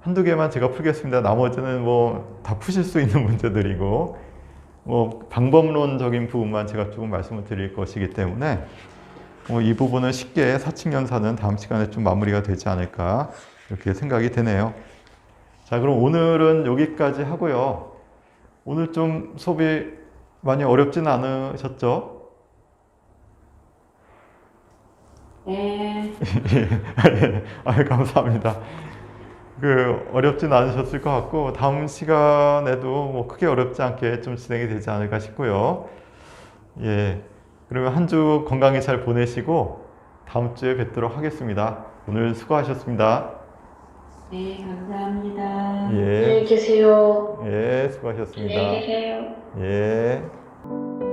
한두 개만 제가 풀겠습니다. 나머지는 뭐 다 푸실 수 있는 문제들이고, 뭐 방법론적인 부분만 제가 조금 말씀을 드릴 것이기 때문에 이 부분은 쉽게 사칙 연산은 다음 시간에 좀 마무리가 되지 않을까 이렇게 생각이 되네요. 자, 그럼 오늘은 여기까지 하고요. 오늘 좀 수업이 많이 어렵진 않으셨죠? 네. 감사합니다. 어렵진 않으셨을 것 같고, 다음 시간에도 뭐 크게 어렵지 않게 좀 진행이 되지 않을까 싶고요. 예. 그러면 한 주 건강히 잘 보내시고, 다음 주에 뵙도록 하겠습니다. 오늘 수고하셨습니다. 네, 감사합니다. 예. 안녕히 계세요. 예, 수고하셨습니다. 안녕히 계세요. 예.